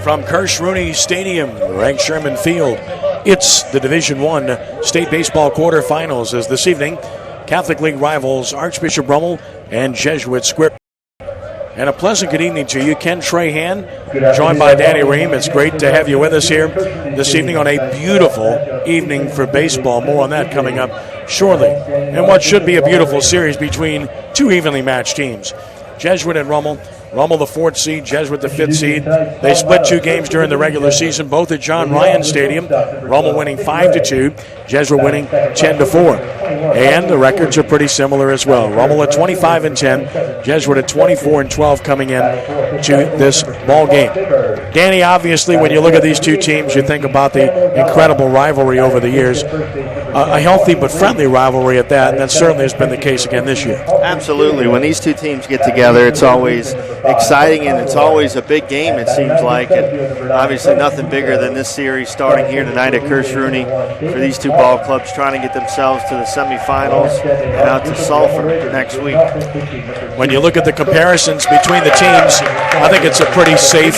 From Kirsch-Rooney Stadium, Rank Sherman Field, it's the Division I State Baseball quarterfinals as this evening Catholic League rivals Archbishop Rummel and Jesuit square. And a pleasant good evening to you, Ken Trahan, joined by Danny Ream. It's great to have you with us here this evening on a beautiful evening for baseball. More on that coming up shortly. And what should be a beautiful series between two evenly matched teams. Jesuit and Rummel. Rummel the 4th seed, Jesuit the 5th seed. They split 2 games during the regular season, both at John Ryan Stadium. Rummel winning 5-2, Jesuit winning 10-4. And the records are pretty similar as well. Rummel at 25-10, Jesuit at 24-12 coming in to this ball game. Danny, obviously, when you look at these two teams, you think about the incredible rivalry over the years. A healthy but friendly rivalry at that, and that certainly has been the case again this year. Absolutely. When these two teams get together, it's always exciting and it's always a big game, it seems like. And obviously nothing bigger than this series starting here tonight at Kirsch-Rooney for these two ball clubs trying to get themselves to the semifinals and out to Sulphur next week. When you look at the comparisons between the teams, I think it's a pretty safe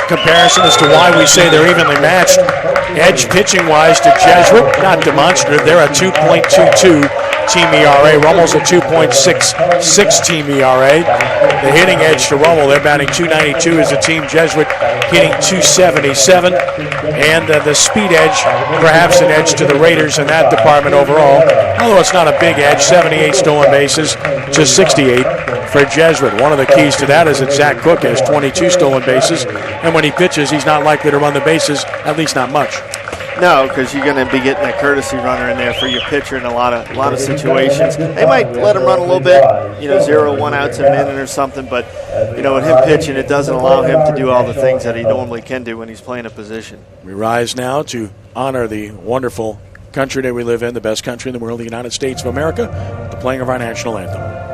comparison as to why we say they're evenly matched. Edge pitching-wise to Jesuit, not demonstrative. They're a 2.22 team ERA. Rummel's a 2.66 team ERA. The hitting edge to Rummel, they're batting .292 as a team. Jesuit hitting .277. And the speed edge, perhaps an edge to the Raiders in that department overall. Although it's not a big edge, 78 stolen bases to 68 for Jesuit. One of the keys to that is that Zach Cook has 22 stolen bases. And when he pitches, he's not likely to run the bases, at least not much. No, because you're going to be getting a courtesy runner in there for your pitcher in a lot of situations. They might let him run a little bit, 0-1 outs in a minute or something, but, with him pitching, it doesn't allow him to do all the things that he normally can do when he's playing a position. We rise now to honor the wonderful country that we live in, the best country in the world, the United States of America, the playing of our national anthem.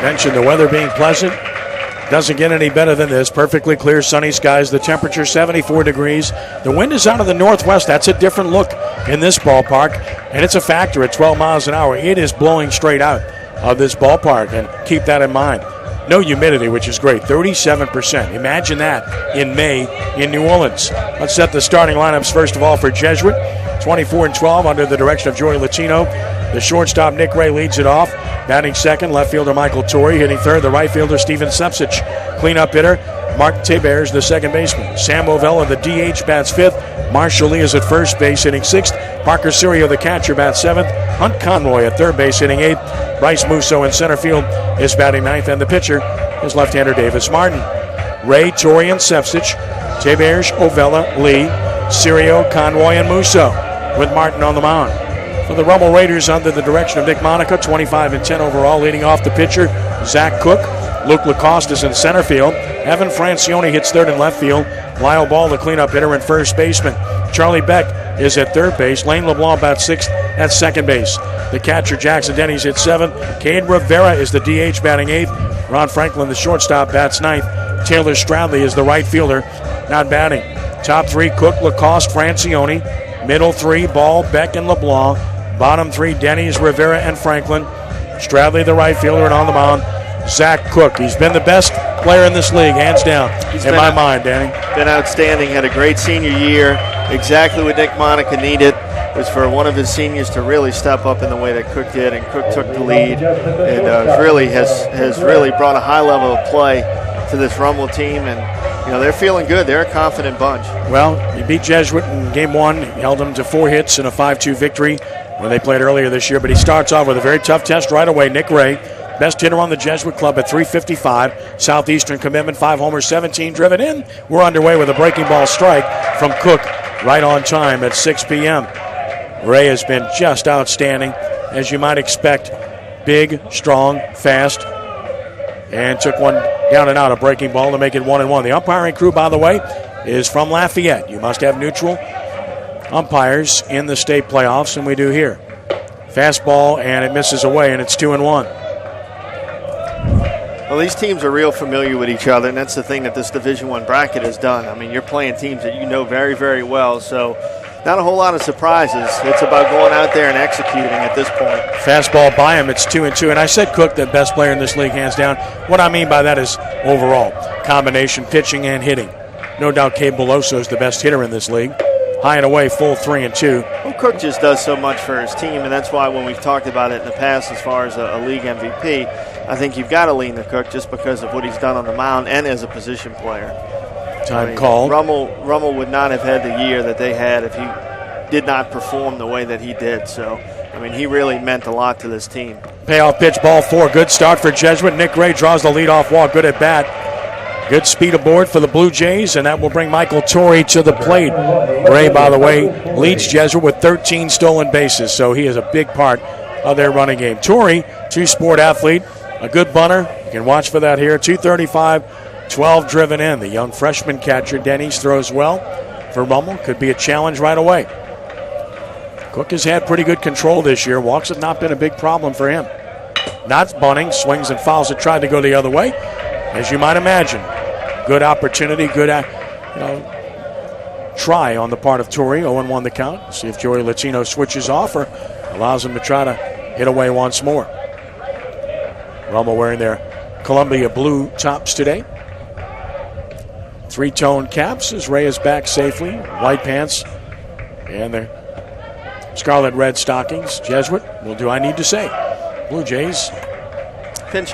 Mentioned the weather being pleasant. Doesn't get any better than this. Perfectly clear, sunny skies. The temperature 74 degrees. The wind is out of the northwest. That's a different look in this ballpark, and it's a factor at 12 miles an hour. It is blowing straight out of this ballpark, and keep that in mind. No humidity, which is great, 37%. Imagine that in May in New Orleans. Let's set the starting lineups first of all for Jesuit. 24-12 under the direction of Joey Latino. The shortstop, Nick Ray, leads it off. Batting second, left fielder Michael Torrey. Hitting third, the right fielder Steven Sepsich. Cleanup hitter, Mark Tebers, the second baseman. Sam Ovella, the DH, bats fifth. Marshall Lee is at first base, hitting sixth. Parker Sirio, the catcher, bats seventh. Hunt Conroy at third base, hitting eighth. Bryce Musso in center field is batting ninth. And the pitcher is left-hander Davis Martin. Ray, Torrey, and Sepsich. Tebers, Ovella, Lee, Sirio, Conroy, and Musso, with Martin on the mound. For the Rummel Raiders, under the direction of Nick Monica, 25-10 overall, leading off the pitcher, Zach Cook. Luke Lacoste is in center field. Evan Francione hits third and left field. Lyle Ball, the cleanup hitter, and first baseman. Charlie Beck is at third base. Lane LeBlanc bats sixth at second base. The catcher, Jackson Denny's, hits seventh. Cade Rivera is the DH, batting eighth. Ron Franklin, the shortstop, bats ninth. Taylor Stradley is the right fielder, not batting. Top three, Cook, Lacoste, Francione. Middle three, Ball, Beck, and LeBlanc. Bottom three, Denny's, Rivera, and Franklin. Stradley, the right fielder, and on the mound, Zach Cook. He's been the best player in this league, hands down, in my mind, Danny. Been outstanding, had a great senior year, exactly what Nick Monica needed. was for one of his seniors to really step up in the way that Cook did, and Cook took the lead and really has really brought a high level of play to this Rummel team, and they're feeling good. They're a confident bunch. Well, you beat Jesuit in game one, held them to 4 hits in a 5-2 victory when they played earlier this year, but he starts off with a very tough test right away. Nick Ray, best hitter on the Jesuit club at .355. Southeastern commitment, 5 homers, 17 driven in. We're underway with a breaking ball strike from Cook right on time at 6 p.m. Ray has been just outstanding, as you might expect. Big, strong, fast, and took one down and out, a breaking ball to make it 1-1. The umpiring crew, by the way, is from Lafayette. You must have neutral umpires in the state playoffs, and we do here. Fastball, and it misses away, and it's 2-1. Well, these teams are real familiar with each other, and that's the thing that this Division I bracket has done. I mean, you're playing teams that you know very, very well, so not a whole lot of surprises. It's about going out there and executing at this point. Fastball by him, it's 2-2. And I said Cook, the best player in this league, hands down. What I mean by that is overall, combination pitching and hitting. No doubt Cade Beloso is the best hitter in this league. High and away, full 3-2. Well, Cook just does so much for his team, and that's why when we've talked about it in the past as far as a league MVP, I think you've got to lean to Cook just because of what he's done on the mound and as a position player. Time called. Rummel would not have had the year that they had if he did not perform the way that he did. So, I mean, he really meant a lot to this team. Payoff pitch, ball 4. Good start for Jesuit. Nick Ray draws the leadoff walk. Good at bat. Good speed aboard for the Blue Jays, and that will bring Michael Torrey to the plate. Ray, by the way, leads Jesuit with 13 stolen bases, so he is a big part of their running game. Torrey, two-sport athlete, a good bunter. You can watch for that here. 235. 12 driven in. The young freshman catcher, Denny's, throws well for Rummel. Could be a challenge right away. Cook has had pretty good control this year. Walks have not been a big problem for him. Not bunting, swings and fouls it. Tried to go the other way, as you might imagine. Good opportunity, good try on the part of Torrey. 0-1 the count. See if Joey Latino switches off or allows him to try to hit away once more. Rummel wearing their Columbia blue tops today. 3-tone caps as Ray is back safely. White pants and the scarlet red stockings. Jesuit, well, do I need to say? Blue Jays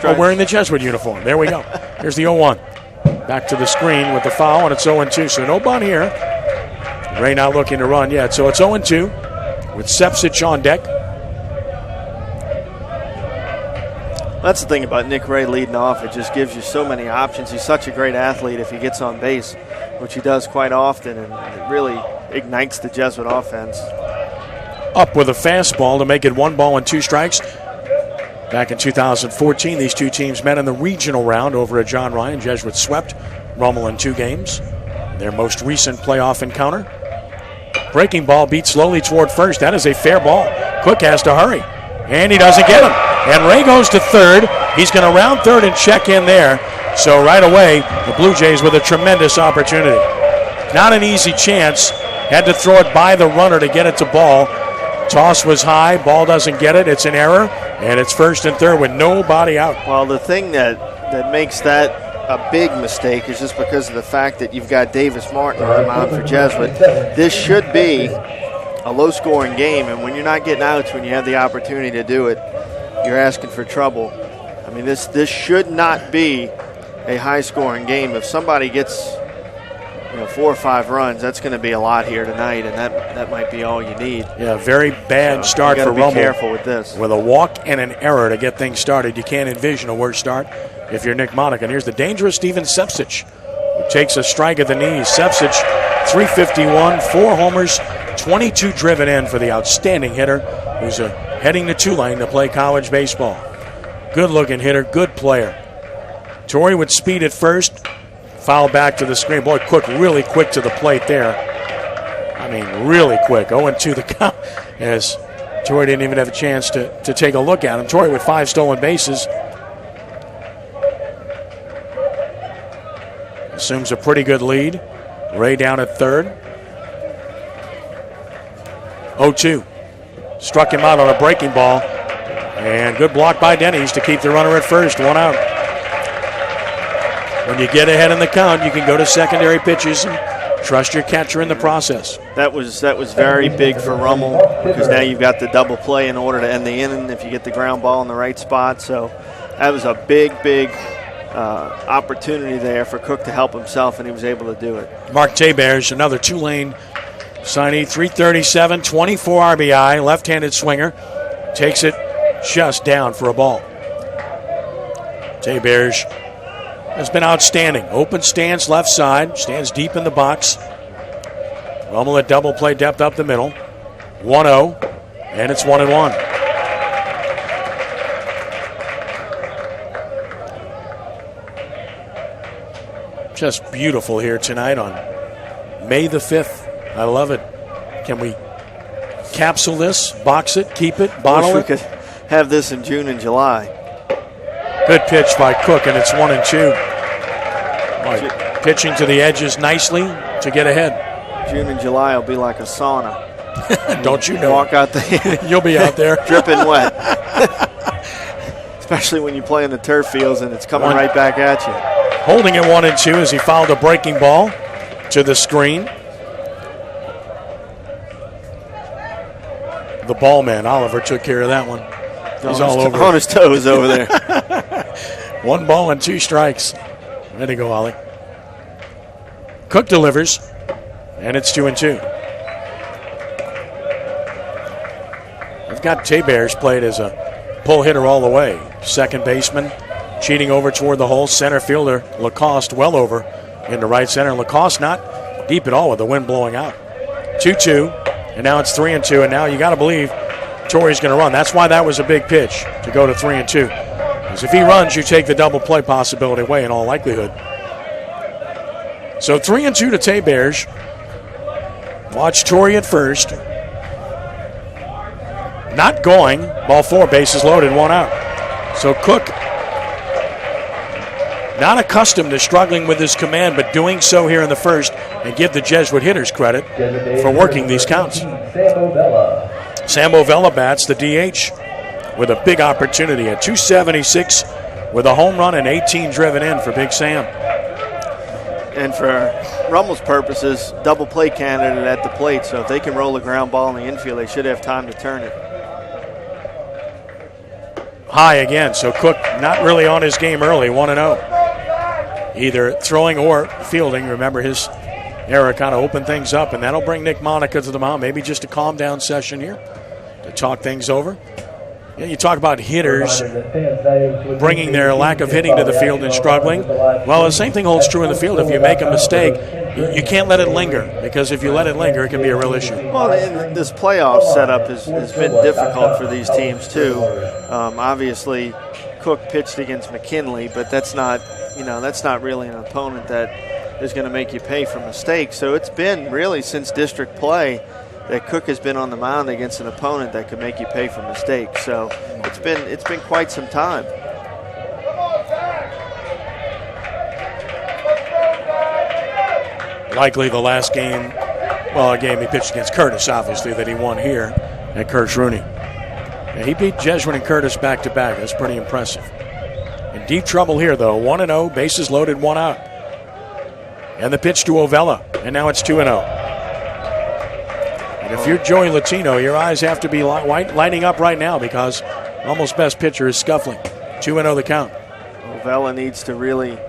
are wearing the Jesuit uniform. There we go. Here's the 0-1. Back to the screen with the foul, and it's 0-2. So no bunt here. Ray not looking to run yet. So it's 0-2 with Sepsich on deck. That's the thing about Nick Ray leading off. It just gives you so many options. He's such a great athlete if he gets on base, which he does quite often, and it really ignites the Jesuit offense. Up with a fastball to make it 1-2 strikes. Back in 2014, these two teams met in the regional round over at John Ryan. Jesuit swept Rummel in 2 games. Their most recent playoff encounter. Breaking ball beat slowly toward first. That is a fair ball. Cook has to hurry, and he doesn't get him. And Ray goes to third. He's going to round third and check in there. So right away, the Blue Jays with a tremendous opportunity. Not an easy chance. Had to throw it by the runner to get it to ball. Toss was high. Ball doesn't get it. It's an error. And it's first and third with nobody out. Well, the thing that makes that a big mistake is just because of the fact that you've got Davis Martin on the mound for Jesuit. This should be a low-scoring game, and when you're not getting outs when you have the opportunity to do it, you're asking for trouble. I mean, this should not be a high-scoring game. If somebody gets 4 or 5 runs, that's going to be a lot here tonight, and that might be all you need. Yeah, very bad start for Rummel. Be careful with this. With a walk and an error to get things started, you can't envision a worse start if you're Nick Monica. And here's the dangerous Steven Sepsich, who takes a strike at the knees. Sepsich, 351, 4 homers, 22 driven in for the outstanding hitter, who's heading to Tulane to play college baseball. Good-looking hitter, good player. Torrey with speed at first. Foul back to the screen. Boy, Cook really quick to the plate there. I mean, really quick. 0-2 the count as Torrey didn't even have a chance to take a look at him. Torrey with 5 stolen bases. Assumes a pretty good lead. Ray down at third. 0-2. Struck him out on a breaking ball. And good block by Denny's to keep the runner at first. 1 out. When you get ahead in the count, you can go to secondary pitches and Trust your catcher in the process. That was very big for Rummel because now you've got the double play in order to end the inning if you get the ground ball in the right spot. So that was a big opportunity there for Cook to help himself, and he was able to do it. Mark Tebers, another Tulane signee, 337, 24 RBI, left-handed swinger, takes it just down for a ball. Tebers has been outstanding. Open stance left side, stands deep in the box. Rummel at double play depth up the middle. 1-0, and it's 1-1. Just beautiful here tonight on May the 5th. I love it. Can we capsule this, box it, keep it, bottle it? We could have this in June and July. Good pitch by Cook, and it's 1-2. Pitching to the edges nicely to get ahead. June and July will be like a sauna. Don't you know? Walk out there. You'll be out there. Dripping wet. Especially when you play in the turf fields and it's coming right back at you. Holding it 1-2 as he fouled a breaking ball to the screen. The ball man, Oliver, took care of that one. He's all over on his toes over there. 1 ball and 2 strikes. Way to go, Ollie. Cook delivers, and it's 2-2. I've got Tebers played as a pull hitter all the way. Second baseman, cheating over toward the hole. Center fielder, Lacoste, well over into right center. Lacoste not deep at all with the wind blowing out. 2-2, and now it's 3-2, and now you got to believe Torrey's going to run. That's why that was a big pitch to go to 3-2. Because if he runs, you take the double play possibility away in all likelihood. So 3-2 to Tebers. Watch Torrey at first. Not going. Ball 4, bases loaded, 1 out. So Cook, not accustomed to struggling with his command, but doing so here in the first, and give the Jesuit hitters credit for working these counts. Sambo Vela bats the DH with a big opportunity at 276 with a home run and 18 driven in for Big Sam. And for Rummel's purposes, double play candidate at the plate, so if they can roll a ground ball in the infield, they should have time to turn it. High again, so Cook not really on his game early, 1-0. Either throwing or fielding. Remember, his error kind of opened things up, and that'll bring Nick Monica to the mound. Maybe just a calm down session here to talk things over. Yeah, you talk about hitters bringing their lack of hitting to the field and struggling. Well, the same thing holds true in the field. If you make a mistake, you can't let it linger, because if you let it linger, it can be a real issue. Well, this playoff setup has been difficult for these teams, too. Obviously, Cook pitched against McKinley, but that's not really an opponent that is going to make you pay for mistakes. So it's been really since district play that Cook has been on the mound against an opponent that could make you pay for mistakes. So it's been quite some time. Likely the last game, well, a game he pitched against Curtis, obviously, that he won here at Kirsch-Rooney. Yeah, he beat Jesuit and Curtis back-to-back. That's pretty impressive. In deep trouble here, though. 1-0, bases loaded, 1 out. And the pitch to Ovella, and now it's 2-0. And if you're Joey Latino, your eyes have to be lighting up right now, because Rummel's best pitcher is scuffling. 2-0 the count. Ovella needs to really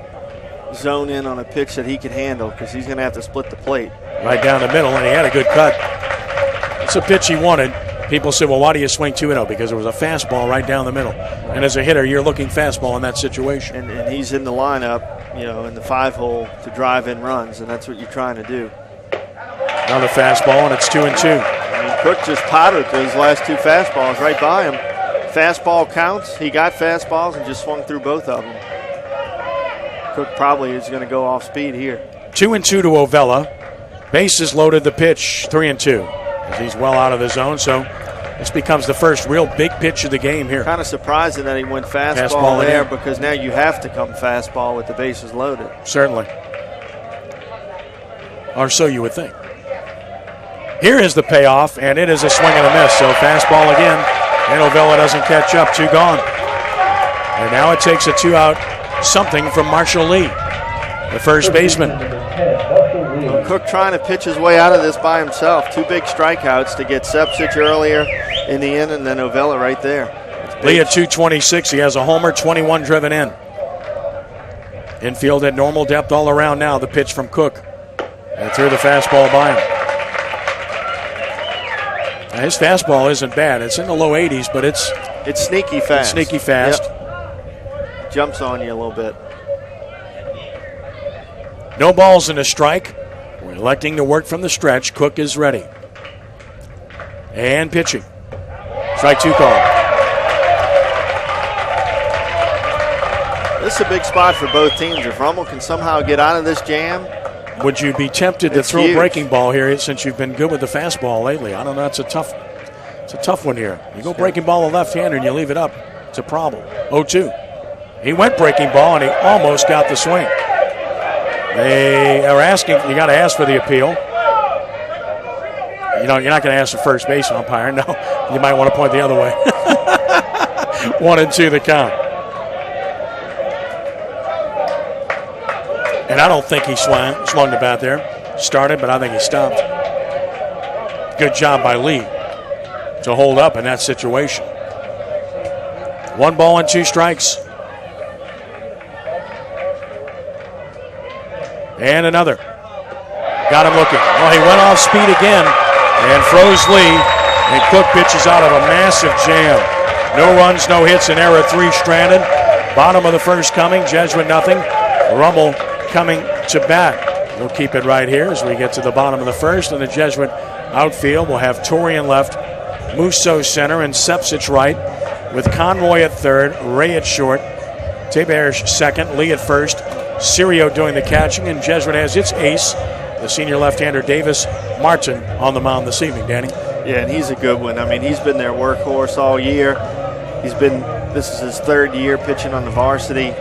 zone in on a pitch that he can handle, because he's going to have to split the plate. Right down the middle, and he had a good cut. It's a pitch he wanted. People say, well, why do you swing 2-0? Because there was a fastball right down the middle. And as a hitter, you're looking fastball in that situation. And he's in the lineup, in the 5-hole to drive in runs, and that's what you're trying to do. Another fastball, and it's 2-2. I mean, Cook just potted those last 2 fastballs right by him. Fastball counts. He got fastballs and just swung through both of them. Cook probably is going to go off speed here. 2-2 to Ovella. Bases loaded, the pitch, 3-2. As he's well out of the zone, so this becomes the first real big pitch of the game here. Kind of surprising that he went fastball there, because now you have to come fastball with the bases loaded. Certainly. Or so you would think. Here is the payoff, and it is a swing and a miss. So fastball again, and Ovella doesn't catch up. 2 gone. And now it takes a 2-out something from Marshall Lee. the first baseman. Well, Cook trying to pitch his way out of this by himself. 2 big strikeouts to get Sepsich earlier in the inning, and then Ovella right there. Lee at 226. He has a homer, 21 driven in. Infield at normal depth all around now. The pitch from Cook. And threw the fastball by him. Now, his fastball isn't bad. It's in the low 80s, but it's sneaky fast. Sneaky fast. Yep. Jumps on you a little bit. No balls and a strike. We're electing to work from the stretch. Cook is ready. And pitching. Strike 2 call. This is a big spot for both teams. If Rummel can somehow get out of this jam. Would you be tempted to throw a breaking ball here since you've been good with the fastball lately? I don't know. It's a tough one here. You go breaking ball a left-hander and you leave it up. It's a problem. 0-2. He went breaking ball and he almost got the swing. They are asking. You got to ask for the appeal. You know, you're not going to ask the first base umpire. No, you might want to point the other way. 1-2 the count. And I don't think he swung the bat there. Started, but I think he stopped. Good job by Lee to hold up in that situation. 1 ball and 2 strikes. And another. Got him looking. Well, he went off speed again and froze Lee. And Cook pitches out of a massive jam. No runs, no hits, and error 3 stranded. Bottom of the first coming. Jesuit nothing. Rummel coming to bat. We'll keep it right here as we get to the bottom of the first. And the Jesuit outfield will have Torian left, Musso center, and Sepsich right, with Conroy at third, Ray at short, Teberge second, Lee at first, Sirio doing the catching, and Jesuit has its ace, the senior left-hander Davis Martin, on the mound this evening, Danny. Yeah, and he's a good one. I mean, he's been their workhorse all year. This is his 3rd year pitching on the varsity.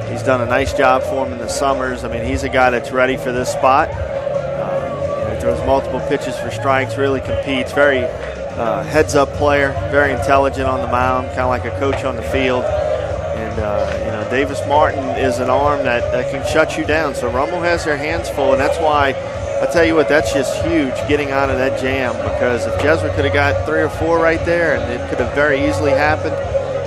He's done a nice job for him in the summers. I mean, he's a guy that's ready for this spot. He throws multiple pitches for strikes, really competes. Very heads-up player, very intelligent on the mound, kind of like a coach on the field. And, Davis Martin is an arm that can shut you down. So Rummel has their hands full, and that's why, I tell you what, that's just huge, getting out of that jam, because if Jesuit could have got 3 or 4 right there, and it could have very easily happened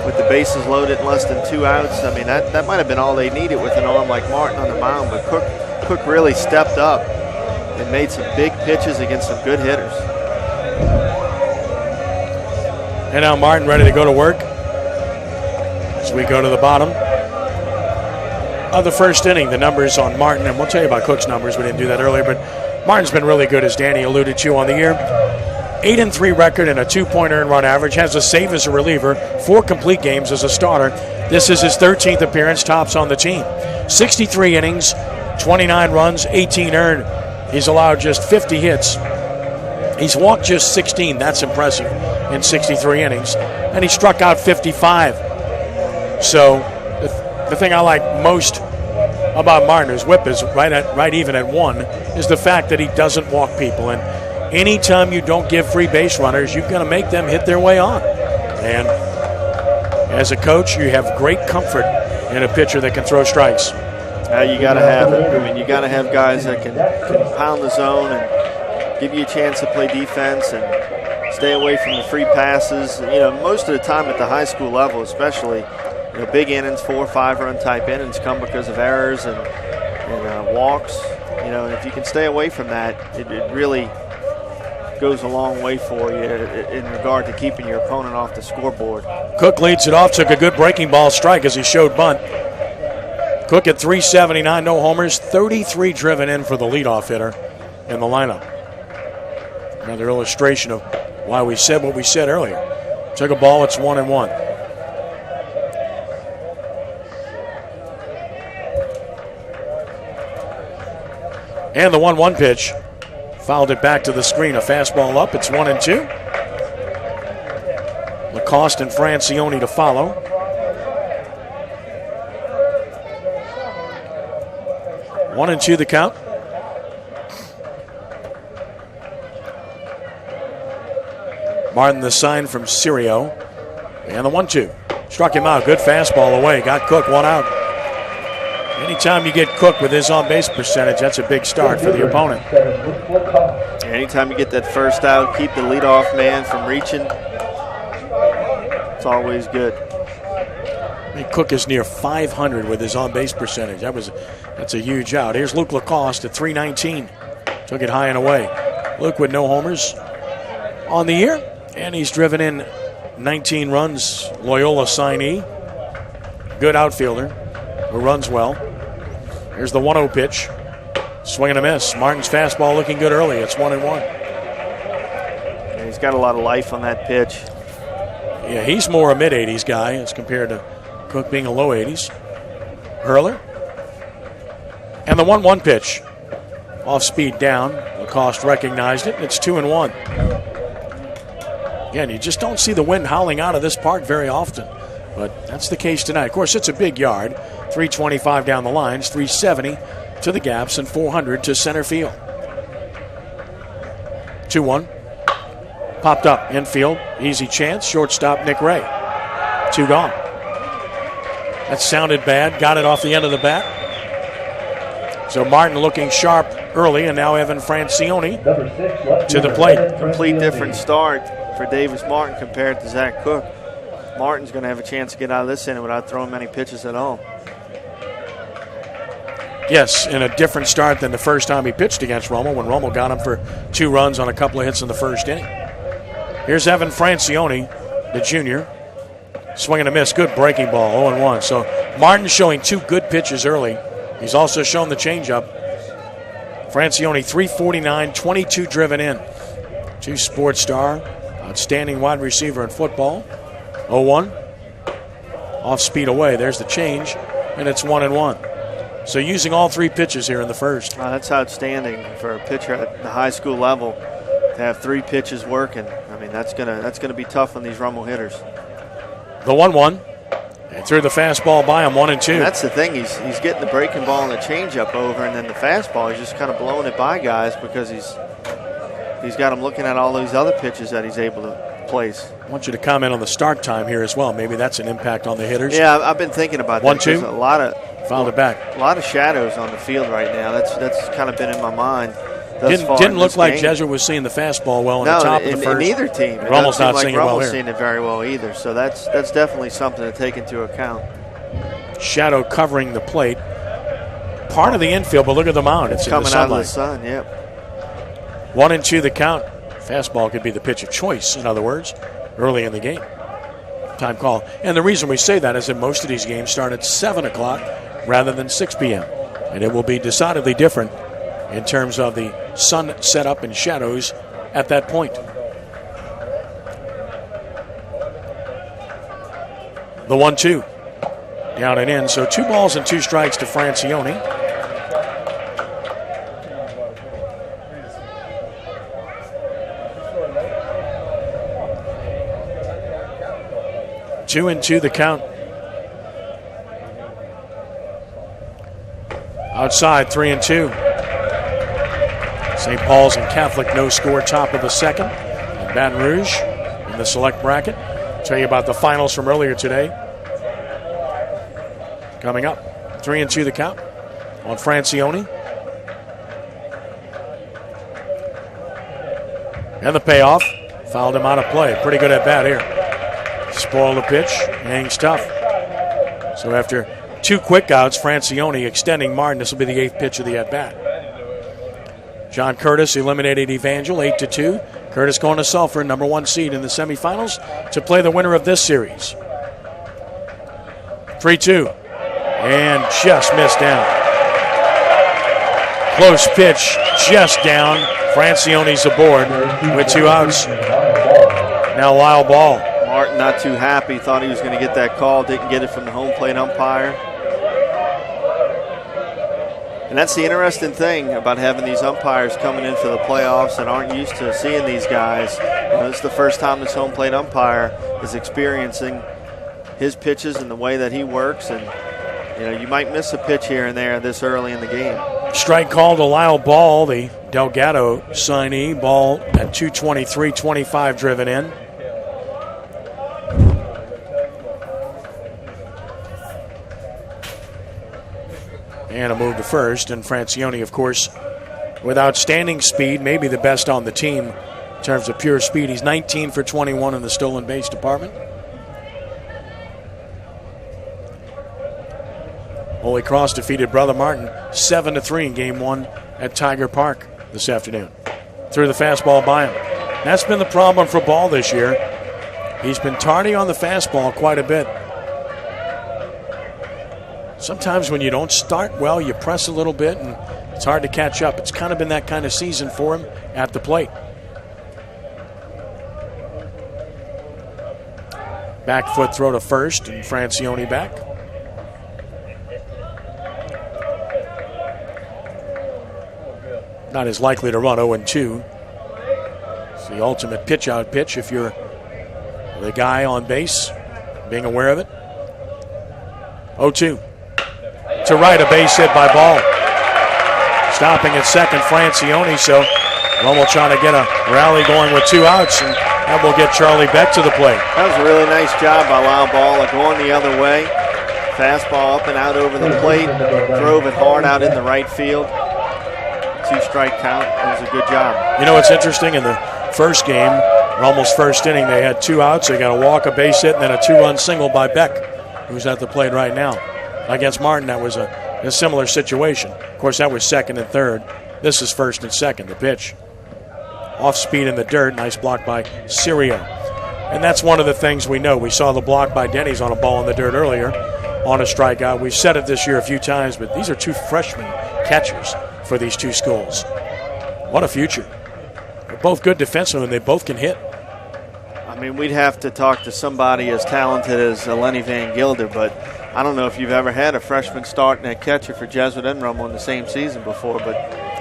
with the bases loaded in less than 2 outs. I mean, that might have been all they needed with an arm like Martin on the mound, but Cook really stepped up and made some big pitches against some good hitters. And now Martin ready to go to work as we go to the bottom of the first inning. The numbers on Martin, and we'll tell you about Cook's numbers. We didn't do that earlier, but Martin's been really good, as Danny alluded to, on the year. 8-3 record and a 2-point earned run average. Has a save as a reliever, 4 complete games as a starter. This is his 13th appearance, tops on the team. 63 innings, 29 runs, 18 earned. He's allowed just 50 hits. He's walked just 16. That's impressive in 63 innings. And he struck out 55. So the thing I like most about Martin, his whip is right even at 1, is the fact that he doesn't walk people. And anytime you don't give free base runners, you're going to make them hit their way on. And as a coach, you have great comfort in a pitcher that can throw strikes. You got to have it. I mean, you got to have guys that can pound the zone and give you a chance to play defense and stay away from the free passes. You know, most of the time at the high school level, especially, you know, big innings, 4 or 5 run type innings come because of errors and walks. You know, and if you can stay away from that, it really goes a long way for you in regard to keeping your opponent off the scoreboard. Cook leads it off, took a good breaking ball strike as he showed bunt. Cook at 379, no homers, 33 driven in for the leadoff hitter in the lineup. Another illustration of why we said what we said earlier. Took a ball, it's 1-1. And the 1-1 pitch. Fouled it back to the screen. A fastball up. It's 1-2. Lacoste and Francione to follow. One and two the count. Martin the sign from Sirio. And the 1-2. Struck him out. Good fastball away. Got Cook 1 out. Anytime you get Cook with his on-base percentage, that's a big start for the opponent. Anytime you get that first out, keep the leadoff man from reaching. It's always good. I think Cook is near 500 with his on-base percentage. That's a huge out. Here's Luke Lacoste at 319. Took it high and away. Luke with no homers on the year, and he's driven in 19 runs. Loyola signee. Good outfielder who runs well. Here's the 1-0 pitch. Swing and a miss. Martin's fastball looking good early. It's 1-1. Yeah, he's got a lot of life on that pitch. Yeah, he's more a mid-80s guy as compared to Cook being a low 80s. Hurler. And the 1-1 pitch. Off speed down. Lacoste recognized it. It's 2-1. Again, you just don't see the wind howling out of this park very often. But that's the case tonight. Of course, it's a big yard. 325 down the lines, 370 to the gaps, and 400 to center field. 2-1. Popped up infield. Easy chance. Shortstop Nick Ray. 2 gone. That sounded bad. Got it off the end of the bat. So Martin looking sharp early, and now Evan Francione to the plate. Complete different start for Davis Martin compared to Zach Cook. Martin's going to have a chance to get out of this inning without throwing many pitches at all. Yes, in a different start than the first time he pitched against Rummel, when Rummel got him for 2 runs on a couple of hits in the first inning. Here's Evan Francione, the junior. Swing and a miss. Good breaking ball, 0-1. So Martin showing 2 good pitches early. He's also shown the changeup. Francione, 349, 22 driven in. 2 sports star, outstanding wide receiver in football. 0-1. Off speed away. There's the change, and it's 1-1. So using all 3 pitches here in the first. That's outstanding for a pitcher at the high school level to have 3 pitches working. I mean, that's gonna be tough on these Rummel hitters. The 1-1. And threw the fastball by him, 1-2. And that's the thing. He's getting the breaking ball and the changeup over, and then the fastball, he's just kind of blowing it by guys because he's got him looking at all these other pitches that he's able to place. I want you to comment on the start time here as well. Maybe that's an impact on the hitters. Yeah, I've been thinking about that. 1-2. A lot of fouled it back. A lot of shadows on the field right now. That's kind of been in my mind. Didn't look like Jesuit was seeing the fastball well in the top of the first. Neither team. Rummel's not seeing it well here. Seeing it very well either. So that's definitely something to take into account. Shadow covering the plate. Part of the infield, but look at the mound. It's coming in the out of the sun. Yep. 1-2 the count. Fastball could be the pitch of choice, in other words, early in the game. Time call. And the reason we say that is that most of these games start at 7 o'clock rather than 6 p.m. And it will be decidedly different in terms of the sun setup and shadows at that point. The 1-2. Down and in. So 2 balls and 2 strikes to Francione. Two and 2 the count. Outside 3-2. St. Paul's and Catholic no score top of the second. And Baton Rouge in the select bracket. Tell you about the finals from earlier today. Coming up. 3-2 the count on Francione. And the payoff. Fouled him out of play. Pretty good at bat here. Spoiled the pitch. Hangs tough. So after 2 quick outs, Francione extending Martin. This will be the 8th pitch of the at-bat. John Curtis eliminated Evangel 8-2. Curtis going to Sulphur, number 1 seed in the semifinals, to play the winner of this series. 3-2. And just missed down. Close pitch, just down. Francione's aboard with 2 outs. Now Lyle Ball. Martin not too happy. Thought he was going to get that call. Didn't get it from the home plate umpire. And that's the interesting thing about having these umpires coming in for the playoffs and aren't used to seeing these guys. It's the first time this home plate umpire is experiencing his pitches and the way that he works. And you might miss a pitch here and there this early in the game. Strike call to Lyle Ball, the Delgado signee. Ball at 223-25 driven in. And a move to first. And Francione, of course, with outstanding speed, maybe the best on the team in terms of pure speed. He's 19 for 21 in the stolen base department. Holy Cross defeated Brother Martin 7-3 in game one at Tiger Park this afternoon. Threw the fastball by him. That's been the problem for Ball this year. He's been tardy on the fastball quite a bit. Sometimes when you don't start well, you press a little bit and it's hard to catch up. It's kind of been that kind of season for him at the plate. Back foot throw to first and Francione back. Not as likely to run 0-2. It's the ultimate pitch-out pitch if you're the guy on base, being aware of it. 0-2. To right, a base hit by Ball. Stopping at second, Francione, so Rummel trying to get a rally going with 2 outs, and that will get Charlie Beck to the plate. That was a really nice job by Lyle Ball, going the other way. Fastball up and out over the plate. Drove it hard out in the right field. 2-strike count. It was a good job. You know, it's interesting. In the first game, Rummel's first inning, they had 2 outs. They got a walk, a base hit, and then a 2-run single by Beck, who's at the plate right now. Against Martin, that was a similar situation. Of course, that was second and third. This is first and second. The pitch. Off speed in the dirt. Nice block by Sirio. And that's one of the things we know. We saw the block by Denny's on a ball in the dirt earlier on a strikeout. We've said it this year a few times, but these are 2 freshman catchers for these 2 schools. What a future. They're both good defensemen, and they both can hit. I mean, we'd have to talk to somebody as talented as Lenny Van Gilder, but I don't know if you've ever had a freshman starting at catcher for Jesuit and Rummel in the same season before, but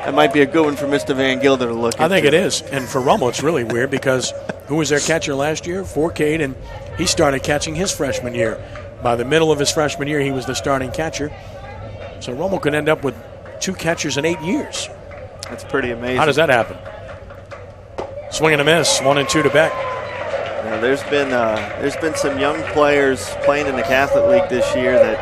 that might be a good one for Mr. Van Gilder to look at. I think it is. And for Rummel, it's really weird because who was their catcher last year? Forcade, and he started catching his freshman year. By the middle of his freshman year, he was the starting catcher. So Rummel could end up with 2 catchers in 8 years. That's pretty amazing. How does that happen? Swing and a miss, 1-2 to Beck. Now, there's been some young players playing in the Catholic League this year that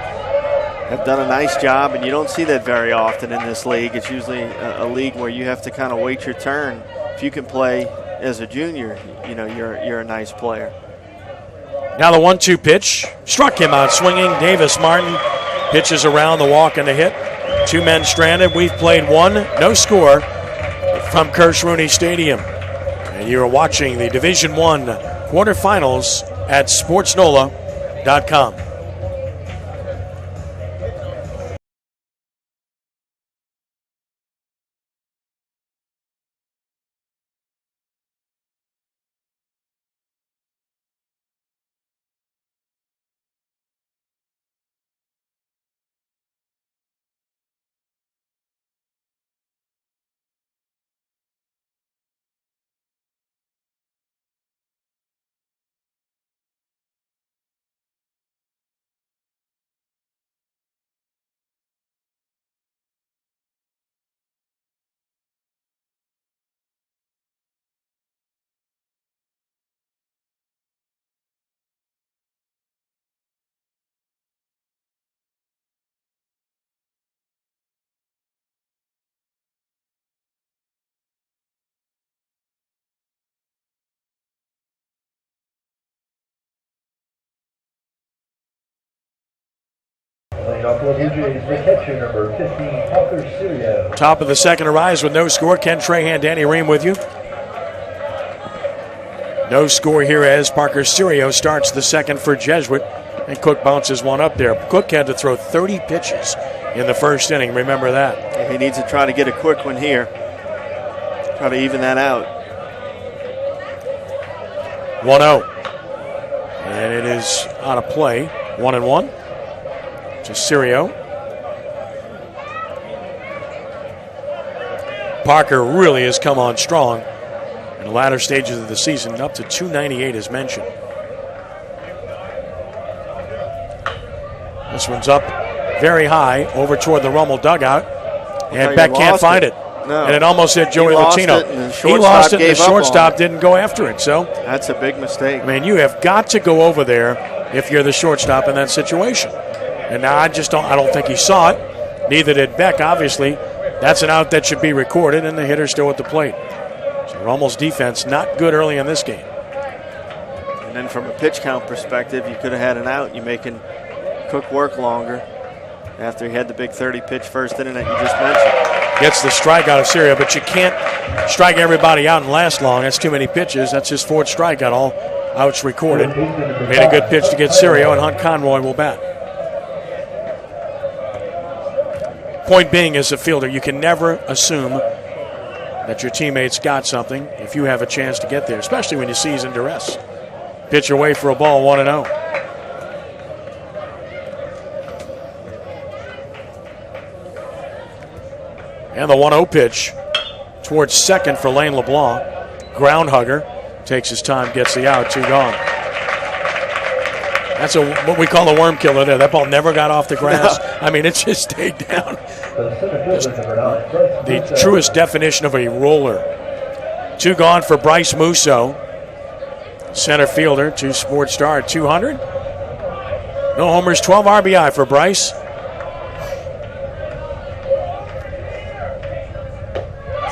have done a nice job, and you don't see that very often in this league. It's usually a league where you have to kind of wait your turn. If you can play as a junior, you know, you're a nice player. Now the 1-2 pitch. Struck him out swinging. Davis Martin pitches around the walk and the hit. 2 men stranded. We've played 1, no score from Kirsch Rooney Stadium. And you're watching the Division I quarterfinals at sportsnola.com. Top of the second arrives with no score. Ken Trahan, Danny Ream with you. No score here as Parker Sirio starts the second for Jesuit, and Cook bounces one up there. Cook had to throw 30 pitches in the first inning. Remember that. He needs to try to get a quick one here. Try to even that out. 1-0. And it is out of play. 1-1 to Sirio. Parker really has come on strong in the latter stages of the season, up to 298 as mentioned. This one's up very high over toward the Rummel dugout, and Beck can't find it. No. And it almost hit Joey Latino. He lost it, and the shortstop didn't go after it. So that's a big mistake. I mean, you have got to go over there if you're the shortstop in that situation. And now I don't think he saw it. Neither did Beck, obviously. That's an out that should be recorded, and the hitter's still at the plate. So Rummel's defense not good early in this game. And then from a pitch count perspective, you could have had an out. You're making Cook work longer after he had the big 30-pitch first inning that you just mentioned. Gets the strikeout of Syria, but you can't strike everybody out and last long. That's too many pitches. That's his fourth strikeout, all outs recorded. Made a good pitch to get Syria, and Hunt Conroy will bat. Point being, as a fielder, you can never assume that your teammates got something if you have a chance to get there, especially when you see he's in duress. Pitch away for a ball, 1-0. And the 1-0 pitch towards second for Lane LeBlanc. Ground hugger. Takes his time, gets the out, 2 gone. That's what we call a worm killer there. That ball never got off the grass. I mean, it just stayed down. The truest definition of a roller. 2 gone for Bryce Musso. Center fielder, 2 Sports Star at 200. No homers, 12 RBI for Bryce.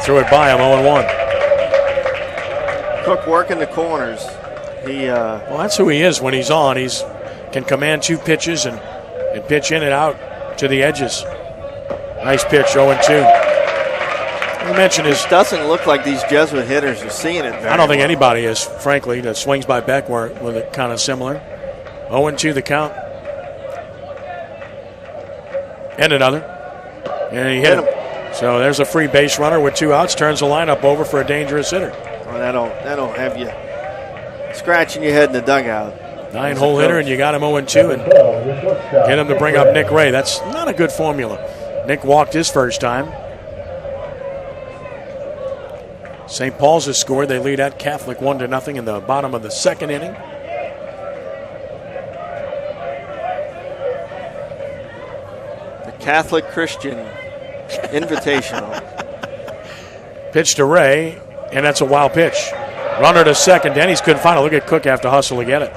Threw it by him, 0-1. Cook working the corners. Well, that's who he is when he's on. He's can command 2 pitches and pitch in and out to the edges. Nice pitch, 0-2. You mentioned his. It doesn't look like these Jesuit hitters are seeing it very I don't think well. anybody is, frankly. The swings by Beck were kind of similar. 0-2 the count. And another. And he hit him. So there's a free base runner with 2 outs. Turns the lineup over for a dangerous hitter. Well, that'll have you scratching your head in the dugout. 9-hole hitter, and you got him 0-2, and get him to bring up Nick Ray. That's not a good formula. Nick walked his first time. St. Paul's has scored. They lead at Catholic 1-0 in the bottom of the second inning. The Catholic Christian Invitational. Pitch to Ray, and that's a wild pitch. Runner to second. Denny's couldn't find it. Look at Cook have to hustle to get it.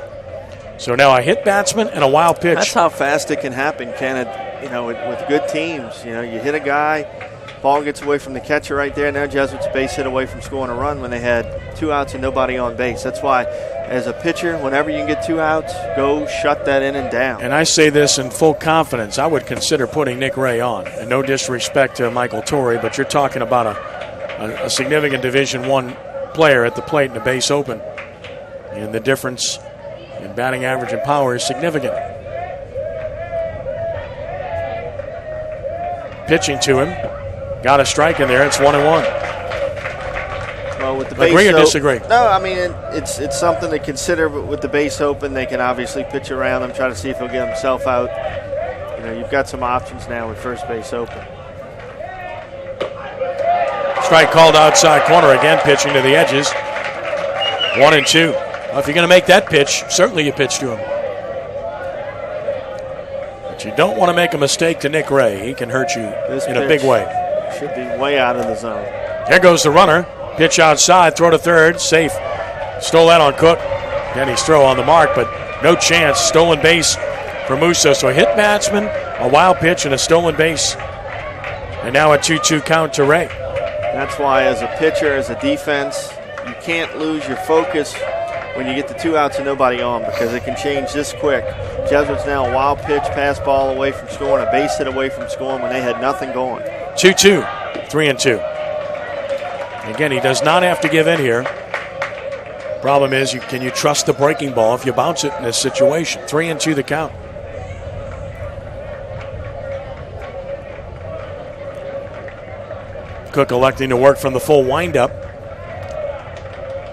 So now a hit batsman and a wild pitch. That's how fast it can happen, can it? You know, with good teams. You know, you hit a guy, ball gets away from the catcher right there. Now Jesuits base hit away from scoring a run when they had 2 outs and nobody on base. That's why, as a pitcher, whenever you can get 2 outs, go shut that inning down. And I say this in full confidence. I would consider putting Nick Ray on. And no disrespect to Michael Torrey, but you're talking about a significant Division I player at the plate and the base open. And the difference in batting average and power is significant. Pitching to him. Got a strike in there. It's 1-1. Well, with the base agree or disagree? No, I mean, it's something to consider. But with the base open, they can obviously pitch around him, try to see if he'll get himself out. You know, you've got some options now with first base open. Strike called outside corner again, pitching to the edges. 1-2. Well, if you're going to make that pitch, certainly you pitch to him. But you don't want to make a mistake to Nick Ray. He can hurt you in a big way. Should be way out of the zone. There goes the runner. Pitch outside, throw to third, safe. Stole that on Cook. Denny's throw on the mark, but no chance. Stolen base for Musso. So a hit batsman, a wild pitch, and a stolen base. And now a 2-2 count to Ray. That's why, as a pitcher, as a defense, you can't lose your focus when you get the 2 outs and nobody on, because it can change this quick. Jesuits now a wild pitch, pass ball away from scoring, a base hit away from scoring when they had nothing going. 2-2, 3-2. Again, he does not have to give in here. Problem is, can you trust the breaking ball if you bounce it in this situation? 3-2 the count. Cook electing to work from the full windup.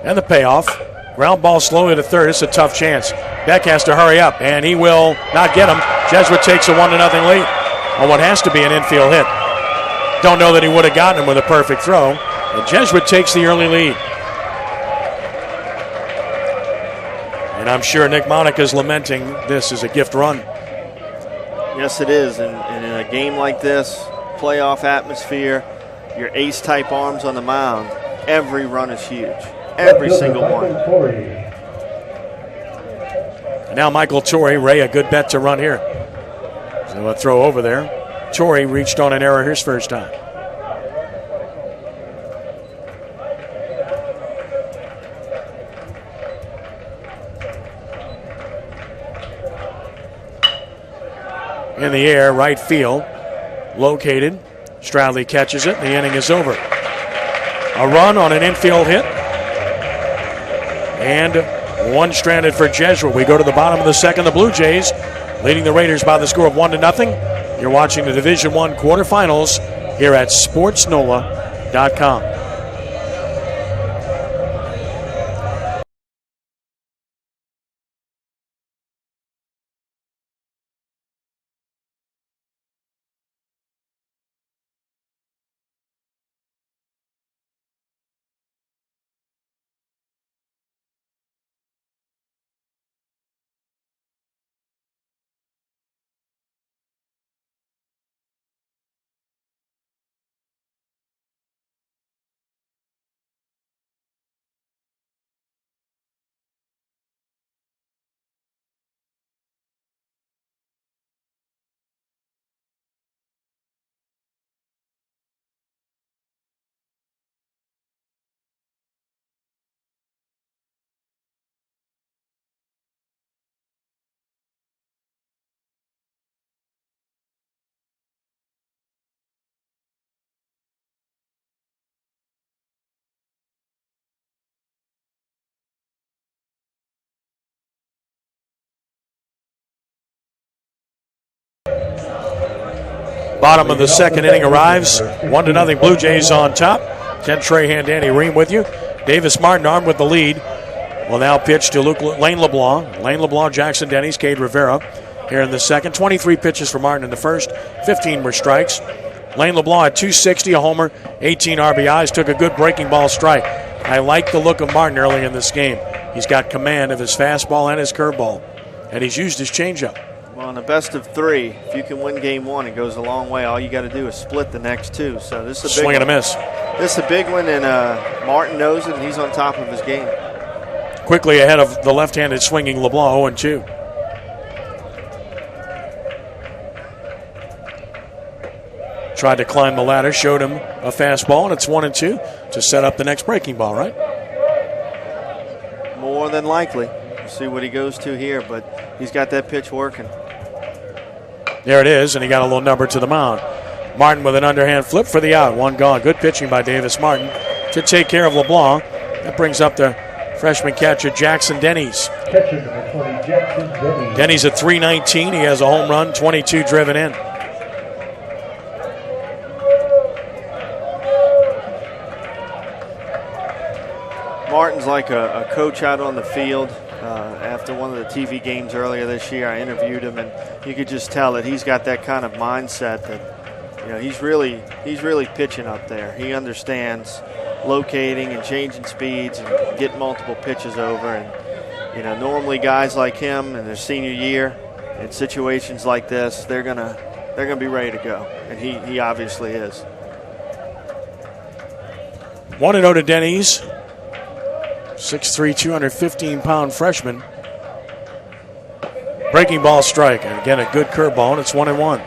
And the payoff. Ground ball slowly to third. It's a tough chance. Beck has to hurry up, and he will not get him. Jesuit takes a 1-0 lead on what has to be an infield hit. Don't know that he would have gotten him with a perfect throw. And Jesuit takes the early lead. And I'm sure Nick Monica's lamenting this as a gift run. Yes, it is. And in a game like this, playoff atmosphere, your ace-type arms on the mound, every run is huge. Every single one. And now Michael Torrey. Ray, a good bet to run here. So a throw over there. Torrey reached on an error his first time. In the air, right field, located. Stradley catches it. The inning is over. A run on an infield hit. And one stranded for Jesuit. We go to the bottom of the second. The Blue Jays leading the Raiders by the score of 1-0. You're watching the Division I quarterfinals here at SportsNola.com. Bottom of the second inning arrives. 1-0 Blue Jays on top. Ken Trahan, Danny Ream with you. Davis Martin armed with the lead. Will now pitch to Lane LeBlanc. Lane LeBlanc, Jackson Denny's, Cade Rivera here in the second. 23 pitches for Martin in the first. 15 were strikes. Lane LeBlanc had 260, a homer, 18 RBIs. Took a good breaking ball strike. I like the look of Martin early in this game. He's got command of his fastball and his curveball. And he's used his changeup. Well, in a best of three, if you can win game one, it goes a long way. All you got to do is split the next two. So this is a big swing and a miss. This is a big one, and Martin knows it, and he's on top of his game. Quickly ahead of the left-handed swinging LeBlanc, 0-2. Tried to climb the ladder, showed him a fastball, and it's 1-2 to set up the next breaking ball, right? More than likely. We'll see what he goes to here, but he's got that pitch working. There it is, and he got a little number to the mound. Martin with an underhand flip for the out. One gone. Good pitching by Davis Martin to take care of LeBlanc. That brings up the freshman catcher, Jackson Denny's. Catcher number 20, Jackson Denny's. Denny's at .319. He has a home run, 22 driven in. Martin's like a coach out on the field. After one of the TV games earlier this year, I interviewed him, and you could just tell that he's got that kind of mindset that, he's really pitching up there. He understands locating and changing speeds and getting multiple pitches over. And normally guys like him in their senior year in situations like this, they're gonna be ready to go, and he obviously is. 1-0 to Denny's. 6'3", 215-pound freshman. Breaking ball strike, and again a good curveball, and it's 1-1.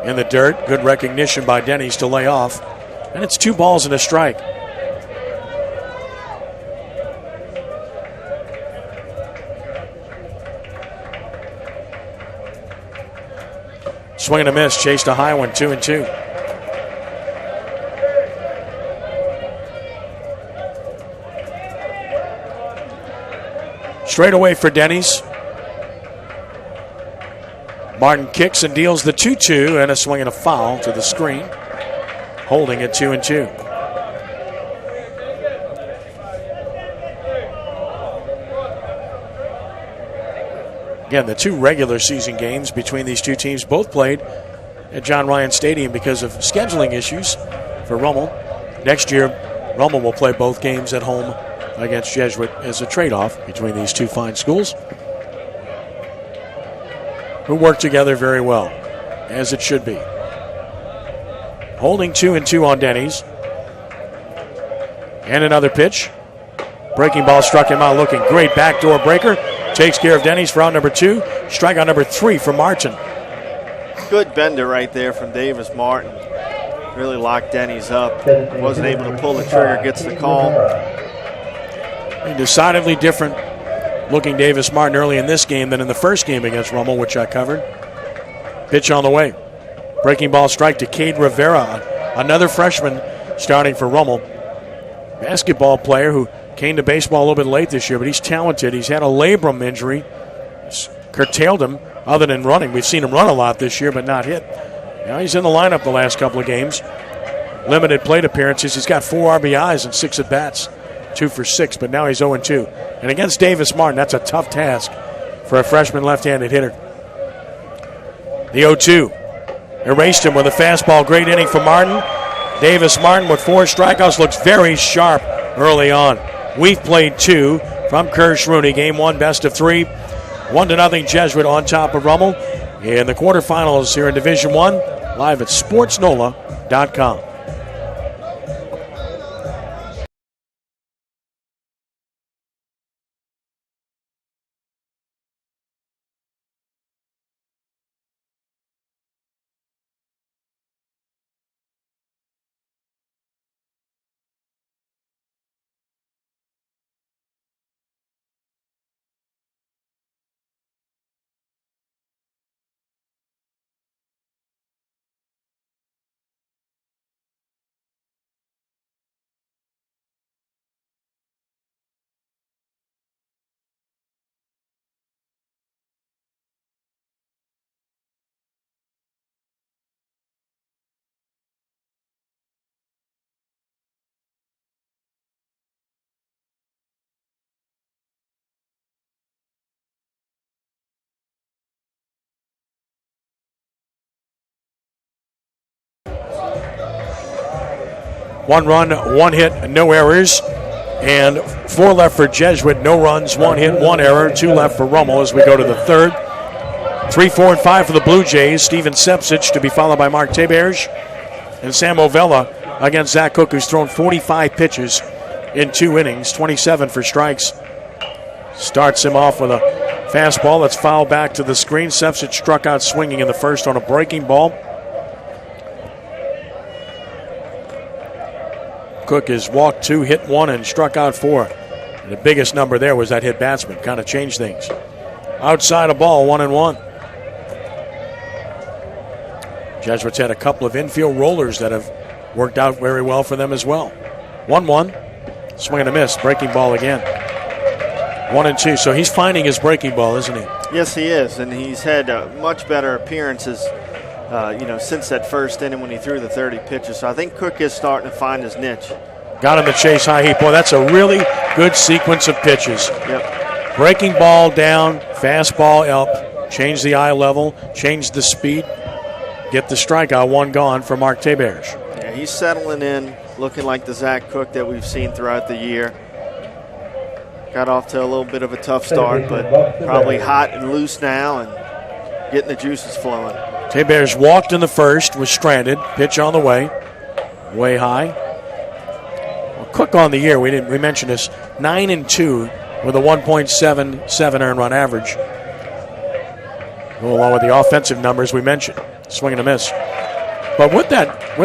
In the dirt, good recognition by Denny's to lay off, and it's 2 balls and a strike. Swing and a miss, chased a high one, 2-2. Straight away for Denny's. Martin kicks and deals the 2-2, and a swing and a foul to the screen. Holding at 2-2. Again, the 2 regular season games between these two teams both played at John Ryan Stadium because of scheduling issues for Rummel. Next year, Rummel will play both games at home against Jesuit as a trade-off between these two fine schools, who work together very well, as it should be. Holding 2-2 on Denny's. And another pitch. Breaking ball struck him out looking great. Backdoor breaker. Takes care of Denny's for out number 2. Strikeout number 3 for Martin. Good bender right there from Davis Martin. Really locked Denny's up. Wasn't able to pull the trigger, gets the call. A decidedly different looking Davis Martin early in this game than in the first game against Rummel, which I covered. Pitch on the way. Breaking ball strike to Cade Rivera, another freshman starting for Rummel. Basketball player who came to baseball a little bit late this year, but he's talented. He's had a labrum injury. It's curtailed him other than running. We've seen him run a lot this year, but not hit. Now he's in the lineup the last couple of games. Limited plate appearances. He's got 4 RBIs and 6 at-bats. 2 for 6, but now he's 0-2. And against Davis Martin, that's a tough task for a freshman left-handed hitter. The 0-2. Erased him with a fastball. Great inning for Martin. Davis Martin with 4 strikeouts looks very sharp early on. We've played 2 from Kirsch-Rooney. Game 1, best of 3. 1-0 Jesuit on top of Rummel in the quarterfinals here in Division 1. Live at sportsnola.com. One run, 1 hit, no errors. And 4 left for Jesuit, no runs, 1 hit, 1 error, 2 left for Rummel as we go to the 3rd. 3, 4, and 5 for the Blue Jays. Steven Sepsich to be followed by Mark Teberge. And Sam Ovella against Zach Cook, who's thrown 45 pitches in 2 innings, 27 for strikes. Starts him off with a fastball that's fouled back to the screen. Sepsich struck out swinging in the first on a breaking ball. Cook has walked 2, hit 1, and struck out 4. And the biggest number there was that hit batsman. Kind of changed things. Outside a ball, 1-1. Jesuits had a couple of infield rollers that have worked out very well for them as well. 1-1. Swing and a miss. Breaking ball again. 1-2. So he's finding his breaking ball, isn't he? Yes, he is. And he's had much better appearances since that first inning when he threw the 30 pitches. So I think Cook is starting to find his niche. Got him to chase high heat. Boy, that's a really good sequence of pitches. Yep. Breaking ball down, fastball up, change the eye level, change the speed, get the strikeout. 1 gone for Mark Teberge. Yeah, he's settling in, looking like the Zach Cook that we've seen throughout the year. Got off to a little bit of a tough start, but probably hot and loose now and getting the juices flowing. Teberge walked in the first, was stranded. Pitch on the way. Way high. Well, Cook on the year, we mentioned this, 9-2 with a 1.77 earned run average. Go along with the offensive numbers we mentioned. Swing and a miss. But with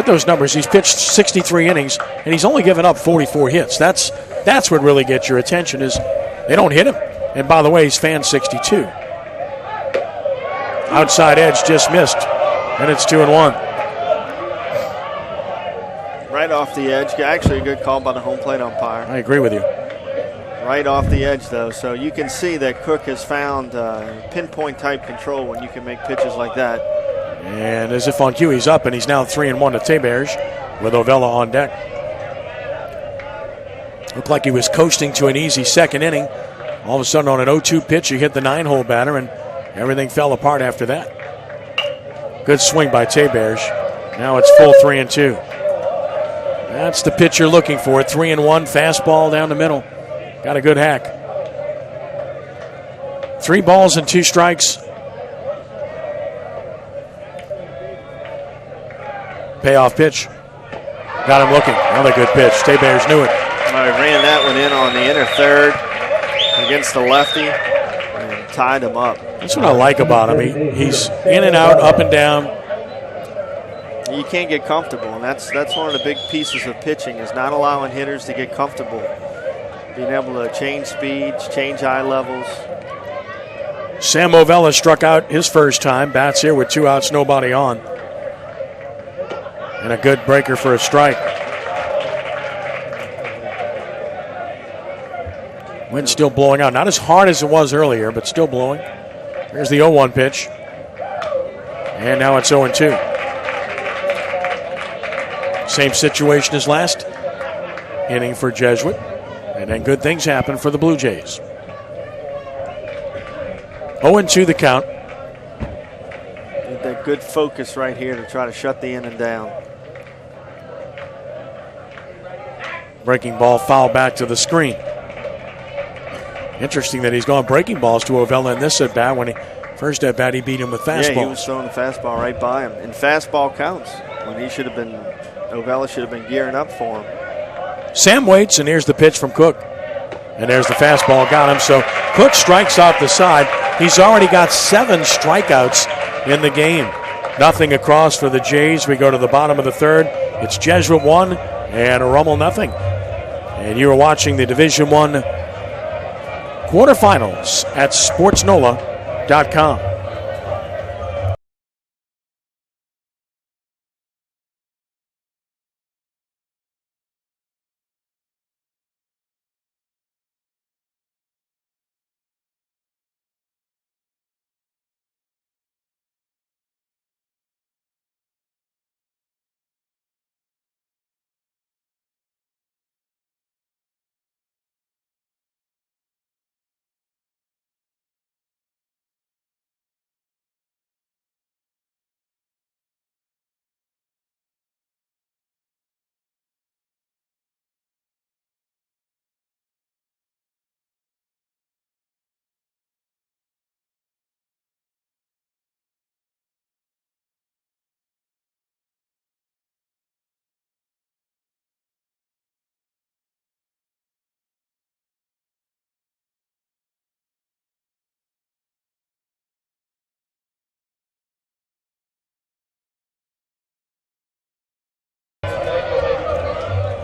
those numbers, he's pitched 63 innings, and he's only given up 44 hits. That's what really gets your attention is they don't hit him. And by the way, he's fan 62. Outside edge just missed, and it's 2-1. Right off the edge. Actually, a good call by the home plate umpire. I agree with you. Right off the edge, though. So you can see that Cook has found pinpoint-type control when you can make pitches like that. And as if on cue, he's up, and he's now 3-1 to Teberge with Ovella on deck. Looked like he was coasting to an easy second inning. All of a sudden, on an 0-2 pitch, he hit the 9-hole batter, and everything fell apart after that. Good swing by Teberge. Now it's full 3-2. That's the pitch you're looking for. 3-1, fastball down the middle. Got a good hack. 3 balls and 2 strikes. Payoff pitch. Got him looking. Another good pitch. Teberge knew it. ran that one in on the inner third against the lefty and tied him up. That's what I like about him. He's in and out, up and down. You can't get comfortable, and that's one of the big pieces of pitching is not allowing hitters to get comfortable. Being able to change speeds, change eye levels. Sam Ovella struck out his first time. Bats here with 2 outs, nobody on. And a good breaker for a strike. Wind still blowing out. Not as hard as it was earlier, but still blowing. Here's the 0-1 pitch. And now it's 0-2. Same situation as last inning for Jesuit. And then good things happen for the Blue Jays. 0-2 the count. Need that good focus right here to try to shut the inning down. Breaking ball foul back to the screen. Interesting that he's gone breaking balls to Ovella in this at-bat. When he first at-bat, he beat him with fastballs. Yeah, he was throwing the fastball right by him. And fastball counts when he should have been, Ovella should have been gearing up for him. Sam waits, and here's the pitch from Cook. And there's the fastball, got him. So Cook strikes out the side. He's already got 7 strikeouts in the game. Nothing across for the Jays. We go to the bottom of the third. It's Jesuit 1 and Rummel nothing. And you are watching the Division I quarterfinals at sportsnola.com.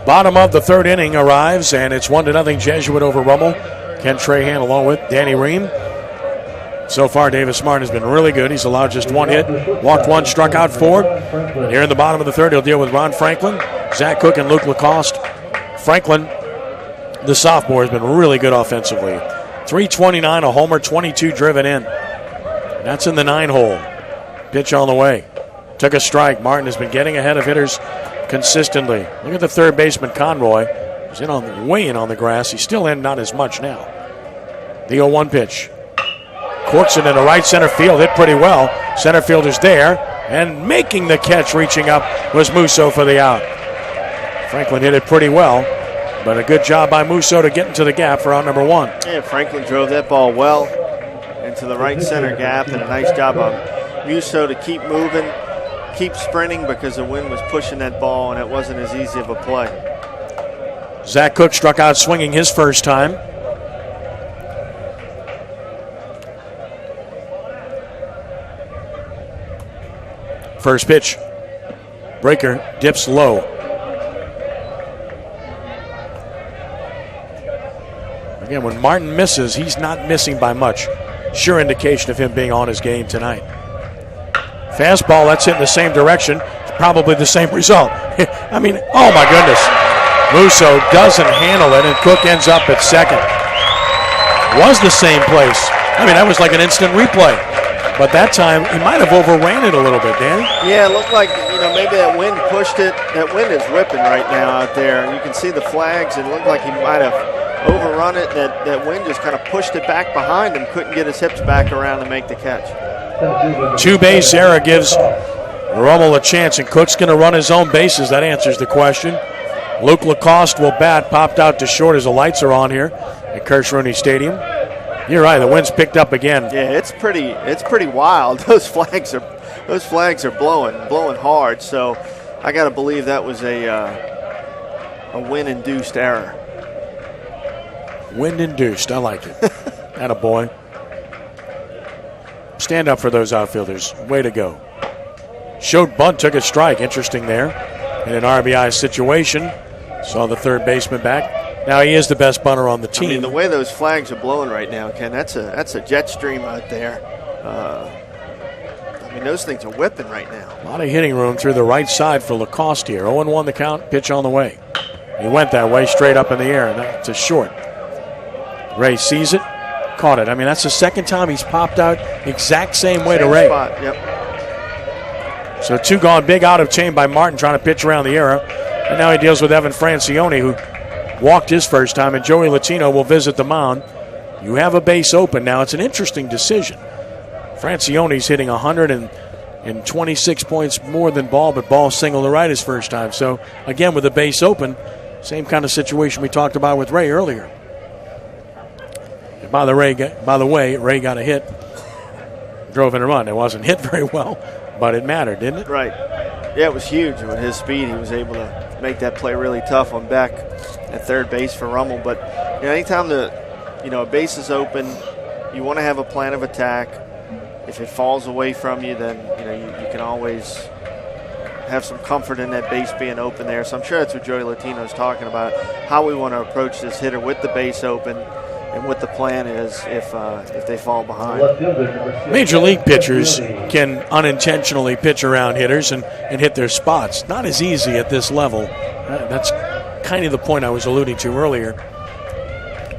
Bottom of the third inning arrives, and it's 1-0 Jesuit over Rummel. Ken Trahan along with Danny Ream. So far, Davis Martin has been really good. He's allowed just 1 hit, walked 1, struck out 4. And here in the bottom of the third, he'll deal with Ron Franklin, Zach Cook, and Luke Lacoste. Franklin, the sophomore, has been really good offensively. .329, a homer, 22 driven in. And that's in the 9-hole. Pitch on the way. Took a strike. Martin has been getting ahead of hitters consistently. Look at the third baseman, Conroy. He's way in on the grass. He's still in, not as much now. The 0-1 pitch. Corks it into right center field, hit pretty well. Center fielder's there, and making the catch, reaching up, was Musso for the out. Franklin hit it pretty well, but a good job by Musso to get into the gap for out number 1. Yeah, Franklin drove that ball well into the right center gap, and a nice job of Musso to keep moving, keep sprinting, because the wind was pushing that ball, and it wasn't as easy of a play. Zach Cook struck out swinging his first time. First pitch. Breaker dips low. Again, when Martin misses, he's not missing by much. Sure indication of him being on his game tonight. Fastball, that's hit in the same direction. It's probably the same result. I mean, oh my goodness. Musso doesn't handle it, and Cook ends up at second. Was the same place. I mean, that was like an instant replay. But that time, he might have overran it a little bit, Danny. Yeah, it looked like, maybe that wind pushed it. That wind is ripping right now out there. You can see the flags. It looked like he might have overrun it. That wind just kind of pushed it back behind him. Couldn't get his hips back around to make the catch. 2-base error gives Rummel a chance, and Cook's going to run his own bases. That answers the question. Luke Lacoste will bat. Popped out to short as the lights are on here at Kirsch-Rooney Stadium. You're right. The wind's picked up again. Yeah, it's pretty wild. Those flags are blowing hard. So I got to believe that was a wind-induced error. Wind-induced. I like it. Attaboy. Stand up for those outfielders. Way to go. Showed bunt, took a strike. Interesting there. In an RBI situation. Saw the third baseman back. Now he is the best bunter on the team. I mean, the way those flags are blowing right now, Ken, that's a jet stream out there. I mean, those things are whipping right now. A lot of hitting room through the right side for Lacoste here. 0-1 the count, pitch on the way. He went that way, straight up in the air, and that's a short. Ray sees it, caught it. I mean, that's the second time he's popped out exact same way to Ray. Spot. Yep. So 2 gone, big out of chain by Martin trying to pitch around the era. And now he deals with Evan Francione, who walked his first time, and Joey Latino will visit the mound. You have a base open now. It's an interesting decision. Francione's hitting 126 points more than Ball, but Ball single to right his first time. So, again, with the base open, same kind of situation we talked about with Ray earlier. By the way, Ray got a hit, drove in a run. It wasn't hit very well, but it mattered, didn't it? Right. Yeah, it was huge. With his speed, he was able to make that play really tough on Beck at third base for Rummel. But anytime a base is open, you want to have a plan of attack. If it falls away from you, then you can always have some comfort in that base being open there. So I'm sure that's what Joey Latino's talking about, how we want to approach this hitter with the base open and what the plan is if they fall behind. Major league pitchers can unintentionally pitch around hitters and hit their spots. Not as easy at this level. That's kind of the point I was alluding to earlier.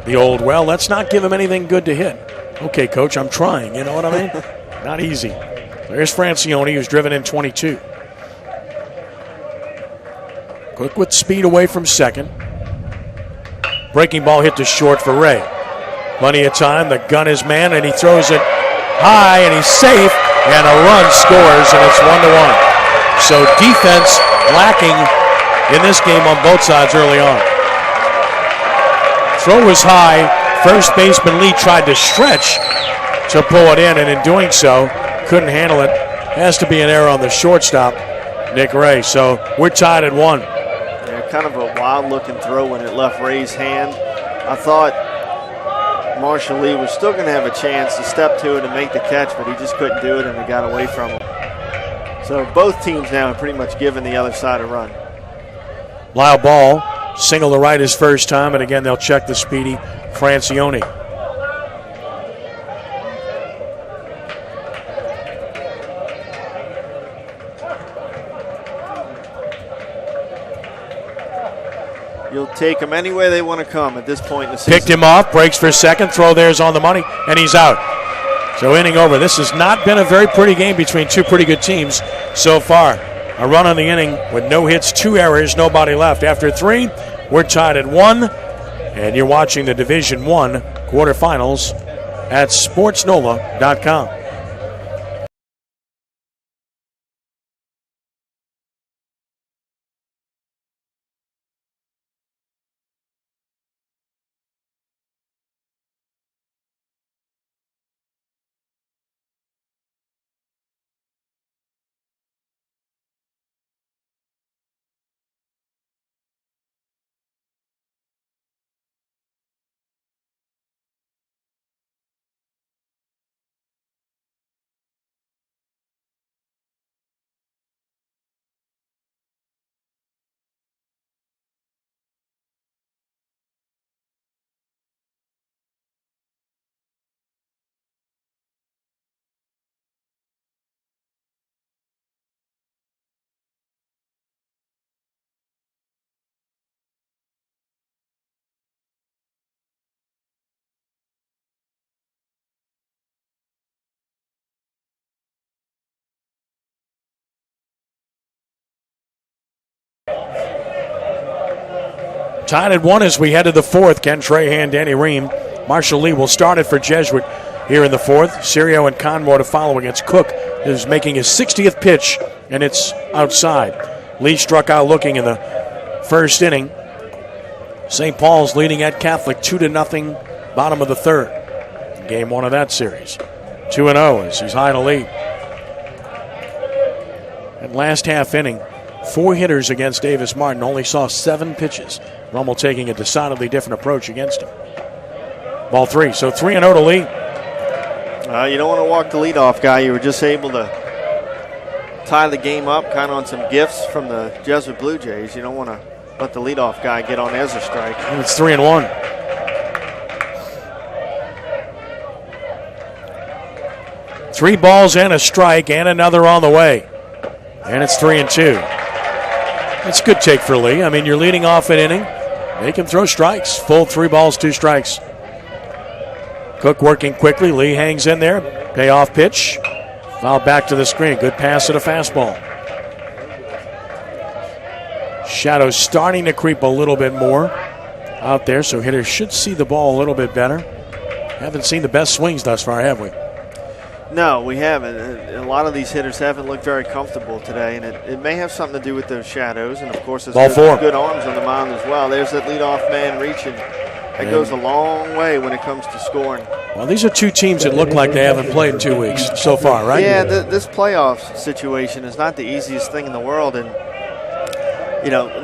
The old, well, let's not give him anything good to hit. Okay, coach, I'm trying. You know what I mean? Not easy. There's Francione, who's driven in 22. Quick with speed away from second. Breaking ball hit to short for Ray. Plenty of time. The gun is man, and he throws it high, and he's safe, and a run scores, and it's 1-1. So defense lacking in this game on both sides early on. Throw was high. First baseman Lee tried to stretch to pull it in, and in doing so, couldn't handle it. Has to be an error on the shortstop, Nick Ray. So we're tied at 1. Yeah, kind of a wild-looking throw when it left Ray's hand. I thought Marshall Lee was still going to have a chance to step to it and make the catch, but he just couldn't do it, and it got away from him. So both teams now have pretty much given the other side a run. Lyle Ball, single to right his first time, and again they'll check the speedy Francione. You'll take them any way they want to come at this point in the season. Picked him off, breaks for second, throw there's on the money, and he's out. So inning over. This has not been a very pretty game between two pretty good teams so far. A run on the inning with no hits, 2 errors, nobody left. After 3, we're tied at 1, and you're watching the Division I quarterfinals at sportsnola.com. Tied at 1 as we head to the 4th. Ken Trahan, Danny Ream. Marshall Lee will start it for Jesuit here in the 4th. Serio and Conmore to follow against Cook, who's making his 60th pitch, and it's outside. Lee struck out looking in the first inning. St. Paul's leading at Catholic 2-0, bottom of the 3rd. Game 1 of that series. 2-0 as he's high in a lead. And last half inning, 4 hitters against Davis Martin, only saw 7 pitches. Rummel taking a decidedly different approach against him. Ball 3. So 3-0 to Lee. You don't want to walk the leadoff guy. You were just able to tie the game up kind of on some gifts from the Jesuit Blue Jays. You don't want to let the leadoff guy get on as a strike. And it's 3-1. Three balls and a strike, and another on the way. And it's 3-2. It's a good take for Lee. I mean, you're leading off an inning. They can throw strikes. Full 3 balls, 2 strikes. Cook working quickly. Lee hangs in there. Payoff pitch. Foul back to the screen. Good pass at a fastball. Shadows starting to creep a little bit more out there, so hitters should see the ball a little bit better. Haven't seen the best swings thus far, have we? No, we haven't. A lot of these hitters haven't looked very comfortable today, and it may have something to do with those shadows, and of course there's good arms on the mound as well. There's that leadoff man reaching. That goes a long way when it comes to scoring. Well, these are two teams that look like they haven't played in 2 weeks so far, right? Yeah, this playoff situation is not the easiest thing in the world, and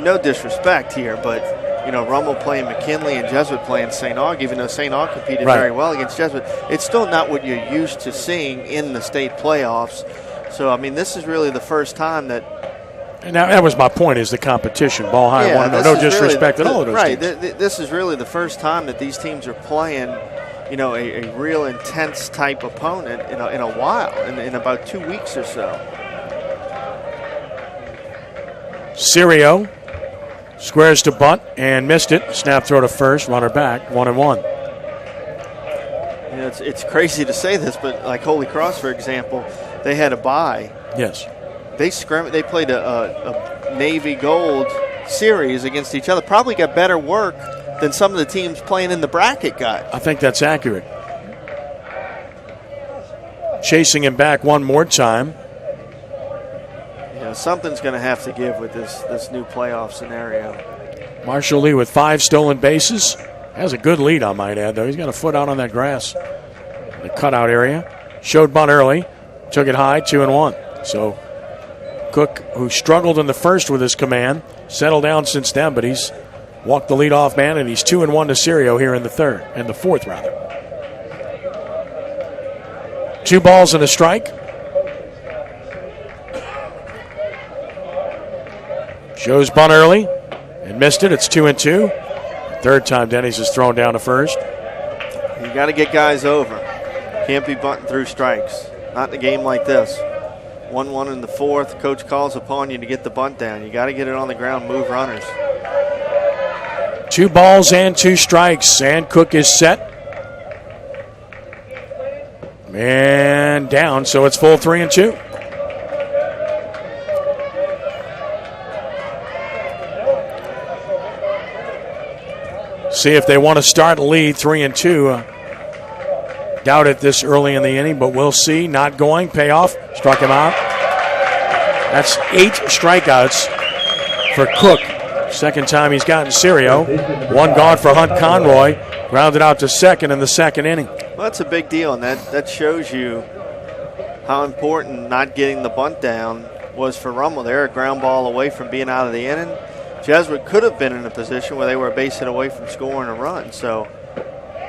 no disrespect here, but Rummel playing McKinley and Jesuit playing St. Aug, even though St. Aug competed very well against Jesuit, it's still not what you're used to seeing in the state playoffs. So, I mean, this is really the first time that. And that was my point, is the competition. Ball high, no disrespect at all to those teams. This is really the first time that these teams are playing, a real intense type opponent in a while, in about 2 weeks or so. Serio squares to bunt and missed it. Snap throw to first, runner back, 1-1. It's crazy to say this, but like Holy Cross, for example, they had a bye. Yes. They played a Navy Gold series against each other. Probably got better work than some of the teams playing in the bracket got. I think that's accurate. Chasing him back one more time. Something's going to have to give with this new playoff scenario. Marshall Lee with 5 stolen bases. Has a good lead, I might add, though. He's got a foot out on that grass. The cutout area. Showed bunt early. Took it high, 2-1. So Cook, who struggled in the first with his command, settled down since then, but he's walked the leadoff man, and he's 2-1 to Serio here in the fourth. 2 balls and a strike. Shows bunt early and missed it. It's 2-2. Third time Denny's has thrown down to first. You got to get guys over. Can't be bunting through strikes. Not in a game like this. 1-1 in the fourth. Coach calls upon you to get the bunt down. You got to get it on the ground, move runners. 2 balls and 2 strikes, and Cook is set. And down, so it's full 3-2. See if they want to start lead 3-2. Doubt it this early in the inning, but we'll see. Not going. Payoff. Struck him out. That's 8 strikeouts for Cook. Second time he's gotten Serio. 1 gone for Hunt Conroy. Grounded out to second in the second inning. Well, that's a big deal, and that shows you how important not getting the bunt down was for Rummel. They're a ground ball away from being out of the inning. Jesuit could have been in a position where they were a base hit away from scoring a run. So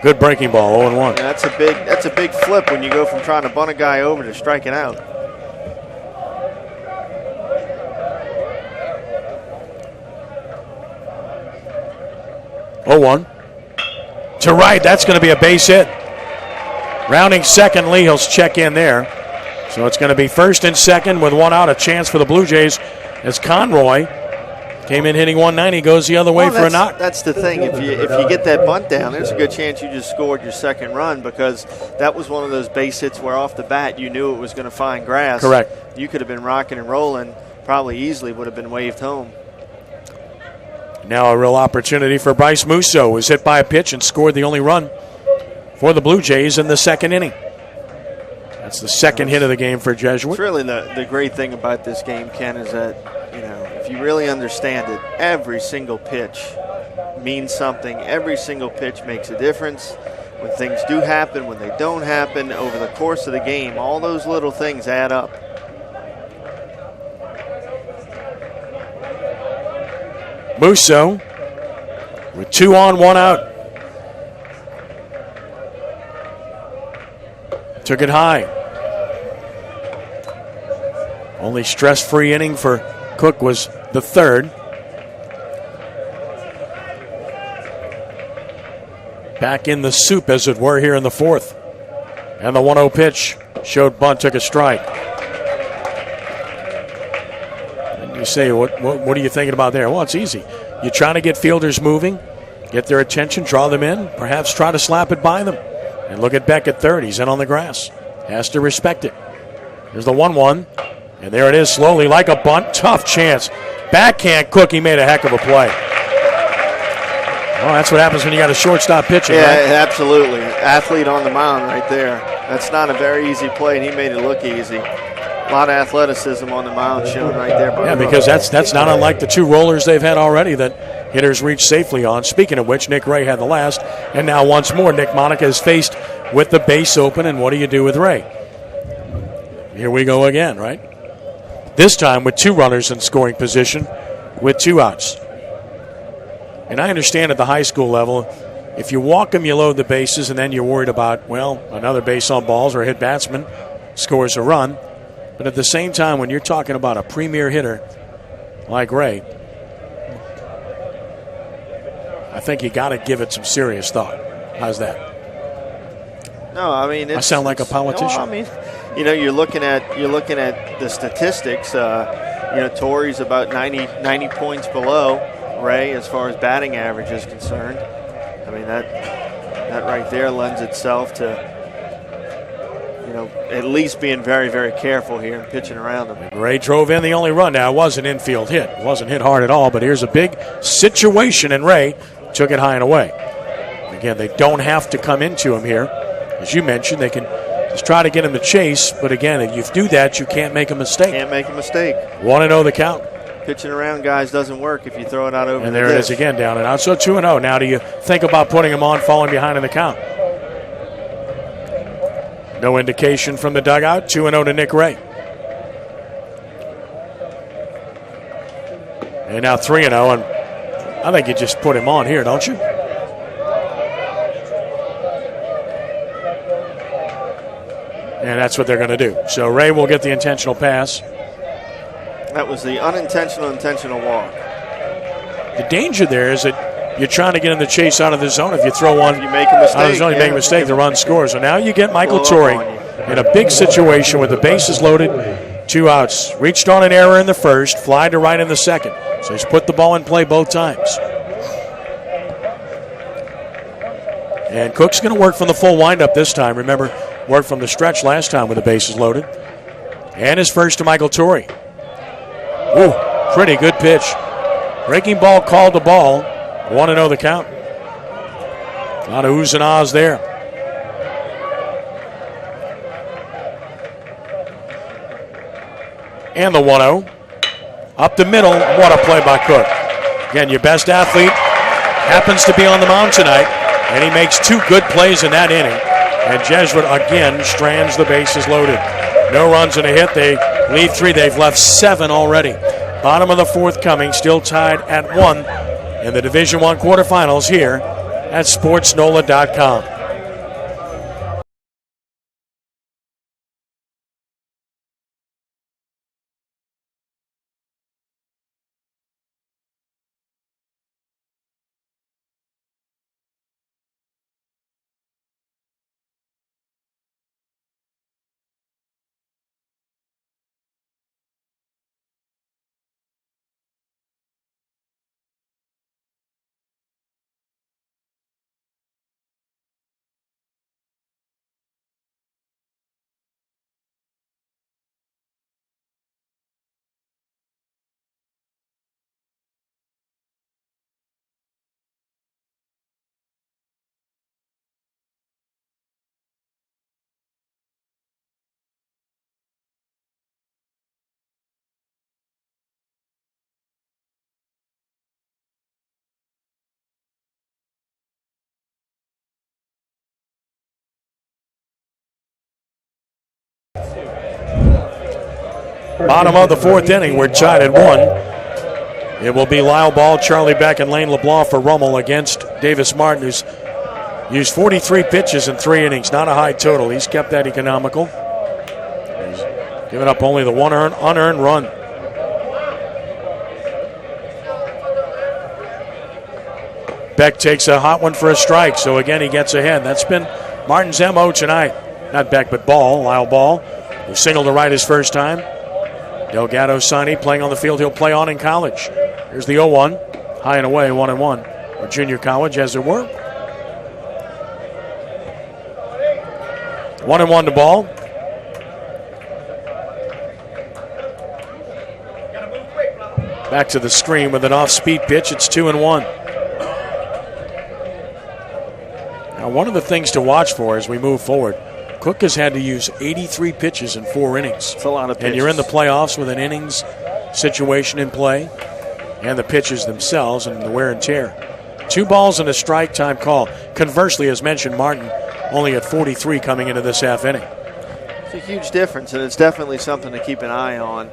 good breaking ball, 0-1. Yeah, that's a big flip when you go from trying to bunt a guy over to striking out. To right, that's going to be a base hit. Rounding second, Lee, he'll check in there. So it's going to be first and second with 1 out, a chance for the Blue Jays as Conroy came in hitting 190, goes the other way for a knock. That's the thing. If you get that bunt down, there's a good chance you just scored your second run, because that was one of those base hits where off the bat you knew it was going to find grass. Correct. You could have been rocking and rolling, probably easily would have been waved home. Now a real opportunity for Bryce Musso, who was hit by a pitch and scored the only run for the Blue Jays in the second inning. That's the second hit of the game for Jesuit. It's really the great thing about this game, Ken, is that if you really understand it, every single pitch means something. Every single pitch makes a difference. When things do happen, when they don't happen, over the course of the game, all those little things add up. Musso with 2 on, 1 out. took it high. Only stress-free inning for Cook was the third. Back in the soup, as it were, here in the fourth. And the 1-0 pitch showed bunt, took a strike. And you say, what are you thinking about there? Well, it's easy. You're trying to get fielders moving, get their attention, draw them in, perhaps try to slap it by them. And look at Beck at third. He's in on the grass. Has to respect it. Here's the 1-1. And there it is, slowly, like a bunt. Tough chance. Backhand Cook, he made a heck of a play. Well, that's what happens when you got a shortstop pitching, yeah, right? Absolutely. Athlete on the mound right there. That's not a very easy play, and he made it look easy. A lot of athleticism on the mound shown right there. Yeah, because that's not unlike the two rollers they've had already that hitters reached safely on. Speaking of which, Nick Ray had the last, and now once more, Nick Monica is faced with the base open, and what do you do with Ray? Here we go again, right? This time with two runners in scoring position with 2 outs. And I understand at the high school level, if you walk them, you load the bases, and then you're worried about, well, another base on balls or a hit batsman scores a run. But at the same time, when you're talking about a premier hitter like Ray, I think you got to give it some serious thought. How's that? No, I mean, I sound like a politician. No, I mean, you're looking at the statistics. Torrey's about 90 points below Ray as far as batting average is concerned. I mean, that right there lends itself to at least being very, very careful here and pitching around him. Ray drove in the only run. Now, it was an infield hit. It wasn't hit hard at all, but here's a big situation, and Ray took it high and away. Again, they don't have to come into him here. As you mentioned, they can just try to get him to chase, but again, if you do that, you can't make a mistake. Can't make a mistake. 1-0 the count. Pitching around guys doesn't work if you throw it out over and the there it dish. is again, down and out. So 2-0. Now do you think about putting him on, falling behind in the count? No indication from the dugout. 2-0 to Nick Ray. And now 3-0, and I think you just put him on here, don't you? And that's what they're going to do. So Ray will get the intentional pass. That was the unintentional intentional walk. The danger there is that you're trying to get in the chase out of the zone. If you throw one you make a mistake, out of the zone, you make a mistake, the run scores. So now you get Michael Torrey in a big situation with the bases loaded, 2 outs. Reached on an error in the first, fly to right in the second. So he's put the ball in play both times. And Cook's going to work from the full windup this time. Remember, worked from the stretch last time with the bases loaded. And his first to Michael Torrey. Ooh, pretty good pitch. Breaking ball called the ball. 1-0 the count. A lot of oohs and ahs there. And the 1-0. Up the middle. What a play by Cook. Again, your best athlete happens to be on the mound tonight, and he makes 2 good plays in that inning. And Jesuit again strands the bases loaded. No runs and a hit. They leave 3. They've left 7 already. Bottom of the 4th coming, still tied at 1 in the Division I quarterfinals here at SportsNola.com. Bottom of the 4th inning, we're tied at 1. It will be Lyle Ball, Charlie Beck, and Lane LeBlanc for Rummel against Davis Martin, who's Used 43 pitches in 3 innings, not a high total. He's kept that economical. He's given up only the one unearned run. Beck takes a hot one for a strike, so again he gets ahead. That's been Martin's MO tonight. Not Beck, but Lyle Ball, who singled to right his first time. Delgado Sonny playing on the field he'll play on in college. Here's the 0-1, high and away, 1-1. Or junior college, as it were. 1-1 to Ball. Back to the screen with an off-speed pitch. It's 2-1. Now, one of the things to watch for as we move forward, Cook has had to use 83 pitches in 4 innings. It's a lot of pitches. And you're in the playoffs with an innings situation in play and the pitches themselves and the wear and tear. 2 balls and a strike time call. Conversely, as mentioned, Martin only at 43 coming into this half inning. It's a huge difference, and it's definitely something to keep an eye on.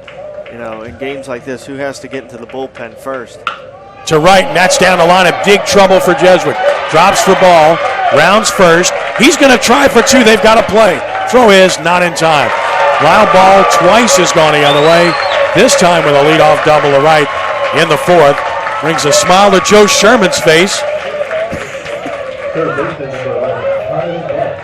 You know, in games like this, who has to get into the bullpen first? To right, and that's down the line. A big trouble for Jesuit. Drops for Ball, rounds first. He's going to try for 2. They've got to play. Throw is not in time. Lyle Ball twice has gone the other way. This time with a leadoff double to right in the 4th. Brings a smile to Joe Sherman's face.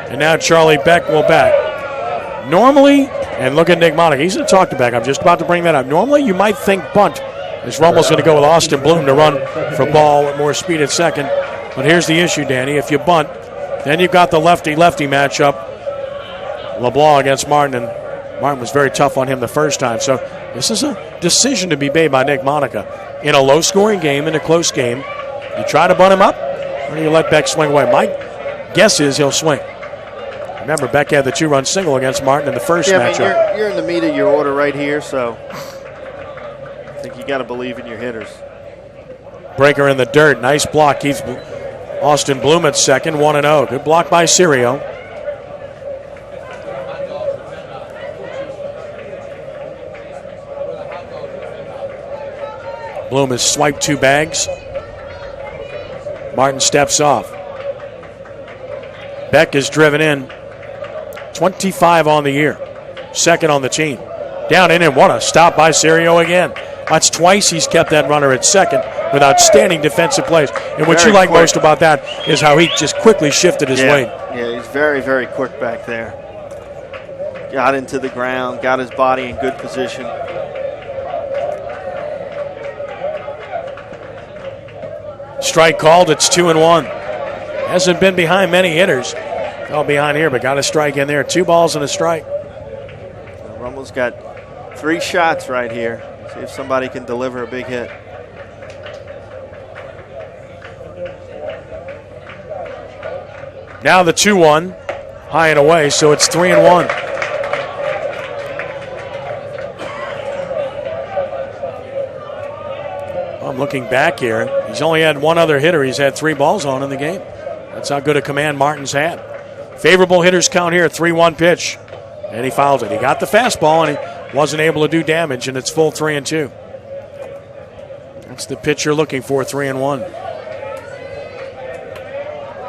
And now Charlie Beck will bat. Normally, and look at Nick Monica. He's going to talk to Beck. I'm just about to bring that up. Normally, you might think bunt, as Rummel's going to go with Austin Bloom to run for Ball with more speed at second. But here's the issue, Danny. If you bunt, then you've got the lefty-lefty matchup. LeBlanc against Martin, and Martin was very tough on him the first time. So this is a decision to be made by Nick Monica. In a low-scoring game, in a close game, you try to bunt him up, or do you let Beck swing away? My guess is he'll swing. Remember, Beck had the 2-run single against Martin in the first matchup. I mean, you're in the meat of your order right here, so I think you got to believe in your hitters. Breaker in the dirt. Nice block. Keeps Austin Bloom at second, 1-0. Good block by Sirio. Bloom has swiped 2 bags. Martin steps off. Beck is driven in. 25 on the year. Second on the team. Down in and what a stop by Sirio again. That's twice he's kept that runner at second with outstanding defensive plays. And what you like most about that is how he just quickly shifted his weight. Yeah, he's very, very quick back there. Got into the ground, got his body in good position. Strike called, it's 2-1. Hasn't been behind many hitters. Fell behind here, but got a strike in there. 2 balls and a strike. Rummel's got 3 shots right here. See if somebody can deliver a big hit. Now the 2-1, high and away, so it's 3-1. I'm looking back here. He's only had 1 other hitter. He's had 3 balls on in the game. That's how good a command Martin's had. Favorable hitters count here, 3-1 pitch. And he fouls it. He got the fastball, and he wasn't able to do damage, and it's full 3-2. That's the pitch you're looking for, 3-1.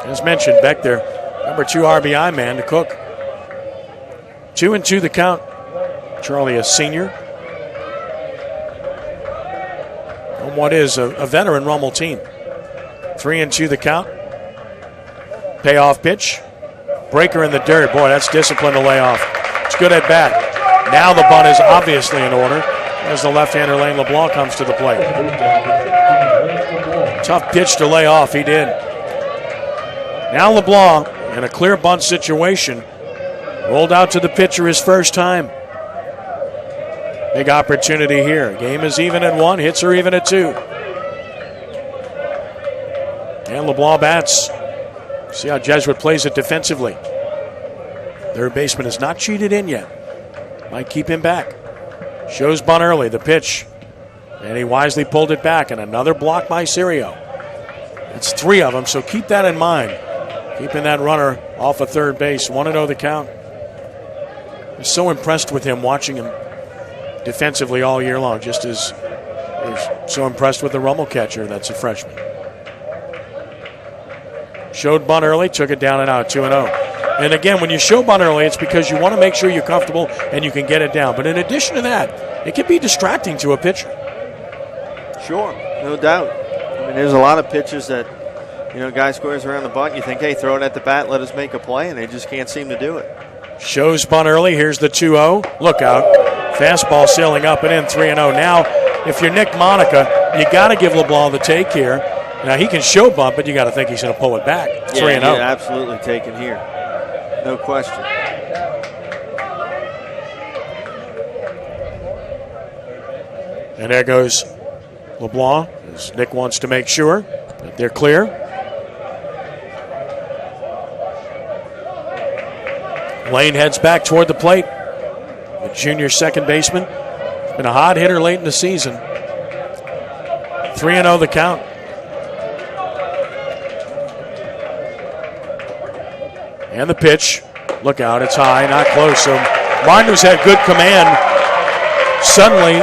As mentioned, Beck there, number 2 RBI man to Cook. 2-2 the count. Charlie, a senior. On what is a veteran Rummel team. 3-2 the count. Payoff pitch. Breaker in the dirt. Boy, that's discipline to lay off. It's good at bat. Now the bunt is obviously in order as the left-hander Lane LeBlanc comes to the plate. Tough pitch to lay off. He did. Now LeBlanc in a clear bunt situation. Rolled out to the pitcher his first time. Big opportunity here. Game is even at 1. Hits are even at 2. And LeBlanc bats. See how Jesuit plays it defensively. Third baseman is not cheated in yet. Might keep him back. Shows bunt early. The pitch. And he wisely pulled it back. And another block by Sirio. It's 3 of them, so keep that in mind. Keeping that runner off of third base. 1-0 the count. I'm so impressed with him, watching him defensively all year long, just as you're so impressed with the Rummel catcher that's a freshman. Showed bunt early, took it down and out, 2-0. And again, when you show bunt early, it's because you want to make sure you're comfortable and you can get it down. But in addition to that, it can be distracting to a pitcher. Sure, no doubt. I mean, there's a lot of pitches that, guy scores around the bunt. You think, hey, throw it at the bat, let us make a play, and they just can't seem to do it. Shows bunt early. Here's the 2-0. Look out. Fastball sailing up and in, 3-0. Now, if you're Nick Monica, you got to give LeBlanc the take here. Now, he can show bunt, but you got to think he's going to pull it back. 3-0. Yeah, absolutely taken here. No question. And there goes LeBlanc, as Nick wants to make sure that they're clear. Lane heads back toward the plate. The junior second baseman. It's been a hot hitter late in the season. 3-0 the count. And the pitch. Look out, it's high, not close. So Martin, who's had good command, suddenly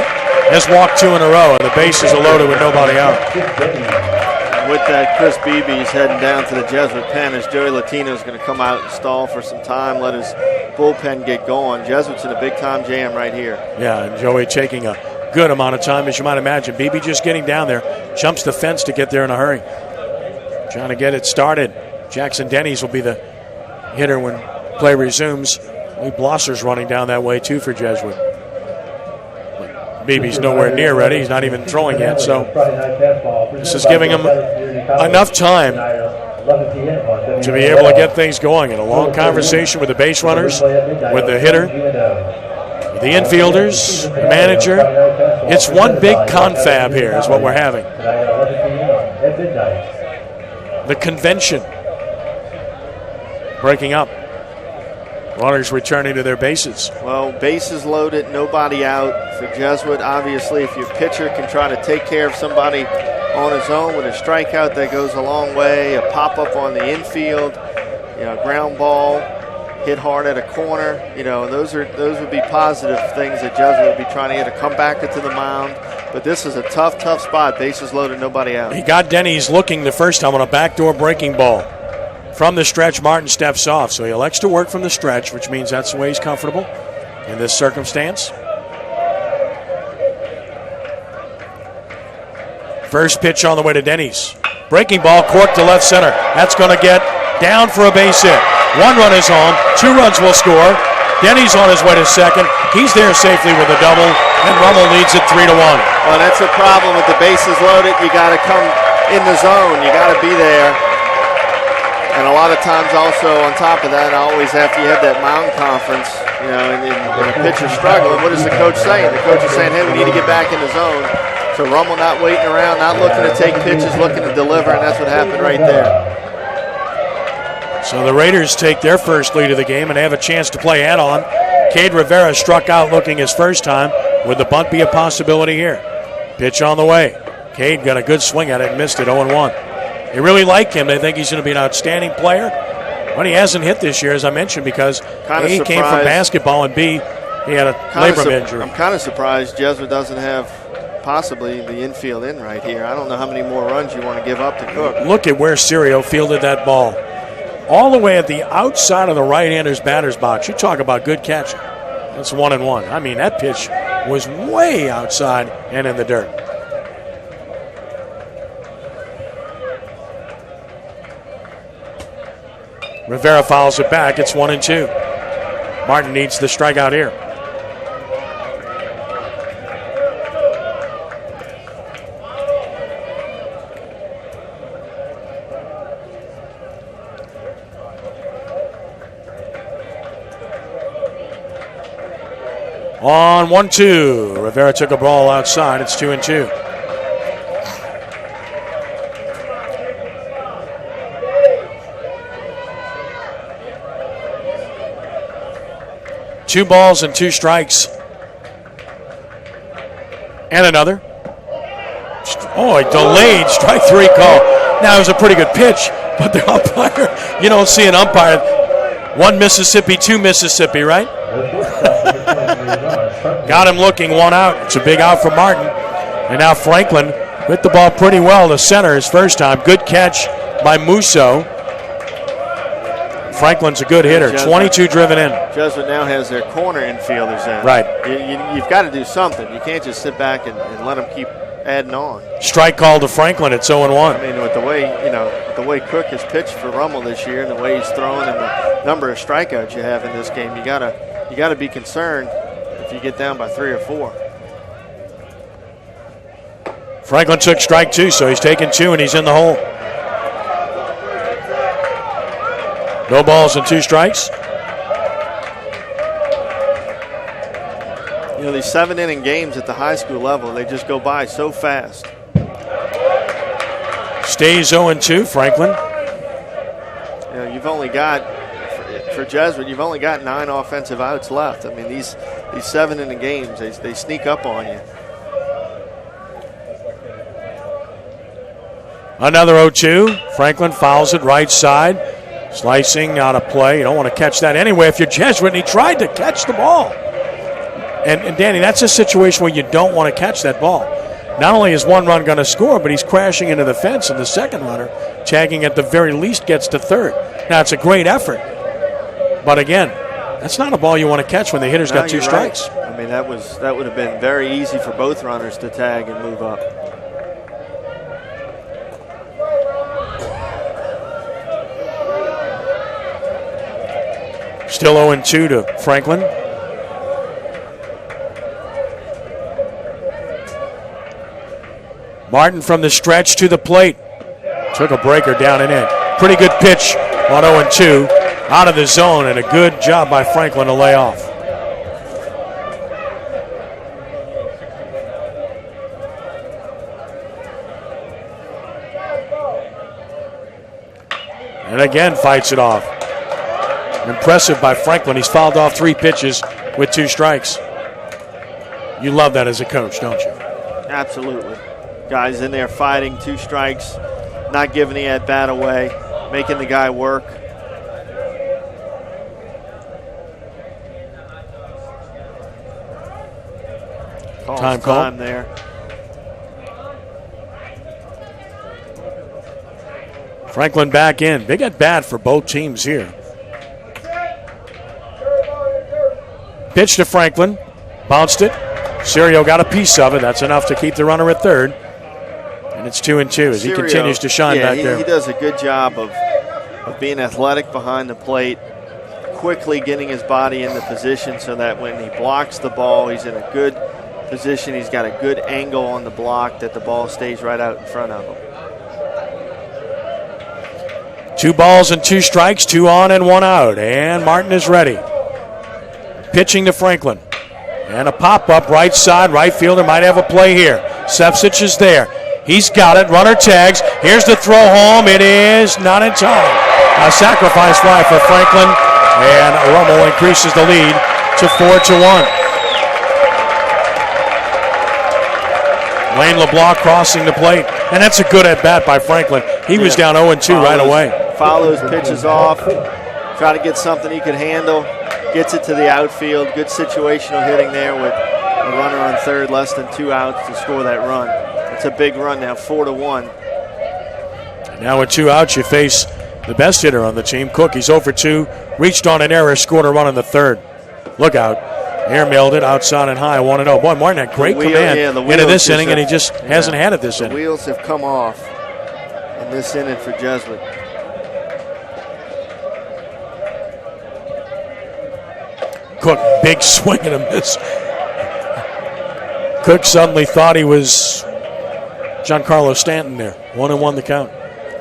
has walked 2 in a row, and the bases are loaded with nobody out. With that, Chris Beebe's heading down to the Jesuit pen as Joey Latino's going to come out and stall for some time, let his bullpen get going. Jesuit's in a big-time jam right here. Yeah, and Joey taking a good amount of time, as you might imagine. Beebe just getting down there, jumps the fence to get there in a hurry. Trying to get it started. Jackson Denny's will be the hitter when play resumes. Lee Blosser's running down that way, too, for Jesuit. Beebe's nowhere near ready. He's not even throwing yet, so this is giving him enough time to be able to get things going. In a long conversation with the base runners, with the hitter, with the infielders, the manager. It's one big confab here is what we're having. The convention breaking up. Runners returning to their bases. Well, bases loaded, nobody out for Jesuit. Obviously, if your pitcher can try to take care of somebody on his own with a strikeout, that goes a long way. A pop-up on the infield, ground ball, hit hard at a corner. Those would be positive things that Jesuit would be trying to get a comeback to the mound. But this is a tough spot. Bases loaded, nobody out. He got Denny's looking the first time on a backdoor breaking ball. From the stretch, Martin steps off, so he elects to work from the stretch, which means that's the way he's comfortable in this circumstance. First pitch on the way to Denny's. Breaking ball, corked to left center. That's going to get down for a base hit. 1 run is on, 2 runs will score. Denny's on his way to second. He's there safely with a double, and Rummel leads it 3-1. Well, that's a problem with the bases loaded. You got to come in the zone. You got to be there. And a lot of times also on top of that, always after you have that mound conference, and a pitcher's struggling, what is the coach saying? The coach is saying, hey, we need to get back in the zone. So Rummel not waiting around, not looking to take pitches, looking to deliver, and that's what happened right there. So the Raiders take their first lead of the game and have a chance to play add-on. Cade Rivera struck out looking his first time. Would the bunt be a possibility here? Pitch on the way. Cade got a good swing at it and missed it, 0-1. They really like him. They think he's going to be an outstanding player. But he hasn't hit this year, as I mentioned, because A, he came from basketball, and B, he had a labrum injury. I'm kind of surprised Jesuit doesn't have possibly the infield in right here. I don't know how many more runs you want to give up to Cook. Look at where Sirio fielded that ball. All the way at the outside of the right-hander's batter's box. You talk about good catching. That's 1-1. I mean, that pitch was way outside and in the dirt. Rivera fouls it back. It's 1-2. Martin needs the strikeout here. On 1-2. Rivera took a ball outside. It's 2-2. Two balls and 2 strikes. And another. Oh, a delayed strike 3 call. Now, it was a pretty good pitch, but the umpire, you don't see an umpire. 1 Mississippi, 2 Mississippi, right? Got him looking, 1 out. It's a big out for Martin. And now Franklin hit the ball pretty well to center his first time. Good catch by Musso. Franklin's a good hitter. 22 driven in. Jesuit now has their corner infielders in. Right. You've got to do something. You can't just sit back and let them keep adding on. Strike call to Franklin at 0-1. I mean, with the way Cook has pitched for Rummel this year and the way he's thrown and the number of strikeouts you have in this game, you gotta be concerned if you get down by 3 or 4. Franklin took strike 2, so he's taken 2 and he's in the hole. No balls and 2 strikes. You know, these 7-inning games at the high school level, they just go by so fast. Stays 0-2, Franklin. You know, you've only got, for Jesuit, you've only got 9 offensive outs left. I mean, these 7-inning games, they sneak up on you. Another 0-2. Franklin fouls it right side. Slicing out of play. You don't want to catch that anyway if you're Jesuit, and he tried to catch the ball. And Danny, that's a situation where you don't want to catch that ball. Not only is one run going to score, but he's crashing into the fence, and the second runner, tagging at the very least, gets to third. Now, it's a great effort. But again, that's not a ball you want to catch when the hitter's got 2 strikes. Right. I mean, that would have been very easy for both runners to tag and move up. Still 0-2 to Franklin. Martin from the stretch to the plate. Took a breaker down and in. Pretty good pitch on 0-2. Out of the zone, and a good job by Franklin to lay off. And again fights it off. Impressive by Franklin. He's fouled off 3 pitches with 2 strikes. You love that as a coach, don't you? Absolutely. Guys in there fighting, 2 strikes, not giving the at-bat away, making the guy work. Time there. Franklin back in. Big at-bat for both teams here. Pitch to Franklin. Bounced it. Sirio got a piece of it. That's enough to keep the runner at third. And it's 2-2 as he continues to shine back there. He does a good job of being athletic behind the plate, quickly getting his body into position so that when he blocks the ball, he's in a good position. He's got a good angle on the block that the ball stays right out in front of him. 2 balls and 2 strikes, 2 on and 1 out. And Martin is ready. Pitching to Franklin. And a pop-up right side. Right fielder might have a play here. Sefcich is there. He's got it. Runner tags. Here's the throw home. It is not in time. A sacrifice fly for Franklin. And Rummel increases the lead to 4-1. Lane LeBlanc crossing the plate. And that's a good at-bat by Franklin. He was down 0-2 right away. Follows pitches off. Try to get something he could handle. Gets it to the outfield. Good situational hitting there with a runner on third, less than 2 outs to score that run. It's a big run now, 4-1. Now with 2 outs, you face the best hitter on the team, Cook. He's 0-2, reached on an error, scored a run in the third. Look out. Airmailed it outside and high, 1-0. Boy, Martin had great command into this inning, and he just hasn't had it this inning. The wheels have come off in this inning for Jesuit. Cook, big swing and a miss. Cook suddenly thought he was Giancarlo Stanton there. 1-1 the count.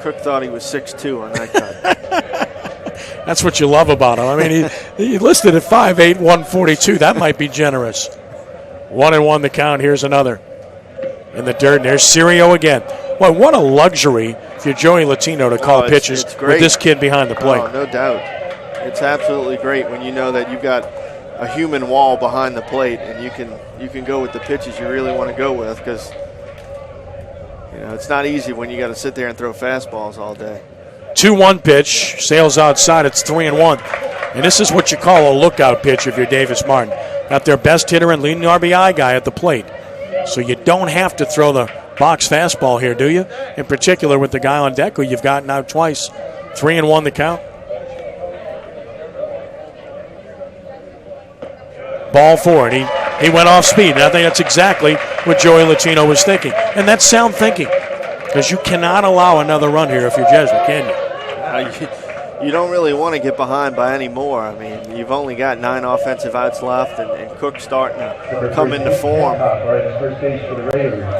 Cook thought he was 6'2" on that count. That's what you love about him. I mean, he listed at 5'8", 142. That might be generous. 1-1 the count. Here's another. In the dirt, and there's Sirio again. Boy, what a luxury if you're Joey Latino to call pitches with this kid behind the plate. Oh, no doubt. It's absolutely great when you know that you've got a human wall behind the plate, and you can go with the pitches you really want to go with, because it's not easy when you got to sit there and throw fastballs all day. 2-1 pitch, sails outside. It's 3-1, and this is what you call a lookout pitch if you're Davis Martin. Got their best hitter and leading RBI guy at the plate, so you don't have to throw the box fastball here, do you? In particular with the guy on deck who you've gotten out twice. 3-1 the count. Ball 4, and he went off speed. And I think that's exactly what Joey Latino was thinking. And that's sound thinking, because you cannot allow another run here if you're Jesuit, can you? You don't really want to get behind by any more. I mean, you've only got 9 offensive outs left, and Cook's starting to come into form.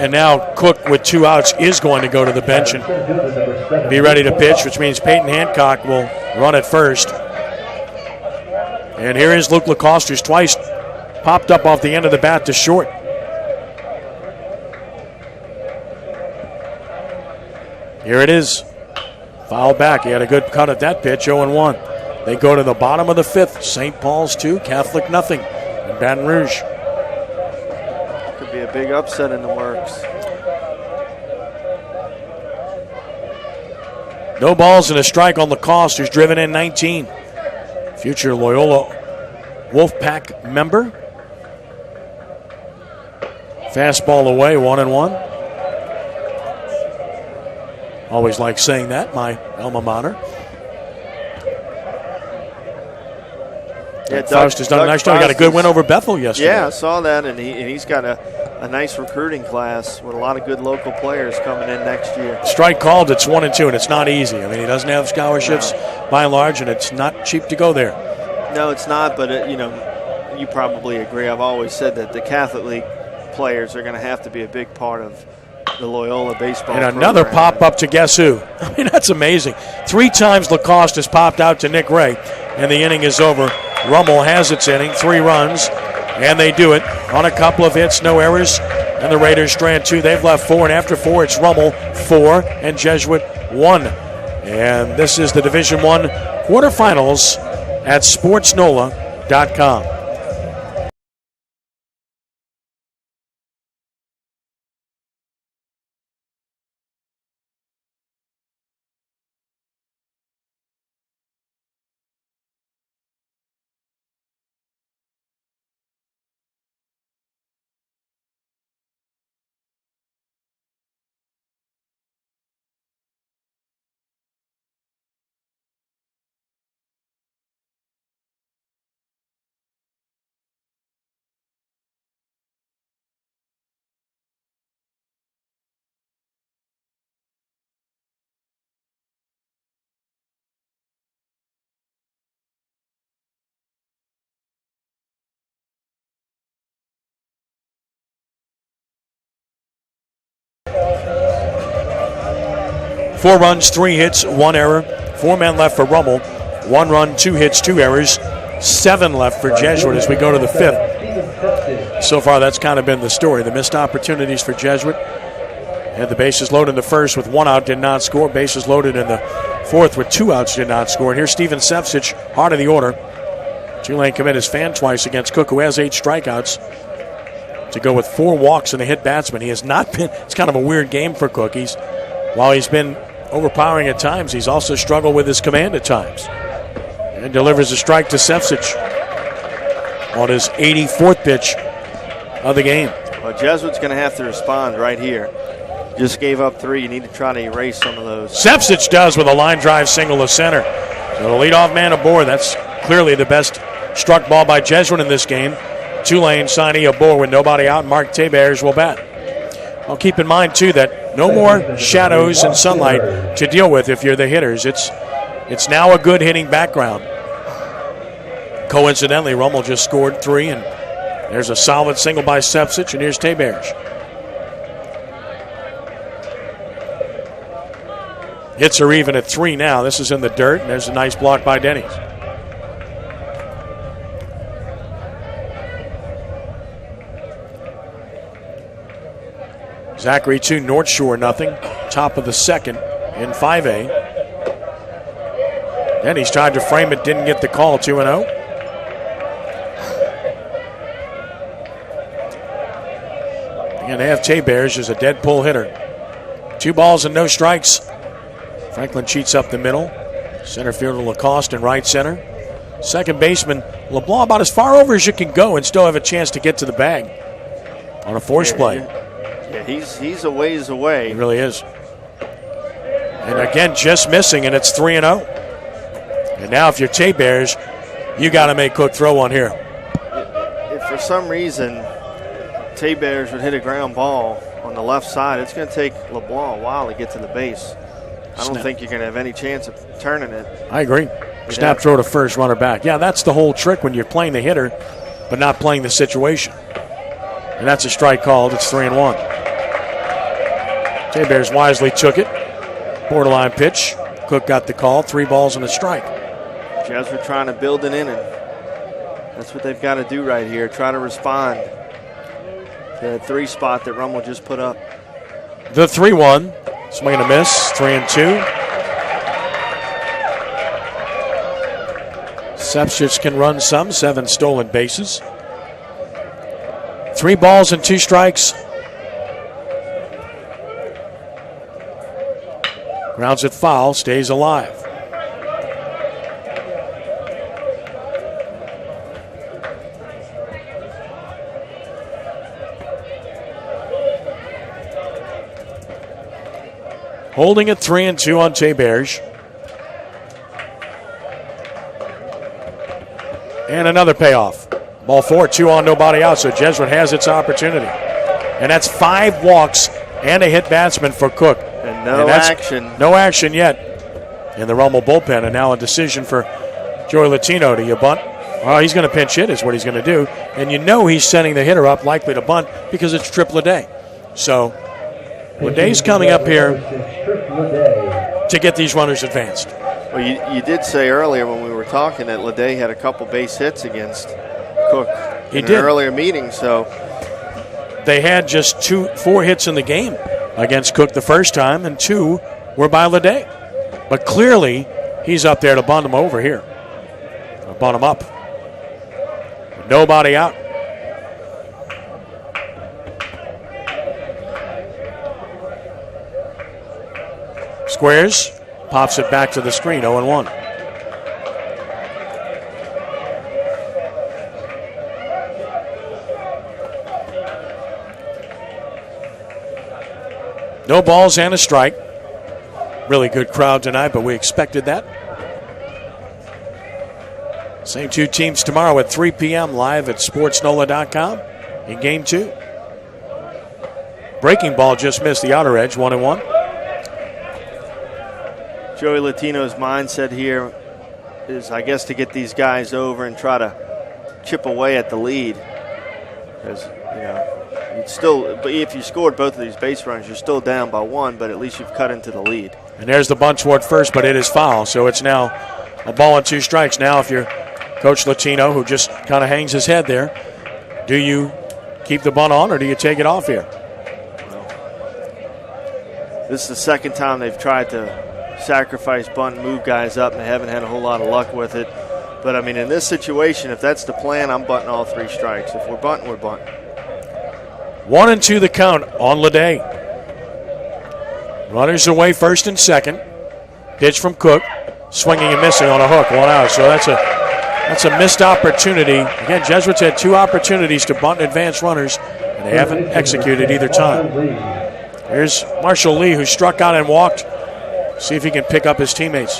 And now Cook with 2 outs is going to go to the bench and be ready to pitch, which means Peyton Hancock will run at first. And here is Luke Lacoste, who's twice popped up off the end of the bat to short. Here it is. Foul back. He had a good cut at that pitch, 0-1. They go to the bottom of the 5th. St. Paul's 2, Catholic nothing in Baton Rouge. Could be a big upset in the works. No balls and a strike on Lacoste, who's driven in 19. Future Loyola Wolfpack member. Fastball away, 1-1. Always like saying that, my alma mater. Yeah, Faust has done a nice job. He got a good win over Bethel yesterday. Yeah, I saw that, and he's got a nice recruiting class with a lot of good local players coming in next year. Strike called, it's 1-2, and it's not easy. I mean, he doesn't have scholarships by and large, and it's not cheap to go there. No, it's not, but, you probably agree. I've always said that the Catholic League players are going to have to be a big part of the Loyola baseball And another program. pop-up to guess who? I mean, that's amazing. 3 times Lacoste has popped out to Nick Ray, and the inning is over. Rummel has its inning, 3 runs, and they do it on a couple of hits, no errors, and the Raiders strand 2. They've left 4, and after 4, it's Rummel 4 and Jesuit 1. And this is the Division I quarterfinals at sportsnola.com. Four runs, 3 hits, 1 error. 4 men left for Rummel. 1 run, 2 hits, 2 errors. 7 left for Jesuit as we go to the 5th. So far, that's kind of been the story. The missed opportunities for Jesuit. Had the bases loaded in the 1st with 1 out, did not score. Bases loaded in the 4th with 2 outs, did not score. And here's Steven Sefcich, heart of the order. Tulane commit his fan twice against Cook, who has 8 strikeouts. To go with 4 walks and a hit batsman. He has not been, it's kind of a weird game for Cook. While he's been overpowering at times, he's also struggled with his command at times. And delivers a strike to Sefcich on his 84th pitch of the game. Well, Jesuit's going to have to respond right here. Just gave up 3. You need to try to erase some of those. Sefcich does with a line drive single to center. So the leadoff man aboard. That's clearly the best struck ball by Jesuit in this game. Tulane signing aboard with nobody out. Mark Tabers will bat. Well, keep in mind, too, that no more shadows and sunlight to deal with if you're the hitters. It's now a good hitting background. Coincidentally, Rummel just scored 3, and there's a solid single by Sefcich, and here's Tabers. Hits are even at 3 now. This is in the dirt, and there's a nice block by Denny's. Zachary 2, North Shore nothing. Top of the 2nd in 5A. And he's tried to frame it, didn't get the call, 2-0. And they have Tabers as a dead pull hitter. 2 balls and no strikes. Franklin cheats up the middle. Center fielder Lacoste in right center. Second baseman LeBlanc about as far over as you can go and still have a chance to get to the bag on a force play. Yeah, he's a ways away. He really is. And again, just missing, and it's 3-0. And now if you're Tabers, you got to make Cook throw one here. some reason Tay-Bears would hit a ground ball on the left side, it's going to take LeBlanc a while to get to the base. I don't think you're going to have any chance of turning it. I agree. Snap throw to first, runner back. Yeah, that's the whole trick when you're playing the hitter but not playing the situation. And that's a strike called. It's 3-1. Tay-Bears wisely took it. Borderline pitch. Cook got the call. 3 balls and a strike. Jesuit trying to build an inning. That's what they've got to do right here. Try to respond to that 3 spot that Rummel just put up. The 3-1. Swing and a miss. 3-2. Sepsich can run some. 7 stolen bases. 3 balls and 2 strikes. Grounds it foul. Stays alive. Holding at 3-2 on Tay-Bears. And another payoff. Ball 4, 2 on, nobody out, so Jesuit has its opportunity. And that's 5 walks and a hit batsman for Cook. And no action. No action yet in the Rummel bullpen. And now a decision for Joey Latino. Do you bunt? Well, he's going to pinch hit is what he's going to do. And you know he's setting the hitter up likely to bunt because it's Triple Day. So Leday's coming up here to get these runners advanced. Well, you did say earlier when we were talking that Leday had a couple base hits against Cook in an earlier meeting. So they had just 4 hits in the game against Cook the first time, and 2 were by Leday. But clearly, he's up there to bunt him over here. Or bunt him up. Nobody out. Squares, pops it back to the screen, 0-1. No balls and a strike. Really good crowd tonight, but we expected that. Same 2 teams tomorrow at 3 p.m. live at sportsnola.com in Game 2. Breaking ball just missed the outer edge, 1-1. Joey Latino's mindset here is, I guess, to get these guys over and try to chip away at the lead. Because, you'd still, but if you scored both of these base runs, you're still down by 1, but at least you've cut into the lead. And there's the bunt toward first, but it is foul. So it's now a ball and 2 strikes. Now, if you're Coach Latino, who just kind of hangs his head there, do you keep the bunt on or do you take it off here? Well, this is the second time they've tried to sacrifice bunt, move guys up, and they haven't had a whole lot of luck with it. But, I mean, in this situation, if that's the plan, I'm bunting all 3 strikes. If we're bunting, we're bunting. 1-2 the count on Leday. Runners away first and second. Pitch from Cook. Swinging and missing on a hook. 1 out. So that's a missed opportunity. Again, Jesuits had 2 opportunities to bunt and advance runners, and they haven't executed either time. Here's Marshall Lee, who struck out and walked. See if he can pick up his teammates.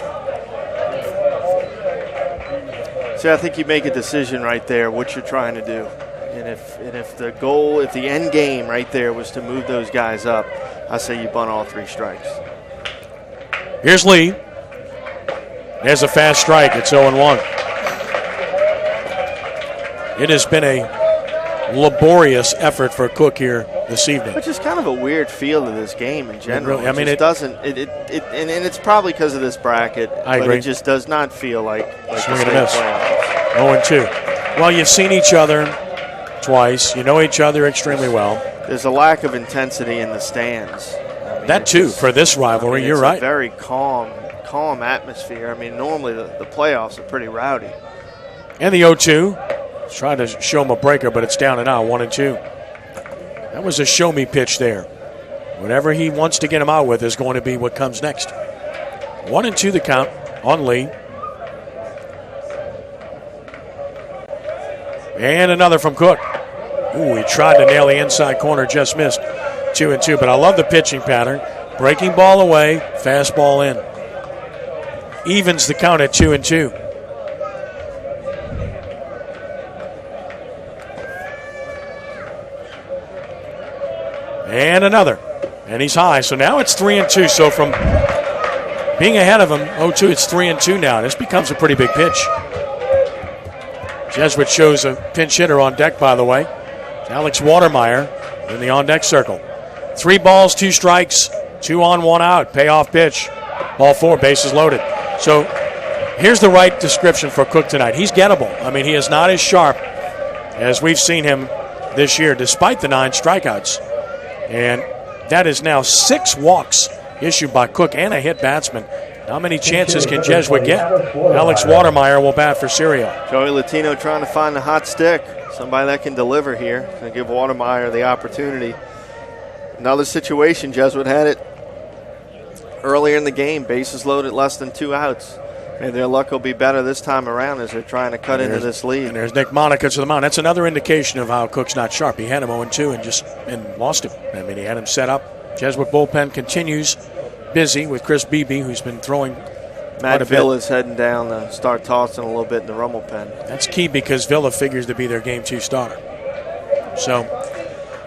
See, I think you make a decision right there what you're trying to do. And if the goal, if the end game right there was to move those guys up, I say you bunt all 3 strikes. Here's Lee. There's a fast strike. It's 0-1. It has been a laborious effort for Cook here this evening. Which is kind of a weird feel to this game in general. Really, I mean, and it's probably because of this bracket. I agree. But it just does not feel like swing and a miss. 0-2. Well, you've seen each other twice. You know each other extremely well. There's a lack of intensity in the stands. I mean, that too, for this rivalry, you're right. It's a very calm atmosphere. I mean, normally the playoffs are pretty rowdy. And the 0-2. Trying to show him a breaker, but it's down and out, 1-2. That was a show-me pitch there. Whatever he wants to get him out with is going to be what comes next. 1-2 the count on Lee. And another from Cook. Ooh, he tried to nail the inside corner, just missed. 2-2, but I love the pitching pattern. Breaking ball away, fastball in. Evens the count at 2-2. And another. And he's high. So now it's 3-2. So from being ahead of him, 0-2, it's 3-2 now. This becomes a pretty big pitch. Jesuit shows a pinch hitter on deck, by the way. It's Alex Watermeyer in the on-deck circle. 3 balls, 2 strikes, 2 on, 1 out. Payoff pitch. Ball 4, bases loaded. So here's the right description for Cook tonight. He's gettable. I mean, he is not as sharp as we've seen him this year, despite the 9 strikeouts. And that is now 6 walks issued by Cook and a hit batsman. How many chances can Jesuit get? Alex Watermeyer will bat for Syria. Joey Latino trying to find the hot stick. Somebody that can deliver here. Going to give Watermeyer the opportunity. Another situation, Jesuit had it earlier in the game. Bases loaded, less than 2 outs. Maybe their luck will be better this time around as they're trying to cut into this lead. And there's Nick Monica to the mound. That's another indication of how Cook's not sharp. He had him 0-2 and lost him. I mean, he had him set up. Jesuit bullpen continues busy with Chris Beebe, who's been throwing Matt Villa's heading down to start tossing a little bit in the Rummel pen. That's key because Villa figures to be their Game 2 starter. So,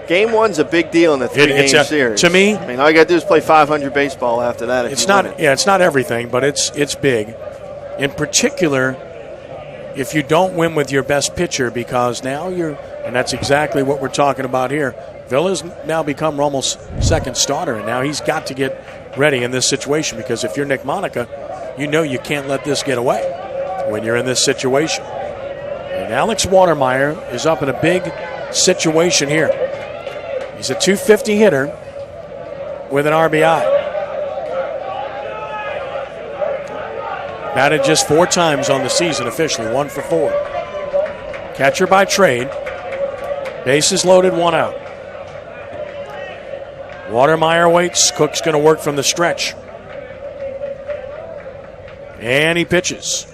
Game 1's a big deal in the 3-game series. To me, I mean, all you got to do is play 500 baseball after that. It's not. Yeah, it's not everything, but it's big. In particular, if you don't win with your best pitcher, because now and that's exactly what we're talking about here. Villa's now become Rummel's second starter, and now he's got to get ready in this situation because if you're Nick Monica, you know you can't let this get away when you're in this situation. And Alex Watermeyer is up in a big situation here. He's a .250 hitter with an RBI. Batted just 4 times on the season officially, 1 for 4. Catcher by trade. Bases loaded, 1 out. Watermeyer waits. Cook's going to work from the stretch. And he pitches.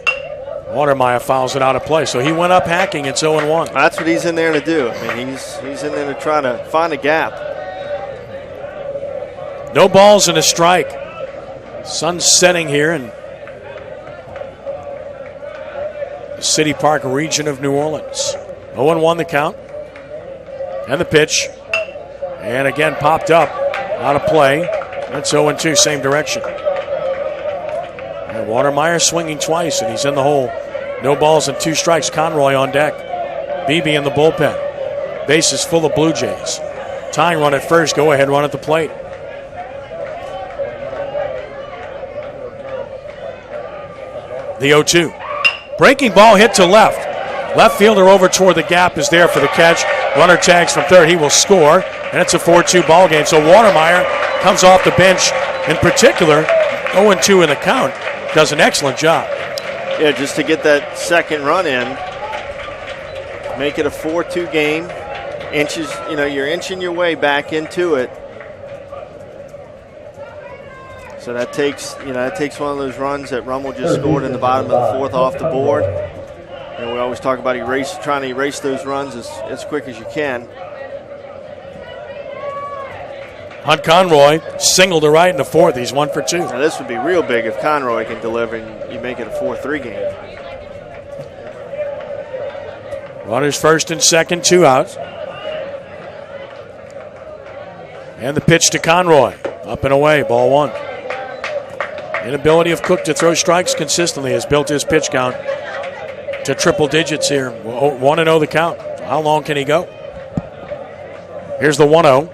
Watermeyer fouls it out of play. So he went up hacking. It's 0-1. That's what he's in there to do. I mean, he's in there to try to find a gap. No balls and a strike. Sun's setting here in the City Park region of New Orleans. 0-1 the count. And the pitch. And again, popped up. Out of play. That's 0-2, same direction. And Watermeyer swinging twice, and he's in the hole. No balls and 2 strikes. Conroy on deck. Beebe in the bullpen. Bases full of Blue Jays. Tying run at first. Go ahead run at the plate. The 0-2. Breaking ball hit to left. Left fielder over toward the gap is there for the catch. Runner tags from third. He will score. And it's a 4-2 ball game. So Watermeyer comes off the bench. In particular, 0-2 in the count. Does an excellent job. Yeah, just to get that second run in. Make it a 4-2 game. You're inching your way back into it. So that takes one of those runs that Rummel just scored in the bottom of the 4th off the board. And we always talk about trying to erase those runs as quick as you can. Hunt Conroy singled to right in the 4th. He's 1 for 2. Now this would be real big if Conroy can deliver and you make it a 4-3 game. Runners first and second, 2 outs. And the pitch to Conroy. Up and away, ball 1. Inability of Cook to throw strikes consistently has built his pitch count to triple digits here. 1-0 the count. How long can he go? Here's the 1-0.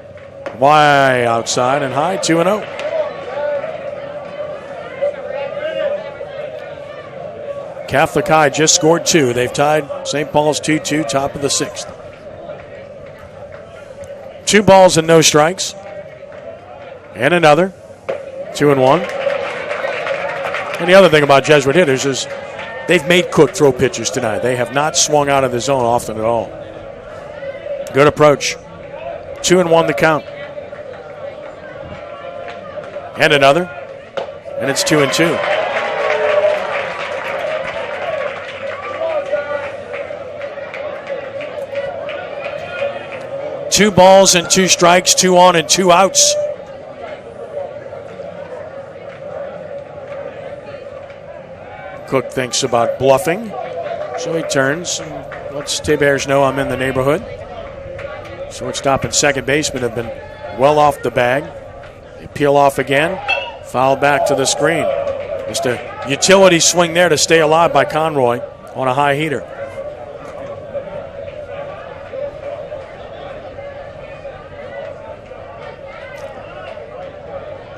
Way outside and high, 2-0. Catholic High just scored 2. They've tied St. Paul's 2-2, top of the 6th. 2 balls and no strikes. And another, 2-1. And the other thing about Jesuit hitters is they've made Cook throw pitches tonight. They have not swung out of the zone often at all. Good approach. 2-1 the count. And another. And it's 2-2. Two balls and 2 strikes, 2 on and 2 outs. Cook thinks about bluffing. So he turns and lets Tibbers know I'm in the neighborhood. Shortstop and second baseman have been well off the bag. They peel off again. Foul back to the screen. Just a utility swing there to stay alive by Conroy on a high heater.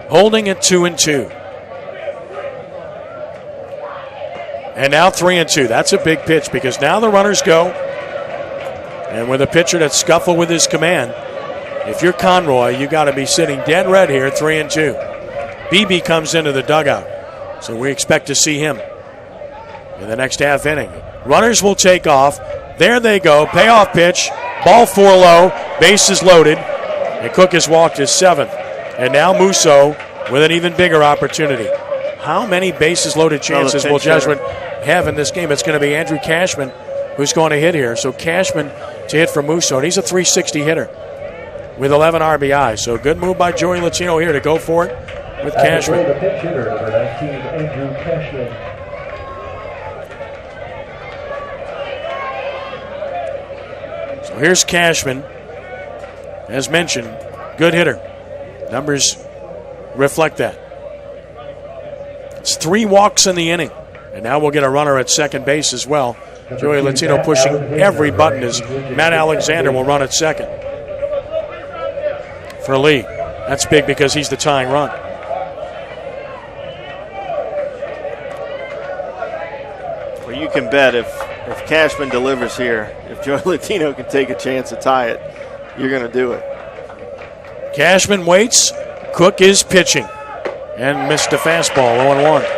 Holding at 2-2. And now 3-2. That's a big pitch because now the runners go. And with a pitcher that scuffled with his command, if you're Conroy, you got to be sitting dead red here, 3-2. BB comes into the dugout, so we expect to see him in the next half inning. Runners will take off. There they go. Payoff pitch. Ball 4 low. Bases loaded. And Cook has walked his 7th. And now Musso with an even bigger opportunity. How many bases loaded chances will Jesuit have in this game? It's going to be Andrew Cashman who's going to hit here. So Cashman to hit for Musso, and he's a .360 hitter with 11 RBI. So good move by Joey Latino here to go for it with Cashman. The pitch hitter, number 19, Andrew Cashman. So here's Cashman. As mentioned, good hitter. Numbers reflect that. It's 3 walks in the inning. And now we'll get a runner at second base as well. Joey Latino pushing every button as Matt Alexander will run at second. For Lee. That's big because he's the tying run. Well, you can bet if Cashman delivers here, if Joey Latino can take a chance to tie it, you're going to do it. Cashman waits. Cook is pitching. And missed a fastball, 0-1.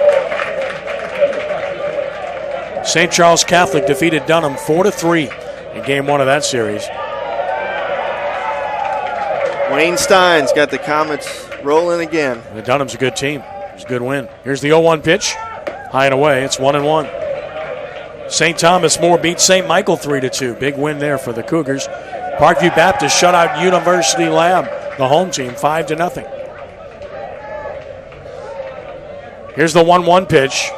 St. Charles Catholic defeated Dunham 4-3 in game 1 of that series. Wayne Stein's got the Comets rolling again. The Dunham's a good team. It's a good win. Here's the 0-1 pitch. High and away. It's 1-1. St. Thomas More beats St. Michael 3-2. Big win there for the Cougars. Parkview Baptist shut out University Lab, the home team, 5-0. Here's the 1-1 pitch.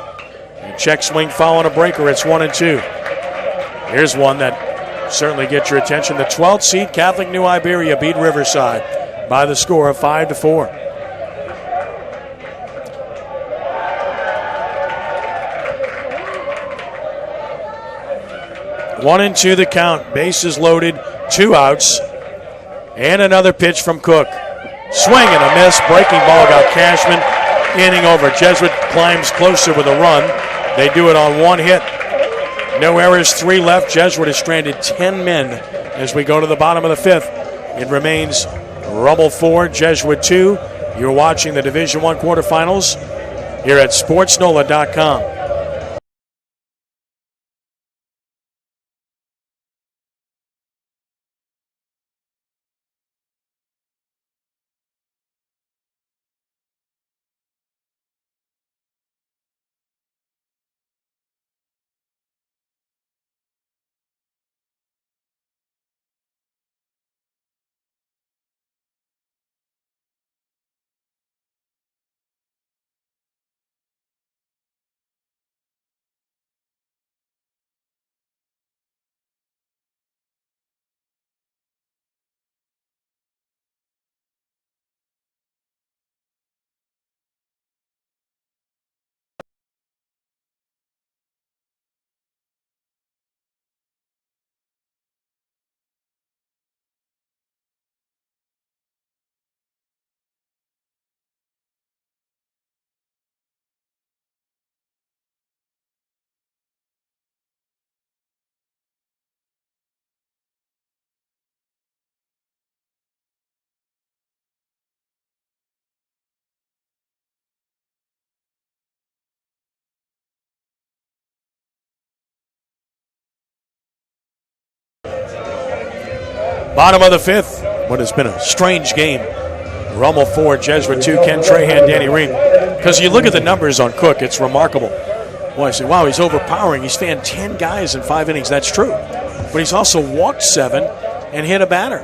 And check swing following a breaker. It's 1-2. Here's one that certainly gets your attention. The 12th seed Catholic New Iberia beat Riverside by the score of 5-4. One and two the count. Bases loaded. 2 outs. And another pitch from Cook. Swing and a miss. Breaking ball got Cashman. Inning over. Jesuit climbs closer with a run. They do it on 1 hit. No errors, 3 left. Jesuit has stranded 10 men as we go to the bottom of the 5th. It remains Rummel 4, Jesuit 2. You're watching the Division I quarterfinals here at SportsNola.com. Bottom of the 5th, what has been a strange game. Rummel 4, Jesuit 2, Ken Trahan, Danny Reed. Because you look at the numbers on Cook, it's remarkable. Boy, I say, wow, he's overpowering. He's fanned 10 guys in 5 innings. That's true. But he's also walked 7 and hit a batter.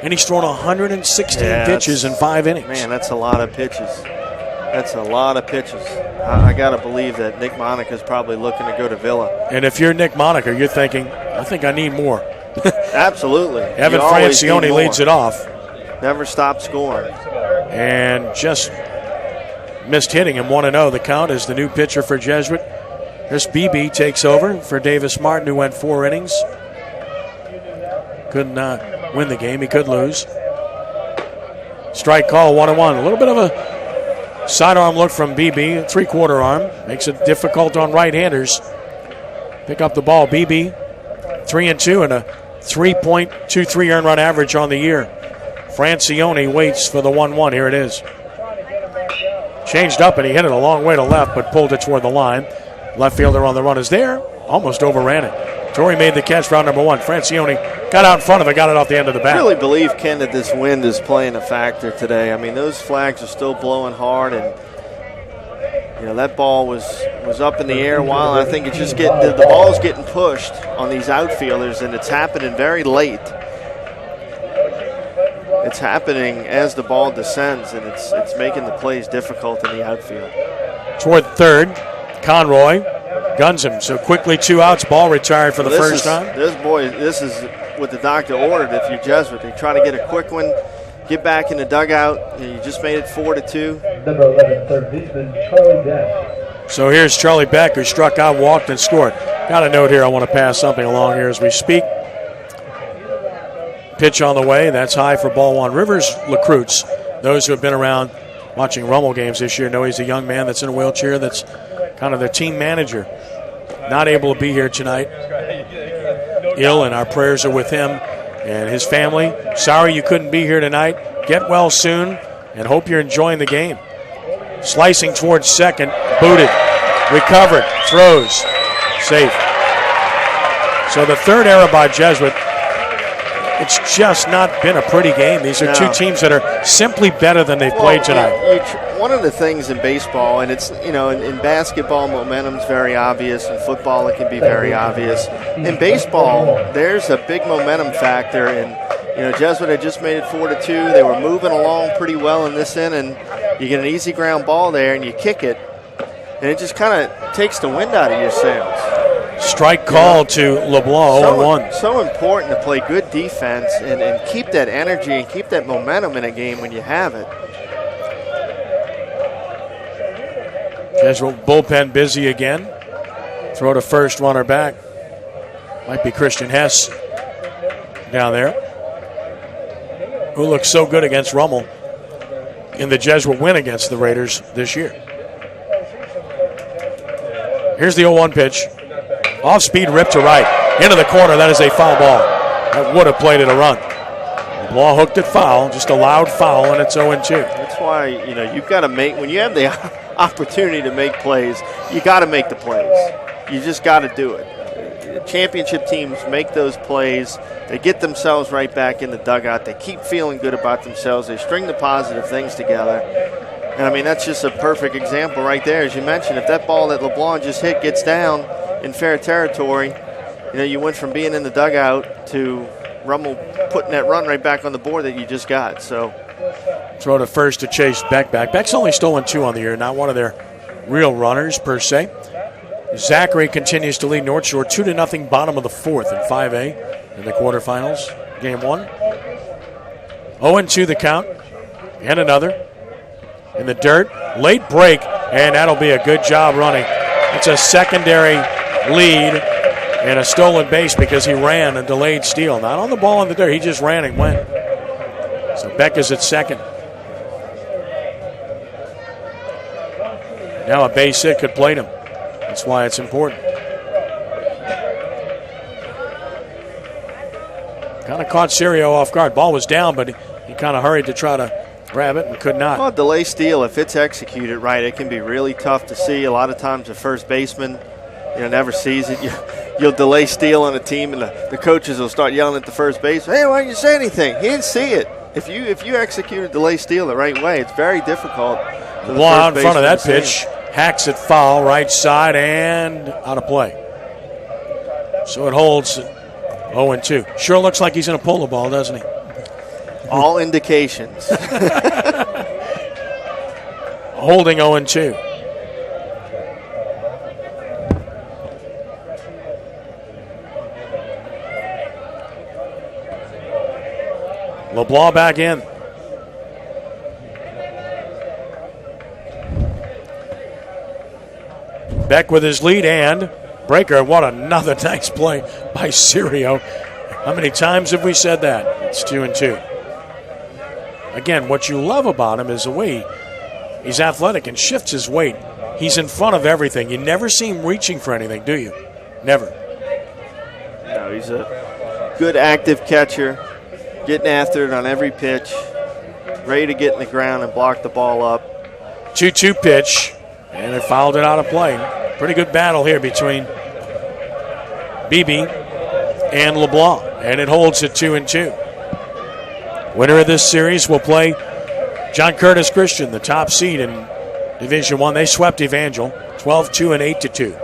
And he's thrown 116 pitches in 5 innings. Man, that's a lot of pitches. That's a lot of pitches. I got to believe that Nick Monica's probably looking to go to Villa. And if you're Nick Monica, you're thinking, I think I need more. Absolutely. Evan Francione leads it off. never stopped scoring. And just missed hitting him. 1-0 the count as the new pitcher for Jesuit. This BB takes over for Davis Martin, who went 4 innings. Couldn't win the game. He could lose. Strike call, 1-1. A little bit of a sidearm look from BB, 3/4 arm. Makes it difficult on right-handers. Pick up the ball. BB, 3-2 and a 3.23 earned run average on the year. Francione waits for the 1-1. Here it is. Changed up and he hit it a long way to left, but pulled it toward the line. Left fielder on the run is there. Almost overran it. Torrey made the catch for out number 1. Francione got out in front of it, got it off the end of the bat. I really believe, Ken, that this wind is playing a factor today. I mean, those flags are still blowing hard, and that ball was up in the air a while. I think it's just the ball's getting pushed on these outfielders, and it's happening very late. It's happening as the ball descends, and it's making the plays difficult in the outfield. Toward third, Conroy guns him. So quickly 2 outs, ball retired for the first time. This is what the doctor ordered if you're Jesuit. They try to get a quick one, get back in the dugout. You just made it 4-2. Number 11, third baseman, Charlie Beck. So here's Charlie Beck, who struck out, walked, and scored. Got a note here. I want to pass something along here as we speak. Pitch on the way. That's high for ball 1. Rivers recruits. Those who have been around watching Rummel games this year know he's a young man that's in a wheelchair that's kind of their team manager. Not able to be here tonight. Ill, and our prayers are with him and his family. Sorry you couldn't be here tonight. Get well soon and hope you're enjoying the game. Slicing towards second. Booted. Recovered. Throws. Safe. So the third error by Jesuit. It's just not been a pretty game. These are 2 teams that are simply better than they've played tonight. One of the things in baseball, and it's, in basketball, momentum's very obvious. In football, it can be very obvious. In baseball, there's a big momentum factor. And, Jesuit had just made it 4-2. They were moving along pretty well in this inning. You get an easy ground ball there, and you kick it, and it just kind of takes the wind out of your sails. Strike call to LeBlanc, 0-1. So important to play good defense and keep that energy and keep that momentum in a game when you have it. Jesuit bullpen busy again. Throw to first, runner back. Might be Christian Hess down there, who looks so good against Rummel in the Jesuit win against the Raiders this year. Here's the 0-1 pitch. Off-speed rip to right. Into the corner. That is a foul ball. That would have played it a run. LeBlanc hooked it foul. Just a loud foul, and it's 0-2. That's why, you've got to make, when you have the opportunity to make plays, you got to make the plays. You just got to do it. Championship teams make those plays. They get themselves right back in the dugout. They keep feeling good about themselves. They string the positive things together. And, that's just a perfect example right there. As you mentioned, if that ball that LeBlanc just hit gets down in fair territory, you went from being in the dugout to Rummel putting that run right back on the board that you just got. So throw to first to chase Beck back. Beck's only stolen 2 on the year, not one of their real runners per se. Zachary continues to lead North Shore 2-0, bottom of the 4th in 5A in the quarterfinals. Game 1. 0-2 the count. And another. In the dirt. Late break, and that'll be a good job running. It's a secondary lead and a stolen base because he ran a delayed steal. Not on the ball in the dirt. He just ran and went. So Beck is at second. Now a base hit could plate him. That's why it's important. Kind of caught Serio off guard. Ball was down, but he kind of hurried to try to grab it and could not. Well, delay steal, if it's executed right, it can be really tough to see. A lot of times the first baseman never sees it. You'll delay steal on a team, and the coaches will start yelling at the first baseman, hey, why didn't you say anything? He didn't see it. If you execute a delay steal the right way, it's very difficult. Ball out in front of that pitch. Hacks it foul, right side, and out of play. So it holds 0-2. Sure looks like he's going to pull the ball, doesn't he? All indications. Holding 0-2. LeBlanc back in. Beck with his lead and breaker. What another nice play by Sirio. How many times have we said that? It's 2-2. Again, what you love about him is the way he's athletic and shifts his weight. He's in front of everything. You never see him reaching for anything, do you? Never. No, he's a good active catcher, getting after it on every pitch, ready to get in the ground and block the ball up. 2-2 pitch, and they fouled it out of play. Pretty good battle here between Beebe and LeBlanc, and it holds at 2-2. Winner of this series will play John Curtis Christian, the top seed in Division I. They swept Evangel 12-2 and 8-2.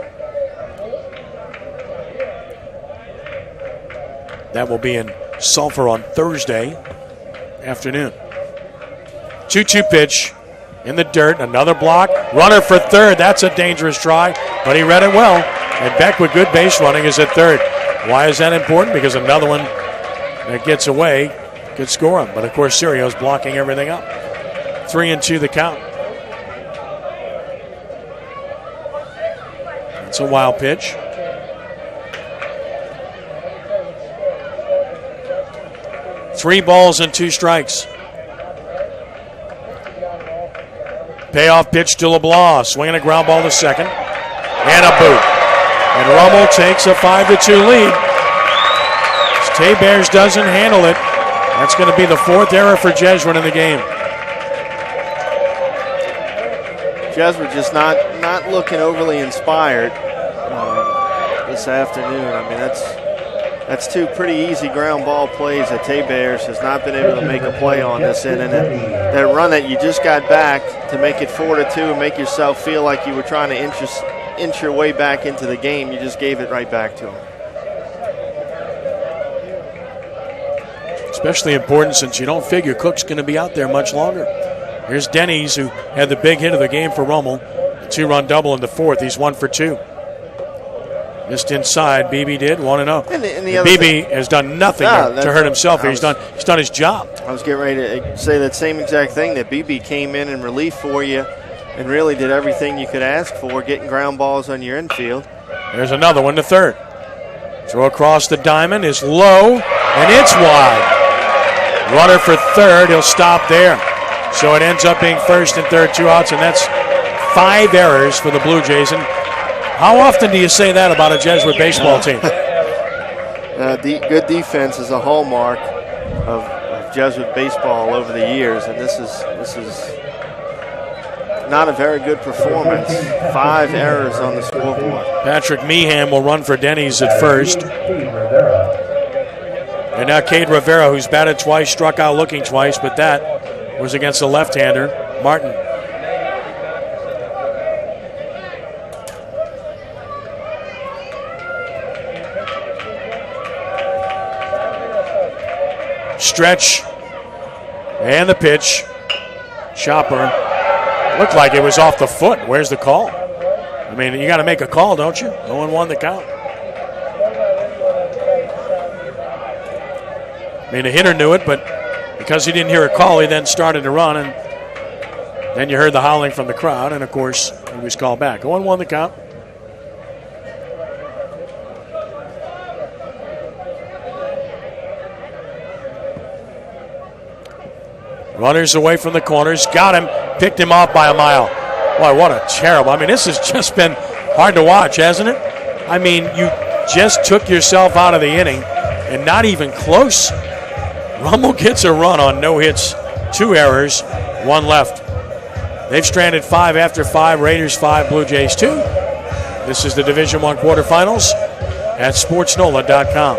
That will be in Sulphur on Thursday afternoon. 2-2 pitch in the dirt. Another block. Runner for third. That's a dangerous try, but he read it well. And Beck with good base running is at third. Why is that important? Because another one that gets away could score him. But, of course, Sirio's blocking everything up. 3-2 the count. It's a wild pitch. Three balls and two strikes. Payoff pitch to LeBlanc. Swinging a ground ball to second. And a boot. And Rummel takes a 5-2 lead. Tay-Bears doesn't handle it. That's going to be the fourth error for Jesuit in the game. Jesuit just not looking overly inspired this afternoon. I mean, that's two pretty easy ground ball plays that Tay-Bears has not been able to make a play on this inning. And that run that you just got back to make it 4-2 and make yourself feel like you were trying to inch your way back into the game, you just gave it right back to them. Especially important since you don't figure Cook's going to be out there much longer. Here's Denny's, who had the big hit of the game for Rummel. A 2-run double in the fourth. He's 1 for 2. Missed inside. Beebe did 1-0. And Beebe has done nothing to hurt himself. He's done his job. I was getting ready to say that same exact thing, that Beebe came in relief for you and really did everything you could ask for, getting ground balls on your infield. There's another one to third. Throw across the diamond is low, and it's wide. Runner for third. He'll stop there. So it ends up being first and third, 2 outs, and that's 5 errors for the Blue Jays. And how often do you say that about a Jesuit baseball team? Good defense is a hallmark of Jesuit baseball over the years, and this is not a very good performance. 5 errors on the scoreboard. Patrick Meehan will run for Denny's at first. And now Cade Rivera, who's batted twice, struck out looking twice, but that was against the left-hander, Martin. Stretch. And the pitch. Chopper. Looked like it was off the foot. Where's the call? I mean, you got to make a call, don't you? 0-1 the count. I mean, the hitter knew it, but because he didn't hear a call, he then started to run, and then you heard the howling from the crowd, and, of course, he was called back. 0-1 the count. Runners away from the corners. Got him. Picked him off by a mile. Boy, what a terrible. I mean, this has just been hard to watch, hasn't it? I mean, you just took yourself out of the inning, and not even close. Rummel gets a run on no hits, 2 errors, 1 left. They've stranded 5 after 5. Raiders 5, Blue Jays 2. This is the Division I quarterfinals at sportsnola.com.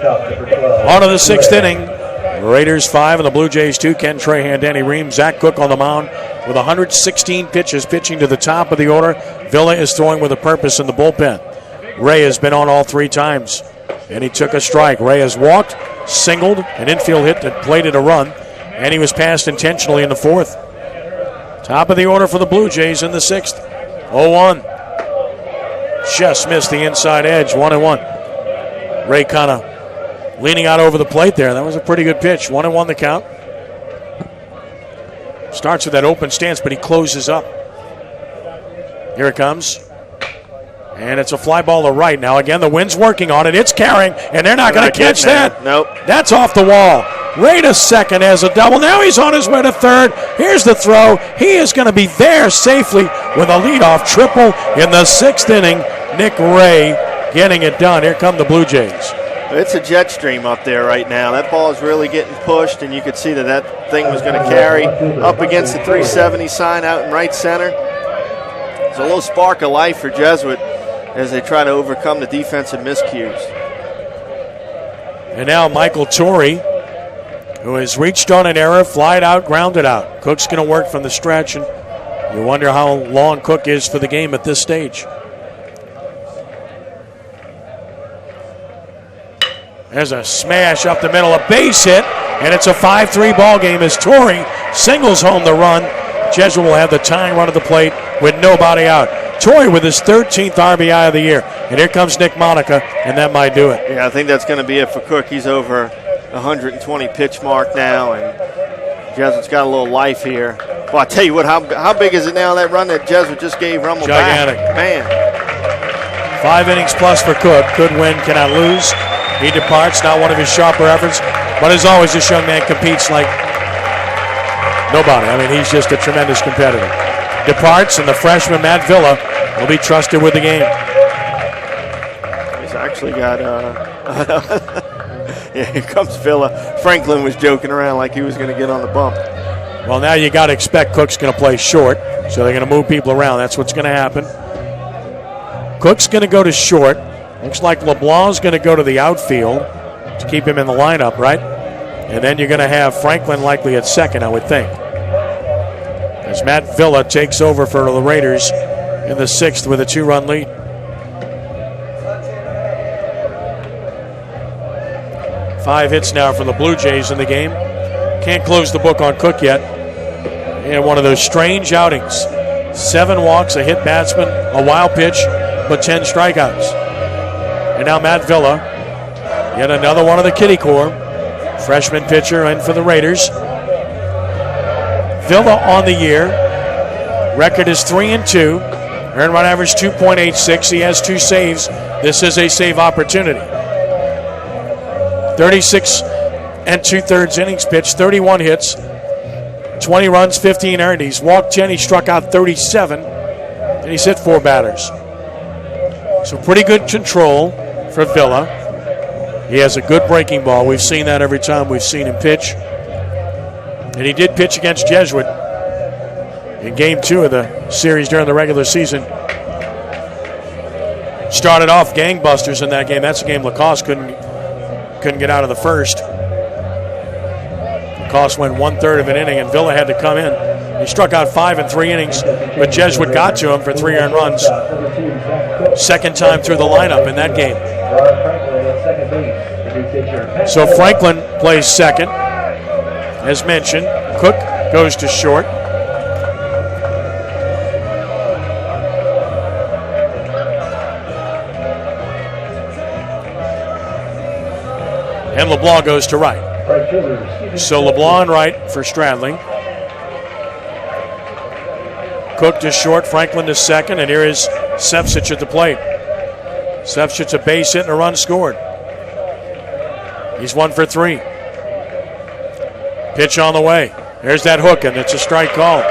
shortstop, number 12. On to the sixth inning. Raiders 5 and the Blue Jays 2. Ken Trahan, Danny Ream, Zach Cook on the mound with 116 pitches, pitching to the top of the order. Villa is throwing with a purpose in the bullpen. Ray has been on all 3 times, and he took a strike. Ray has walked, singled, an infield hit that plated a run, and he was passed intentionally in the 4th. Top of the order for the Blue Jays in the 6th. 0-1. Just missed the inside edge, 1-1. Ray kind of leaning out over the plate there. That was a pretty good pitch. 1-1 the count. Starts with that open stance, but he closes up. Here it comes. And it's a fly ball to right. Now again, the wind's working on it. It's carrying, and they're not going to catch that. Nope. That's off the wall. Ray to second as a double. Now he's on his way to third. Here's the throw. He is going to be there safely with a leadoff triple in the 6th inning. Nick Ray getting it done. Here come the Blue Jays. It's a jet stream up there right now. That ball is really getting pushed, and you could see that that thing was going to carry up against the 370 sign out in right center. There's a little spark of life for Jesuit as they try to overcome the defensive miscues. And now Michael Torrey, who has reached on an error, flied out, grounded out. Cook's going to work from the stretch, and you wonder how long Cook is for the game at this stage. There's a smash up the middle, a base hit, and it's a 5-3 ball game as Torrey singles home the run. Jesuit will have the tying run at the plate with nobody out. Torrey with his 13th RBI of the year. And here comes Nick Monica, and that might do it. Yeah, I think that's going to be it for Cook. He's over 120 pitch mark now, and Jesuit's got a little life here. Well, I tell you what, how big is it now, that run that Jesuit just gave Rummel gigantic. Back? Man. 5 innings plus for Cook. Could win, cannot lose. He departs, not one of his sharper efforts. But as always, this young man competes like nobody. I mean, he's just a tremendous competitor. Departs, and the freshman Matt Villa will be trusted with the game. He's actually got yeah, here comes Villa. Franklin was joking around like he was going to get on the bump. Well, now you got to expect Cook's going to play short, so they're going to move people around. That's what's going to happen. Cook's going to go to short. Looks like LeBlanc's going to go to the outfield to keep him in the lineup, right? And then you're going to have Franklin likely at second, I would think, as Matt Villa takes over for the Raiders in the 6th with a 2-run lead. Five hits now for the Blue Jays in the game. Can't close the book on Cook yet. And one of those strange outings. 7 walks, a hit batsman, a wild pitch, but 10 strikeouts. And now Matt Villa, yet another one of the Kitty Corps. Freshman pitcher in for the Raiders. Villa on the year. Record is 3-2. Earned run average 2.86. He has 2 saves. This is a save opportunity. 36 2/3 innings pitched, 31 hits, 20 runs, 15 earned. He's walked 10. He struck out 37, and he's hit 4 batters. So pretty good control for Villa. He has a good breaking ball. We've seen that every time we've seen him pitch. And he did pitch against Jesuit in Game 2 of the series during the regular season. Started off gangbusters in that game. That's a game Lacoste couldn't get out of the first. Lacoste went 1/3 of an inning, and Villa had to come in. He struck out 5 in 3 innings, but Jesuit got to him for 3 earned runs. Second time through the lineup in that game. So Franklin plays second, as mentioned. Cook goes to short. And LeBlanc goes to right. So LeBlanc right for Stradling. Cook to short, Franklin to second, and here is Sefcich at the plate. Sefcich a base hit and a run scored. He's 1 for 3. Pitch on the way. There's that hook, and it's a strike call.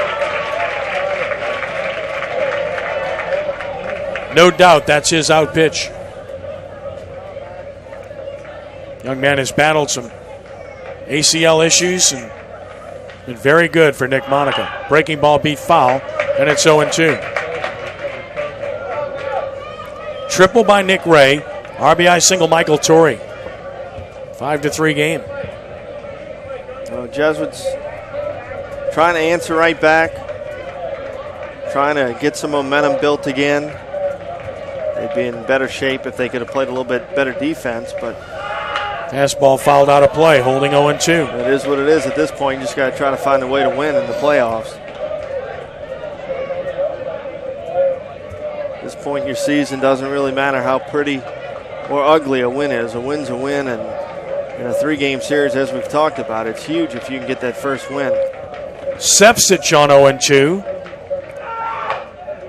No doubt that's his out pitch. Young man has battled some ACL issues and been very good for Nick Monica. Breaking ball beat foul, and it's 0-2. Triple by Nick Ray. RBI single Michael Torrey. 5-3 game. Jesuits trying to answer right back, trying to get some momentum built again. They'd be in better shape if they could have played a little bit better defense, but fastball fouled out of play, holding 0-2. It is what it is at this point. You just got to try to find a way to win in the playoffs. At this point in your season, doesn't really matter how pretty or ugly a win is. A win's a win, and in a 3-game series, as we've talked about, it's huge if you can get that first win. Sefcich on 0-2.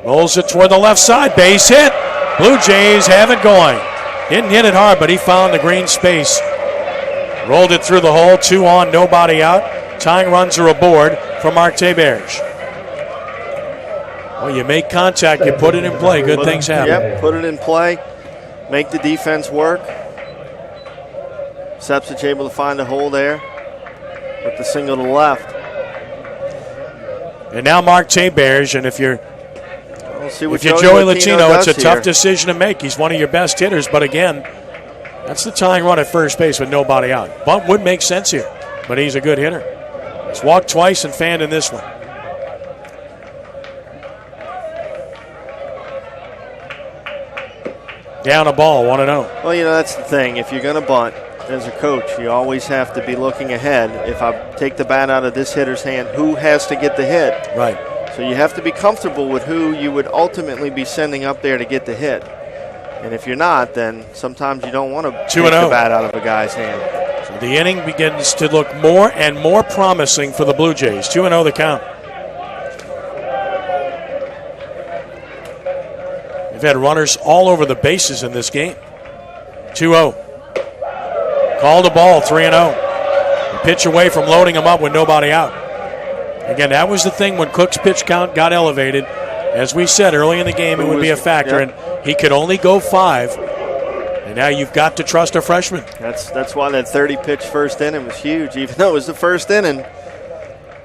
Rolls it toward the left side. Base hit. Blue Jays have it going. Didn't hit it hard, but he found the green space. Rolled it through the hole. 2 on, nobody out. Tying runs are aboard for Mark Theberge. Well, you make contact, you put it in play. Good things happen. Yep, put it in play. Make the defense work. Sefcich able to find a hole there with the single to the left. And now Mark Theberge, and if you're Joey Latino, it's a tough decision to make. He's one of your best hitters, but again, that's the tying run at first base with nobody out. Bunt would make sense here, but he's a good hitter. He's walked twice and fanned in this one. Down a ball, 1-0. Well, that's the thing. If you're going to bunt, as a coach, you always have to be looking ahead. If I take the bat out of this hitter's hand, who has to get the hit? Right. So you have to be comfortable with who you would ultimately be sending up there to get the hit. And if you're not, then sometimes you don't want to take the bat out of a guy's hand. So the inning begins to look more and more promising for the Blue Jays. 2-0 the count. They've had runners all over the bases in this game. 2-0. Called a ball, 3-0. A pitch away from loading him up with nobody out. Again, that was the thing when Cook's pitch count got elevated. As we said early in the game, it would be a factor, and he could only go 5. And now you've got to trust a freshman. That's why that 30-pitch first inning was huge, even though it was the first inning.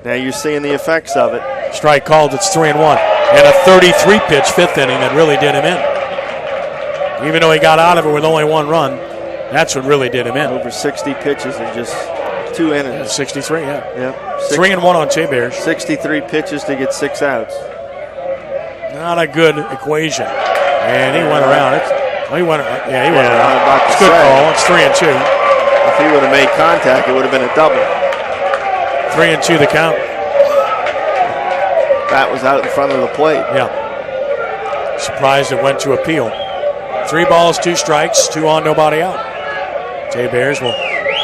Now you're seeing the effects of it. Strike called, it's 3-1. And a 33-pitch 5th inning that really did him in. Even though he got out of it with only 1 run, that's what really did him in. Over 60 pitches in just 2 innings. Yeah, 63, yeah. Yep. 3-1 on Theberge. 63 pitches to get 6 outs. Not a good equation. And he went around it. He went around. It's a good call. It's 3-2. If he would have made contact, it would have been a double. 3-2 the count. Bat was out in front of the plate. Yeah. Surprised it went to appeal. 3 balls, 2 strikes, 2 on, nobody out. Theberge will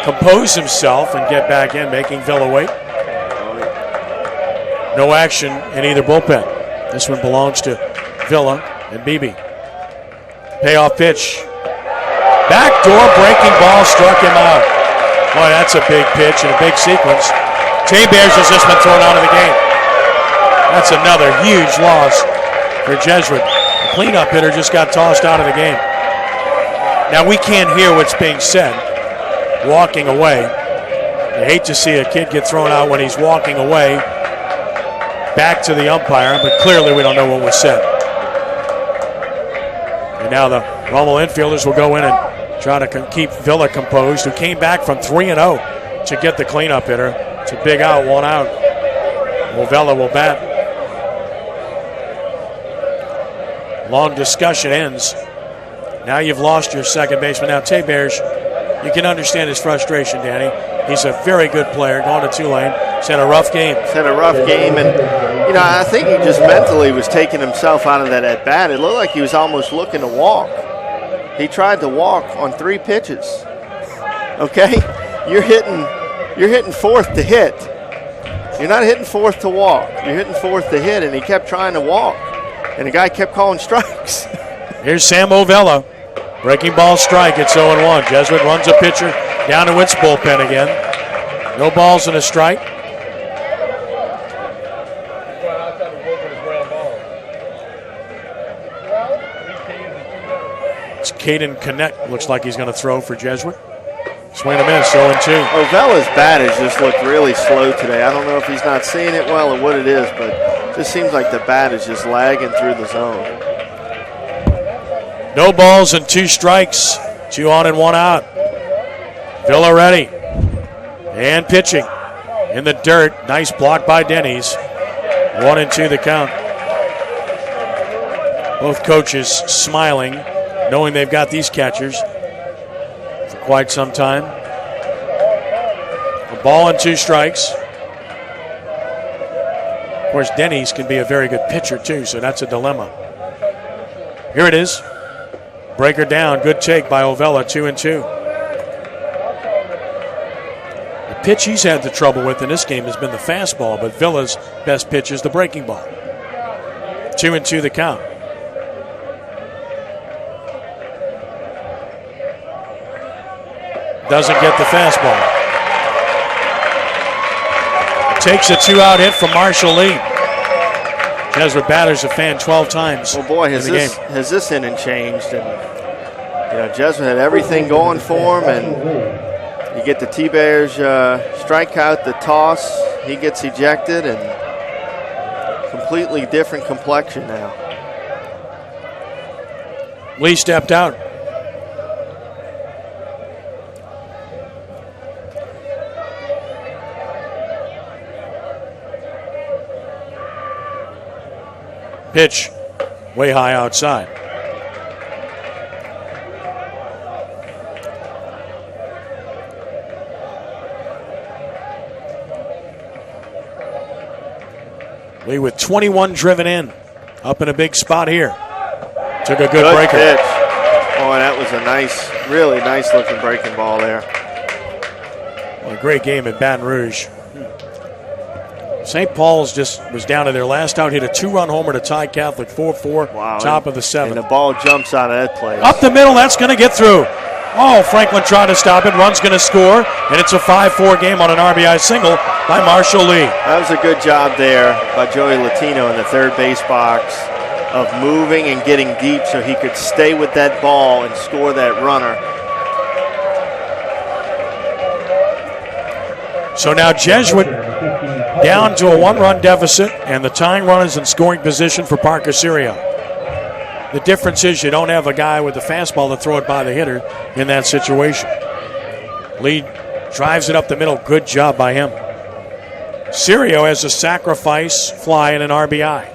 compose himself and get back in, making Villa wait. No action in either bullpen. This one belongs to Villa and Beebe. Payoff pitch. Backdoor breaking ball struck him out. Boy, that's a big pitch and a big sequence. Theberge has just been thrown out of the game. That's another huge loss for Jesuit. The cleanup hitter just got tossed out of the game. Now we can't hear what's being said. Walking away. You hate to see a kid get thrown out when he's walking away. Back to the umpire, but clearly we don't know what was said. And now the Rummel infielders will go in and try to keep Villa composed, who came back from 3-0 to get the cleanup hitter. It's a big out, 1 out. Well, Villa will bat. Long discussion ends. Now you've lost your second baseman. Now Theberge, you can understand his frustration, Danny. He's a very good player, going to Tulane. He's had a rough game. He's had a rough game, and I think he just mentally was taking himself out of that at bat. It looked like he was almost looking to walk. He tried to walk on 3 pitches. Okay, you're hitting fourth to hit. You're not hitting fourth to walk. You're hitting fourth to hit, and he kept trying to walk, and the guy kept calling strikes. Here's Sam Ovella. Breaking ball strike, it's 0-1. Jesuit runs a pitcher down to its bullpen again. No balls and a strike. It's Caden Connect. Looks like he's going to throw for Jesuit. Swing and miss, 0-2. Ovella's bat has just looked really slow today. I don't know if he's not seeing it well or what it is, but it just seems like the bat is just lagging through the zone. No balls and 2 strikes. 2 on and 1 out. Villa ready. And pitching. In the dirt. Nice block by Denny's. 1-2 the count. Both coaches smiling, knowing they've got these catchers for quite some time. A ball and 2 strikes. Of course, Denny's can be a very good pitcher too, so that's a dilemma. Here it is. Breaker down. Good take by Ovella. 2-2. The pitch he's had the trouble with in this game has been the fastball, but Villa's best pitch is the breaking ball. 2-2 the count. Doesn't get the fastball. Takes a 2-out hit from Marshall Lee. Jesuit batters have fanned 12 times. Oh boy, has this inning changed? And Jesuit had everything going for him, and you get the T-Bears strikeout, the toss. He gets ejected, and completely different complexion now. Lee stepped out. Pitch way high outside. Lee with 21 driven in. Up in a big spot here. Took a good breaker. Pitch. Oh, that was a nice, really nice looking breaking ball there. Well, a great game at Baton Rouge. St. Paul's just was down to their last out, hit a 2-run homer to tie Catholic 4-4, wow, top of the 7th. And the ball jumps out of that place. Up the middle, that's going to get through. Oh, Franklin tried to stop it, run's going to score, and it's a 5-4 game on an RBI single by Marshall Lee. That was a good job there by Joey Latino in the third base box of moving and getting deep so he could stay with that ball and score that runner. So now Jesuit down to a 1-run deficit, and the tying run is in scoring position for Parker Sirio. The difference is you don't have a guy with a fastball to throw it by the hitter in that situation. Lee drives it up the middle. Good job by him. Sirio has a sacrifice fly and an RBI.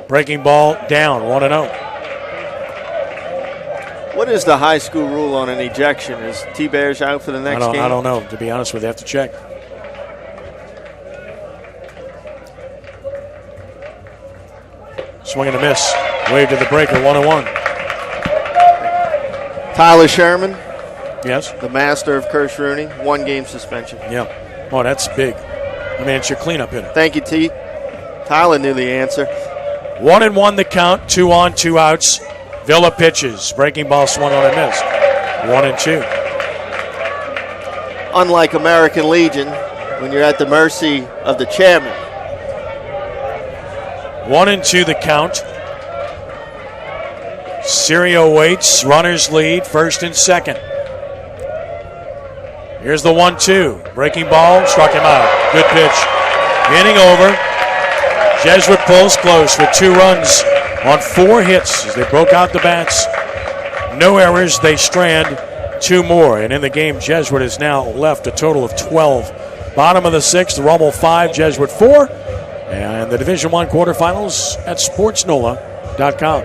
Breaking ball down, 1-0. What is the high school rule on an ejection? Is T-Bears out for the next game? I don't know. To be honest with you, I have to check. Swing and a miss. Wave to the breaker, 1-1. Tyler Sherman, yes, the master of Kirsch Rooney, 1-game suspension. Yeah. Oh, that's big. I mean, it's your cleanup hitter. Thank you, T. Tyler knew the answer. 1-1 the count, 2 on, 2 outs. Villa pitches. Breaking ball swung on and missed. 1-2. Unlike American Legion, when you're at the mercy of the chairman. 1-2 the count. Sirio waits. Runners lead, first and second. Here's the 1-2. Breaking ball, struck him out. Good pitch. Inning over. Jesuit pulls close with 2 runs on 4 hits as they broke out the bats. No errors. They strand 2 more. And in the game, Jesuit has now left a total of 12. Bottom of the 6th, Rummel 5, Jesuit 4. And the Division I quarterfinals at sportsnola.com.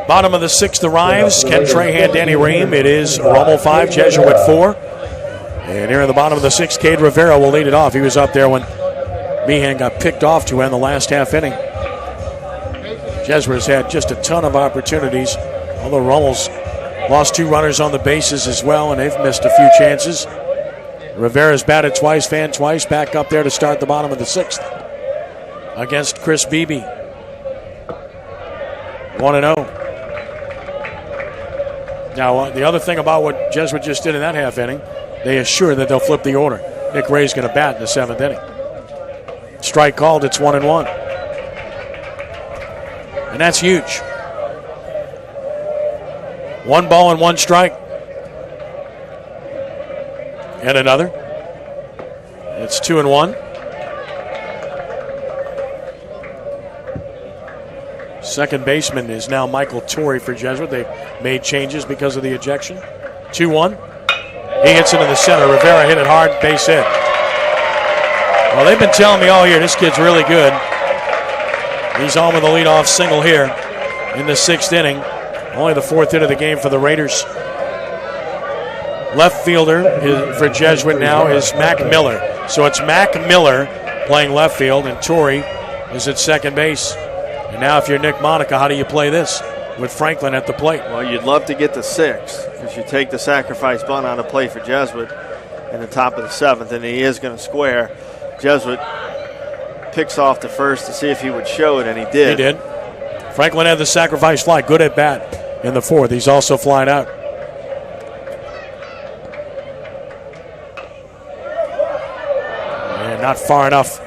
Bottom of the 6th arrives. Ken Trahan, Danny Ream. It is Rummel 5, Jesuit 4. And here in the bottom of the 6th, Cade Rivera will lead it off. He was up there when Meehan got picked off to end the last half inning. Jesuit has had just a ton of opportunities, although Rummel's lost 2 runners on the bases as well, and they've missed a few chances. Rivera's batted twice, fanned twice, back up there to start the bottom of the 6th against Chris Beebe. 1-0. Now, the other thing about what Jesuit just did in that half inning, they assure that they'll flip the order. Nick Ray's going to bat in the 7th inning. Strike called, it's 1-1. And that's huge. 1 ball and 1 strike. And another. It's 2-1. Second baseman is now Michael Torrey for Jesuit. They've made changes because of the ejection. 2-1. He hits it in the center. Rivera hit it hard, base hit. Well, they've been telling me all year this kid's really good. He's on with a leadoff single here in the 6th inning. Only the 4th hit of the game for the Raiders. Left fielder for Jesuit now is Mac Miller. So it's Mac Miller playing left field, and Torrey is at second base. And now if you're Nick Monica, how do you play this with Franklin at the plate? Well, you'd love to get to 6 because you take the sacrifice bunt out of play for Jesuit in the top of the 7th, and he is going to square. Jesuit picks off the first to see if he would show it, and he did. He did. Franklin had the sacrifice fly. Good at bat in the 4th. He's also flying out. And not far enough.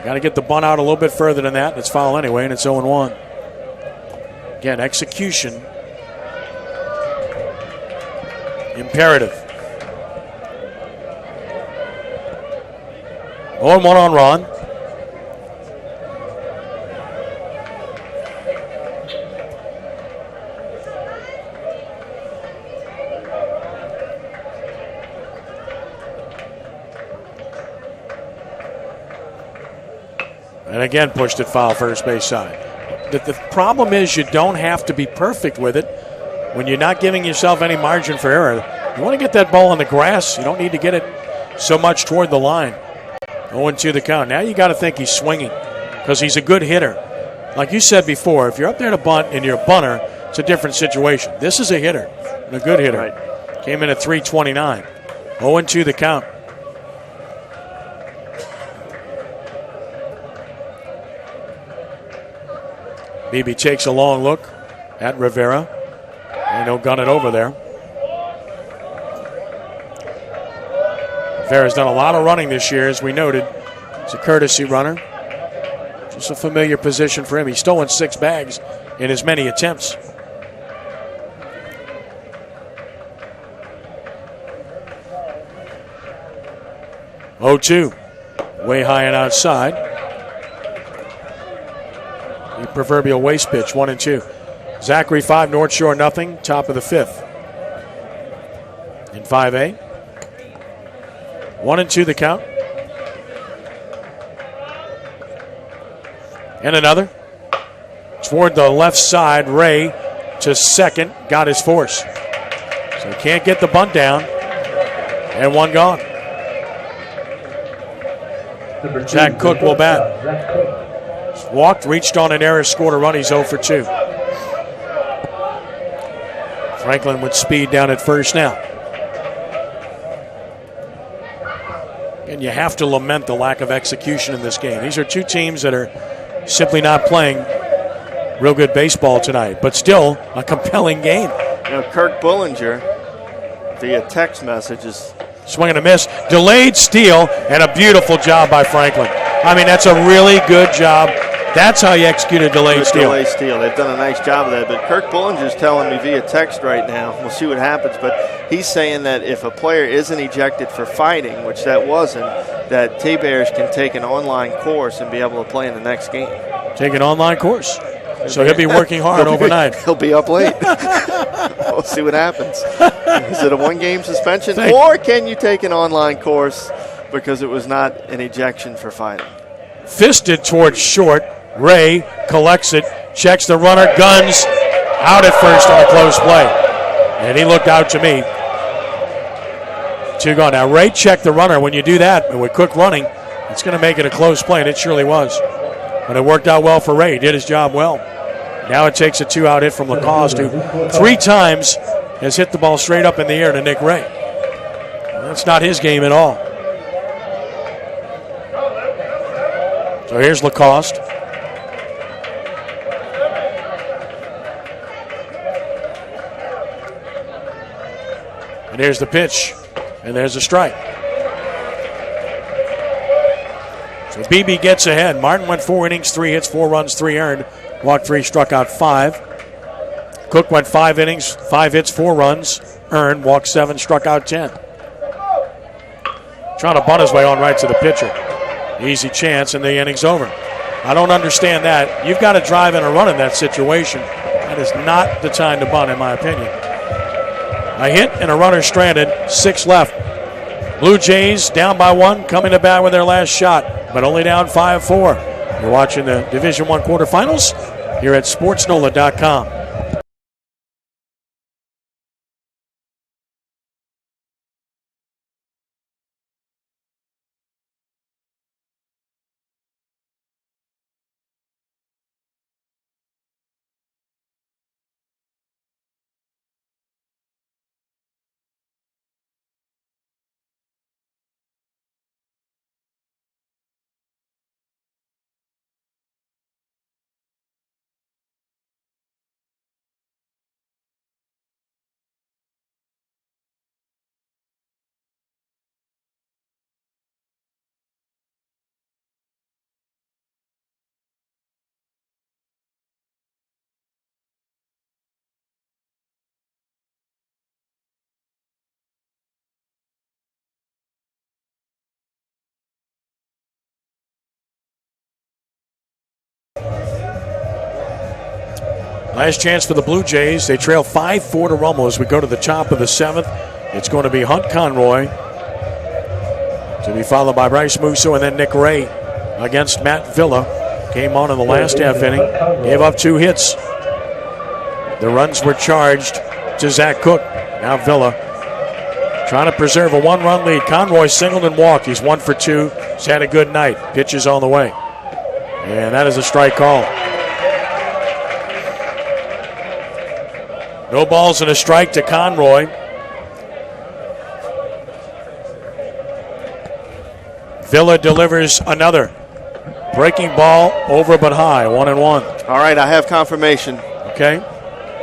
Got to get the bunt out a little bit further than that. It's foul anyway, and it's 0-1. Again, execution. Imperative. 0-1 on Ron. And again, pushed it foul first base side. The problem is you don't have to be perfect with it when you're not giving yourself any margin for error. You want to get that ball on the grass. You don't need to get it so much toward the line. 0-2 the count. Now you got to think he's swinging because he's a good hitter. Like you said before, if you're up there to bunt and you're a bunter, it's a different situation. This is a hitter, and a good hitter. Right. Came in at 329. 0-2 the count. Beebe takes a long look at Rivera, and he'll gun it over there. Rivera's done a lot of running this year, as we noted. He's a courtesy runner. Just a familiar position for him. He's stolen 6 bags in as many attempts. (0-2), way high and outside. The proverbial waste pitch, 1-2. Zachary 5, North Shore nothing, top of the 5th. In 5A. 1-2 the count. And another. Toward the left side, Ray to second, got his force. So he can't get the bunt down. And 1 gone. Zach Cook will bat. Walked, reached on an error, scored a run. He's 0 for 2. Franklin with speed down at first now. And you have to lament the lack of execution in this game. These are 2 teams that are simply not playing real good baseball tonight, but still a compelling game. You know, Kirk Bullinger, via text messages. Swing and a miss. Delayed steal, and a beautiful job by Franklin. I mean, that's a really good job. That's how you execute a delayed steal. Delayed steal. They've done a nice job of that. But Kirk Bullinger's telling me via text right now, we'll see what happens, but he's saying that if a player isn't ejected for fighting, which that wasn't, that T-Bears can take an online course and be able to play in the next game. Take an online course. So he'll be working hard overnight. He'll be up late. We'll see what happens. Is it a 1-game suspension? Or can you take an online course because it was not an ejection for fighting? Fisted towards short. Ray collects it, checks the runner, guns, out at first on a close play. And he looked out to me. 2 gone. Now, Ray checked the runner. When you do that, with Cook running, it's going to make it a close play, and it surely was. But it worked out well for Ray. He did his job well. Now it takes a 2-out hit from Lacoste, who 3 times has hit the ball straight up in the air to Nick Ray. That's not his game at all. So here's Lacoste. And here's the pitch. And there's a strike. So BB gets ahead. Martin went 4 innings, 3 hits, 4 runs, 3 earned. Walked 3, struck out 5. Cook went 5 innings, 5 hits, 4 runs, earned, walked 7, struck out 10. Trying to bunt his way on right to the pitcher. Easy chance, and the inning's over. I don't understand that. You've got to drive in a run in that situation. That is not the time to bunt, in my opinion. A hit and a runner stranded, 6 left. Blue Jays down by 1, coming to bat with their last shot, but only down 5-4. You're watching the Division I quarterfinals here at SportsNola.com. Last chance for the Blue Jays. They trail 5-4 to Rummel as we go to the top of the 7th. It's going to be Hunt Conroy, to be followed by Bryce Musso, and then Nick Ray against Matt Villa. Came on in the last half inning, gave up 2 hits. The runs were charged to Zach Cook. Now Villa trying to preserve a 1-run lead. Conroy singled and walked. He's 1 for 2. He's had a good night. Pitches on the way. And that is a strike call. No balls and a strike to Conroy. Villa delivers another. Breaking ball over but high, 1-1. All right, I have confirmation. Okay.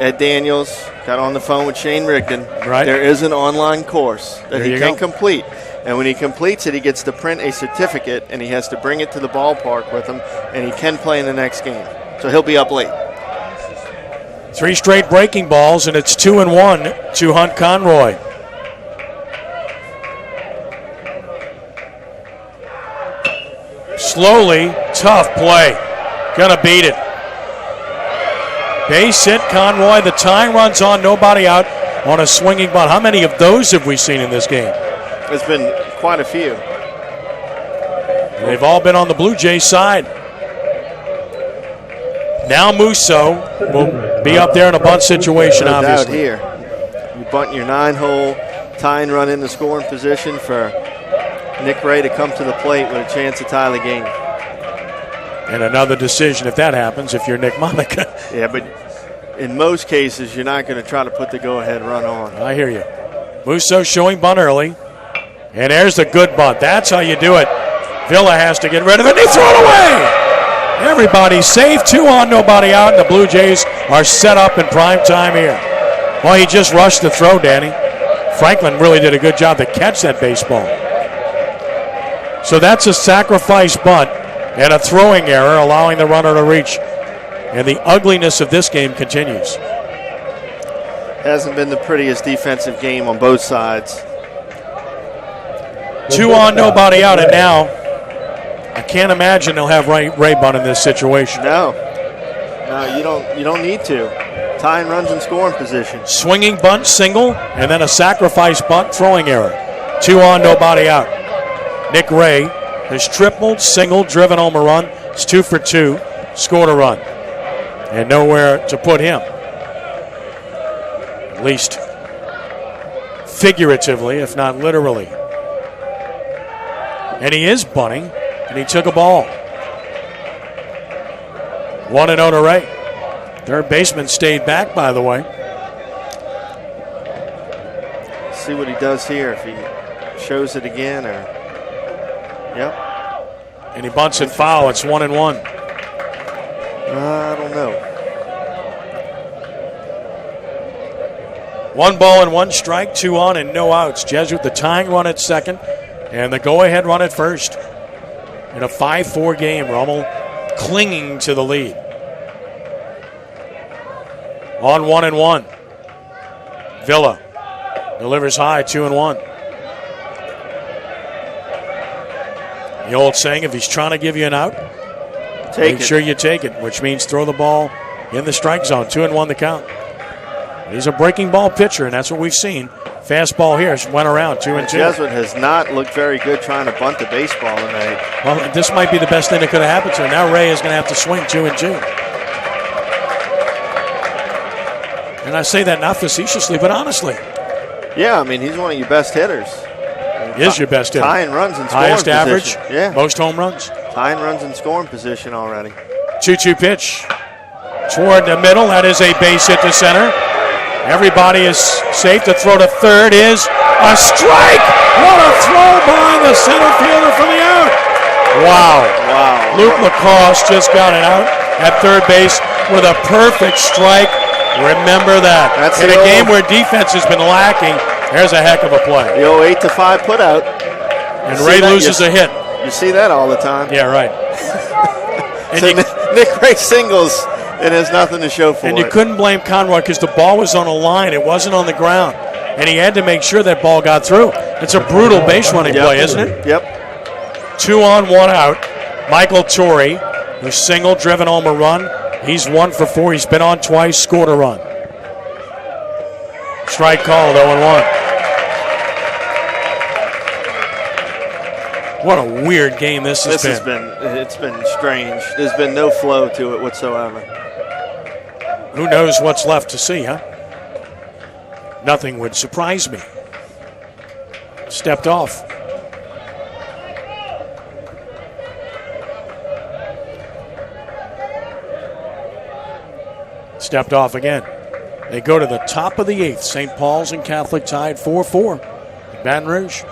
Ed Daniels got on the phone with Shane Rigdon. Right. There is an online course that he can go. complete. And when he completes it, he gets to print a certificate, and he has to bring it to the ballpark with him, and he can play in the next game. So he'll be up late. 3 straight breaking balls, and it's 2-1 to Hunt Conroy. Slowly, tough play. Gonna beat it. Base hit, Conroy. The tying runs on, nobody out on a swinging bunt. How many of those have we seen in this game? There's been quite a few. They've all been on the Blue Jays side. Now Musso will be up there in a bunt situation, No doubt obviously. here. You bunt your 9-hole, tying run in the scoring position for Nick Ray to come to the plate with a chance to tie the game. And another decision if that happens, if you're Nick Monica. Yeah, but in most cases, you're not going to try to put the go-ahead run on. I hear you. Musso showing bunt early. And there's the good bunt. That's how you do it. Villa has to get rid of it. They throw it away. Everybody's safe. 2 on, nobody out. And the Blue Jays are set up in prime time here. Well, he just rushed the throw, Danny. Franklin really did a good job to catch that baseball. So that's a sacrifice bunt and a throwing error, allowing the runner to reach. And the ugliness of this game continues. Hasn't been the prettiest defensive game on both sides. 2 on, nobody out, and now I can't imagine they'll have Ray bunt in this situation. No, you don't need to. Tying runs in scoring position. Swinging bunt, single, and then a sacrifice bunt, throwing error. 2 on, nobody out. Nick Ray has tripled, singled, driven home a run. It's 2 for 2, scored a run. And nowhere to put him. at least figuratively, if not literally. And he is bunting, and he took a ball. 1-0 to Ray. Third baseman stayed back, by the way. See what he does here, if he shows it again or. Yep. And he bunts it foul. It's 1-1. I don't know. 1 ball and 1 strike, 2 on and no outs. Jesuit the tying run at second and the go-ahead run at first. In a 5-4 game, Rummel clinging to the lead. On 1-1. Villa delivers high, 2-1. The old saying, if he's trying to give you an out, make sure you take it, which means throw the ball in the strike zone. 2-1 the count. He's a breaking ball pitcher, and that's what we've seen. Fastball here went around 2-2. Jesuit has not looked very good trying to bunt the baseball tonight. Well, this might be the best thing that could have happened to him. Now Ray is going to have to swing 2-2. And I say that not facetiously, but honestly. Yeah, I mean, he's one of your best hitters. He is your best hitter. Tying runs in scoring highest position. average, yeah. Most home runs. Tying runs in scoring position already. 2-2 pitch toward the middle. That is a base hit to center. Everybody is safe. To throw to third is a strike. What a throw by the center fielder for the out. Wow. Luke Lacoste just got it out at third base with a perfect strike. Remember that. That's in a game where defense has been lacking, there's a heck of a play. The old 8-5 put out. And Ray loses a hit. You see that all the time. Yeah, right. And so Nick Ray singles, and has nothing to show for it. And you couldn't blame Conroy because the ball was on a line. It wasn't on the ground. And he had to make sure that ball got through. It's a brutal base running play, isn't it? Yep. 2 on, 1 out. Michael Torrey, who single, driven home a run. He's 1 for 4. He's been on twice, scored a run. Strike called, 0-1. What a weird game this has been. It's been strange. There's been no flow to it whatsoever. Who knows what's left to see, huh? Nothing would surprise me. Stepped off. Stepped off again. They go to the top of the 8th. St. Paul's and Catholic tied 4-4. Baton Rouge.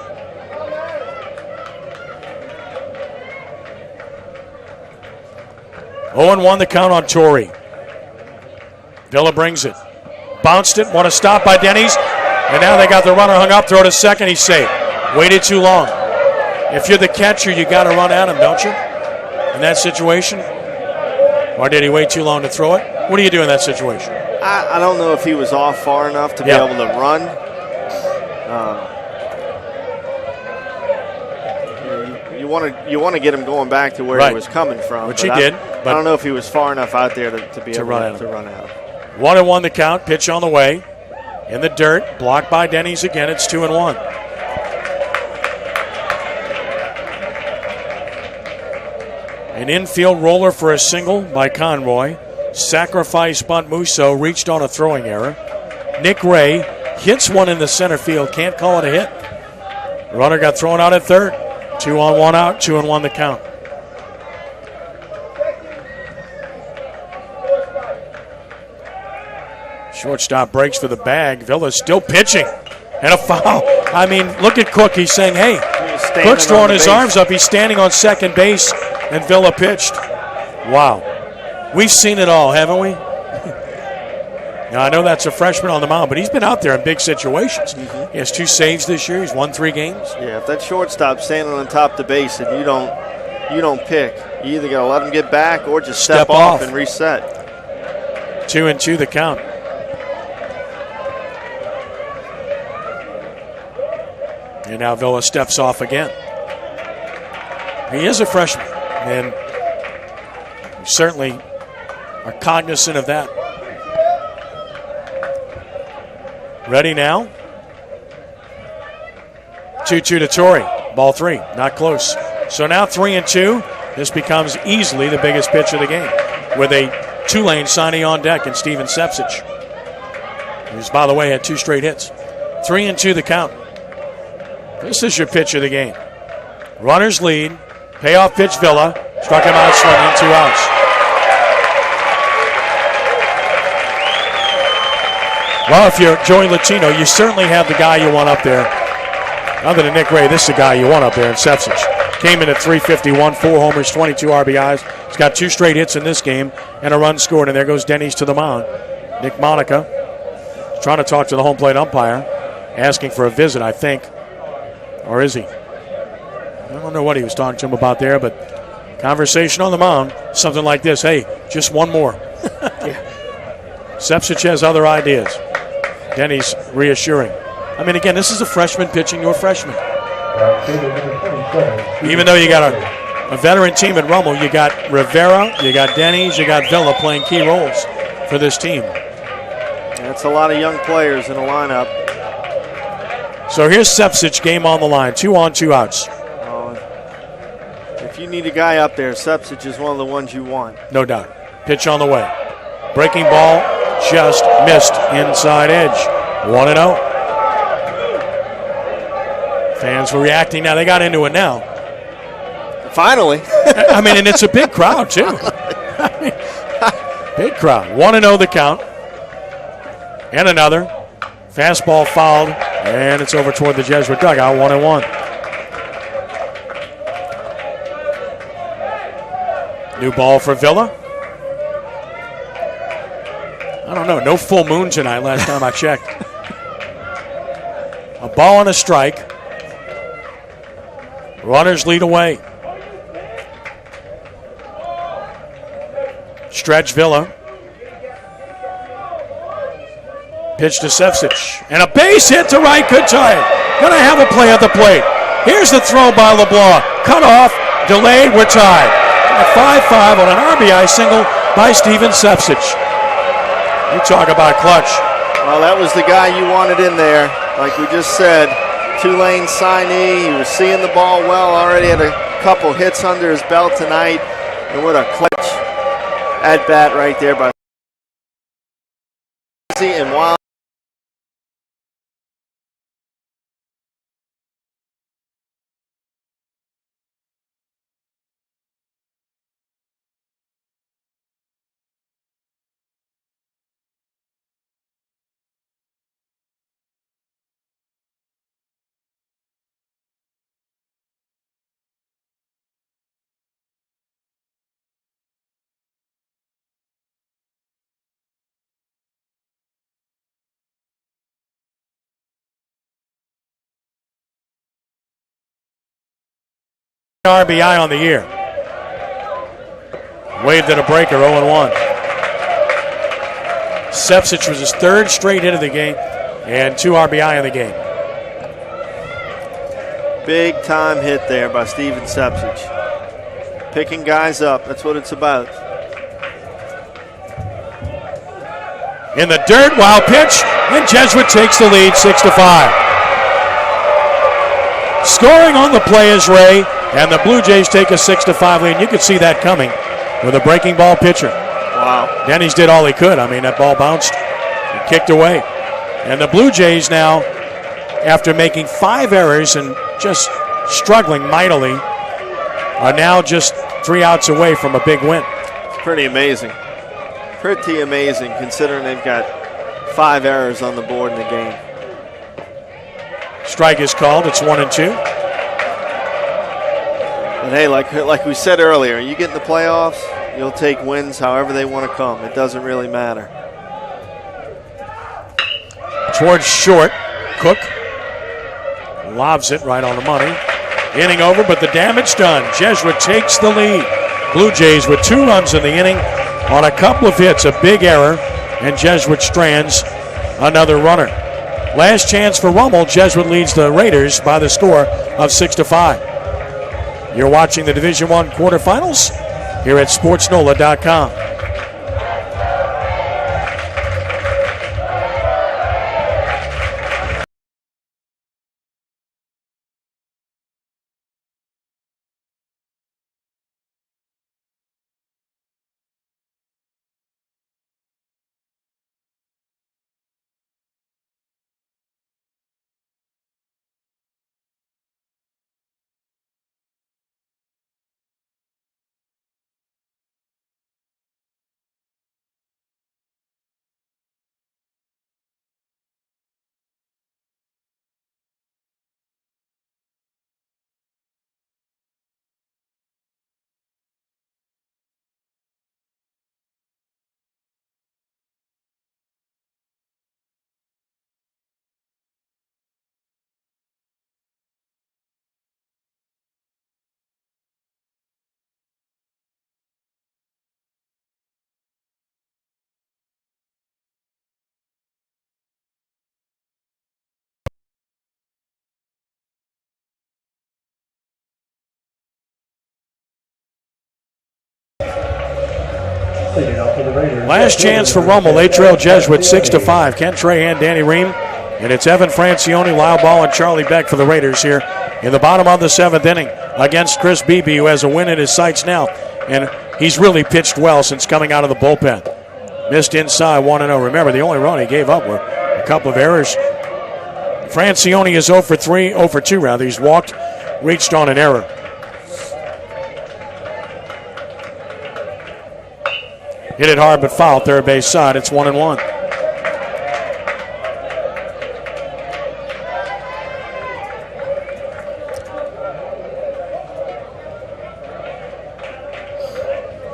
Oh, 0-1 the count on Torrey. Villa brings it. Bounced it. Want to stop by Denny's. And now they got the runner hung up. Throw to second. He's safe. Waited too long. If you're the catcher, you got to run at him, don't you? In that situation? Or did he wait too long to throw it? What do you do in that situation? I don't know if he was off far enough to be able to run. You want to get him going back to where he was coming from. Which he did. But I don't know if he was far enough out there to be able to run at him. 1-1 the count. Pitch on the way. In the dirt. Blocked by Denny's again. It's 2-1. An infield roller for a single by Conroy. Sacrifice bunt Musso reached on a throwing error. Nick Ray hits one in the center field. Can't call it a hit. Runner got thrown out at third. 2 on, 1 out. 2-1 the count. Shortstop breaks for the bag. Villa's still pitching. And a foul. I mean, look at Cook. He's saying, hey, Cook's throwing his arms up. He's standing on second base, and Villa pitched. Wow. We've seen it all, haven't we? Now, I know that's a freshman on the mound, but he's been out there in big situations. Mm-hmm. He has 2 saves this year. He's won 3 games. Yeah, if that shortstop's standing on top of the base and you don't pick, you either got to let him get back or just step off and reset. 2-2 the count. And now Villa steps off again. He is a freshman, and we certainly are cognizant of that. Ready now? 2-2 to Torrey. Ball 3, not close. So now 3-2. This becomes easily the biggest pitch of the game with a Tulane signee on deck in Steven Sepsich. who's, by the way, had 2 straight hits. 3-2 the count. This is your pitch of the game. Runners lead. Payoff pitch, Villa. Struck him out swinging, 2 outs. Well, if you're Joey Latino, you certainly have the guy you want up there. Other than Nick Ray, this is the guy you want up there in Sepsic. Came in at .351, 4 homers, 22 RBIs. He's got 2 straight hits in this game and a run scored, and there goes Denny's to the mound. Nick Monica trying to talk to the home plate umpire, asking for a visit, I think. Or is he? I don't know what he was talking to him about there, but conversation on the mound, something like this: hey, just one more. Sepsic has other ideas. Denny's reassuring. I mean, again, this is a freshman pitching to a freshman. Even though you got a veteran team at Rummel, you got Rivera, you got Denny's, you got Villa playing key roles for this team. That's a lot of young players in the lineup. So here's Sepsic, game on the line. 2 on, 2 outs. If you need a guy up there, Sepsic is one of the ones you want. No doubt. Pitch on the way. Breaking ball just missed inside edge. 1-0. Fans were reacting now. They got into it now. Finally. I mean, and it's a big crowd, too. Big crowd. 1-0 the count. And another. Fastball fouled, and it's over toward the Jesuit dugout. 1-1. New ball for Villa. I don't know. No full moon tonight last time I checked. A ball and a strike. Runners lead away. Stretch Villa. Pitch to Sepsic. And a base hit to right. Could tie it. Gonna have a play at the plate. Here's the throw by LeBlanc. Cut off. Delayed. We're tied. At 5-5 on an RBI single by Steven Sepsic. You talk about clutch. Well, that was the guy you wanted in there. Like we just said, Tulane signee. He was seeing the ball well. Already had a couple hits under his belt tonight. And what a clutch at bat right there by and Wild. RBI on the year. Waved at a breaker, 0-1. Sepsic was his 3rd straight hit of the game and 2 RBI in the game. Big time hit there by Steven Sepsic. Picking guys up, that's what it's about. In the dirt, wild pitch, and Jesuit takes the lead, 6-5. Scoring on the play is Ray, and the Blue Jays take a 6-5 lead. You could see that coming with a breaking ball pitcher. Wow. Denny's did all he could. I mean, that ball bounced and kicked away. And the Blue Jays now, after making 5 errors and just struggling mightily, are now just 3 outs away from a big win. It's pretty amazing. Pretty amazing considering they've got 5 errors on the board in the game. Strike is called. It's 1-2. And hey, like we said earlier, you get in the playoffs, you'll take wins however they want to come. It doesn't really matter. Towards short. Cook lobs it right on the money. Inning over, but the damage done. Jesuit takes the lead. Blue Jays with 2 runs in the inning on a couple of hits, a big error, and Jesuit strands another runner. Last chance for Rummel. Jesuit leads the Raiders by the score of 6-5. You're watching the Division I quarterfinals here at SportsNola.com. Last chance for Rummel. They trail Jesuit 6-5. Ken Trahan, Danny Ream, and it's Evan Francione, Lyle Ball, and Charlie Beck for the Raiders here in the bottom of the 7th inning against Chris Beebe, who has a win in his sights now. And he's really pitched well since coming out of the bullpen. Missed inside 1-0. Remember, the only run he gave up were a couple of errors. Francione is 0 for 2 rather. He's walked, reached on an error. Hit it hard but foul, third base side. It's 1-1.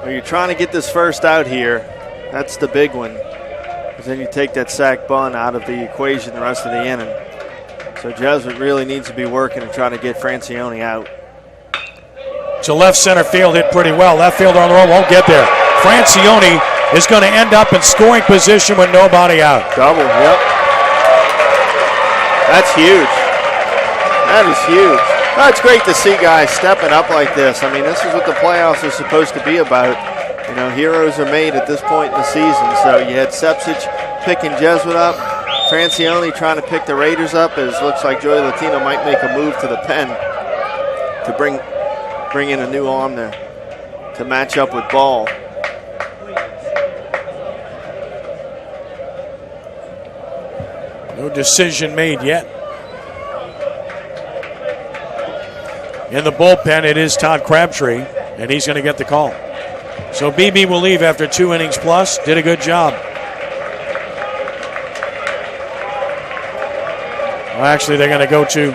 Well, you're trying to get this first out here. That's the big one. Because then you take that sac bunt out of the equation the rest of the inning. So Jesuit really needs to be working and trying to get Francione out. To left center field, hit pretty well. Left fielder on the road, won't get there. Francione is going to end up in scoring position with nobody out. Double, yep. That's huge. That is huge. Oh, it's great to see guys stepping up like this. I mean, this is what the playoffs are supposed to be about. You know, heroes are made at this point in the season. So you had Sepsic picking Jesuit up. Francione trying to pick the Raiders up, as looks like Joey Latino might make a move to the pen to bring in a new arm there to match up with Ball. No decision made yet. In the bullpen, it is Todd Crabtree, and he's going to get the call. So BB will leave after 2 innings plus. Did a good job. Well, actually, they're going to go to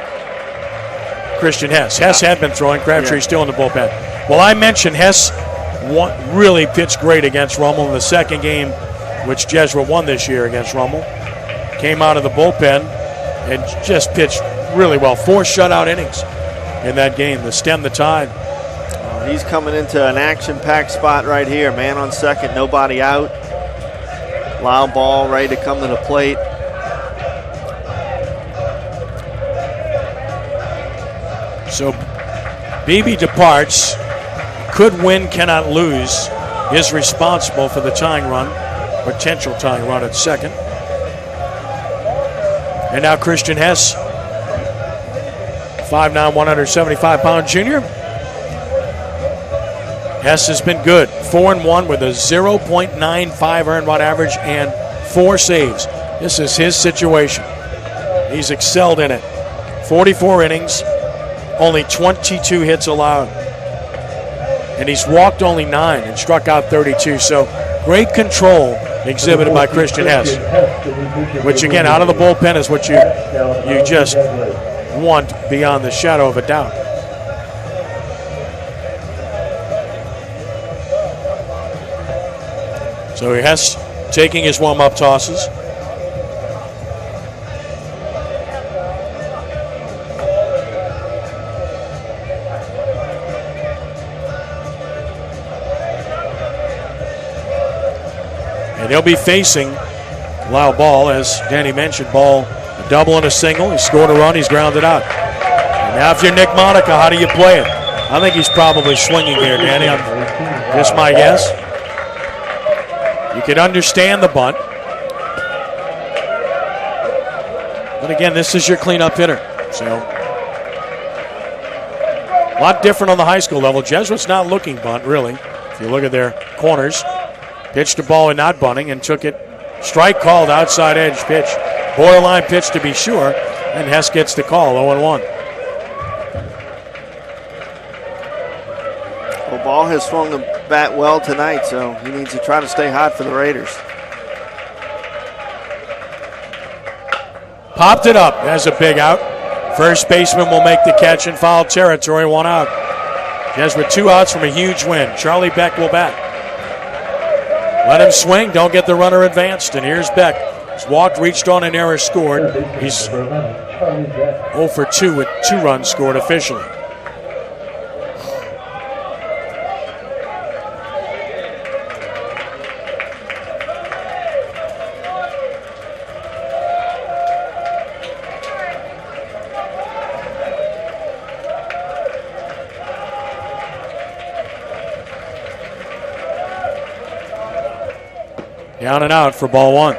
Christian Hess. Hess had been throwing. Crabtree still in the bullpen. Well, I mentioned Hess really pitched great against Rummel in the second game, which Jesuit won this year against Rummel. Came out of the bullpen and just pitched really well. 4 shutout innings in that game to stem the tide. He's coming into an action-packed spot right here. Man on second, nobody out. Lyle Ball ready to come to the plate. So Beebe departs. Could win, cannot lose. Is responsible for the tying run, potential tying run at second. And now Christian Hess, 5'9", 175-pound junior. Hess has been good. 4-1 with a 0.95 earned run average and 4 saves. This is his situation. He's excelled in it. 44 innings, only 22 hits allowed. And he's walked only 9 and struck out 32. So great control exhibited by Christian Hess, which again, out of the bullpen is what you just want beyond the shadow of a doubt. So Hess taking his warm-up tosses. And he'll be facing Lyle Ball, as Danny mentioned. Ball, a double and a single. He scored a run. He's grounded out. And now if you're Nick Monica, how do you play it? I think he's probably swinging here, Danny. Just my guess. You could understand the bunt. But again, this is your cleanup hitter. So a lot different on the high school level. Jesuit's not looking bunt, really. If you look at their corners. Pitched a ball and not bunting and took it. Strike called, outside edge pitch. Borderline pitch to be sure. And Hess gets the call, 0-1. Well, Ball has swung the bat well tonight, so he needs to try to stay hot for the Raiders. Popped it up. That's a big out. First baseman will make the catch in foul territory, 1 out. Jesuit 2 outs from a huge win. Charlie Beck will bat. Let him swing, don't get the runner advanced. And here's Beck. He's walked, reached on an error, scored. He's 0 for 2 with 2 runs scored officially. Down and out for ball one.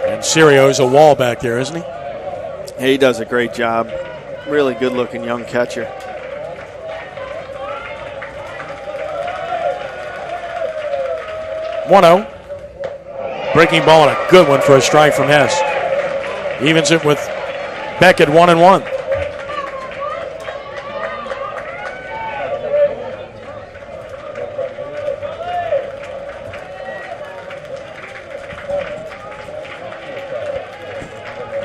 And Sirio's a wall back there, isn't he? He does a great job. Really good-looking young catcher. WHNO. Breaking ball and a good one for a strike from Hess. Evens it with Beck at 1-1.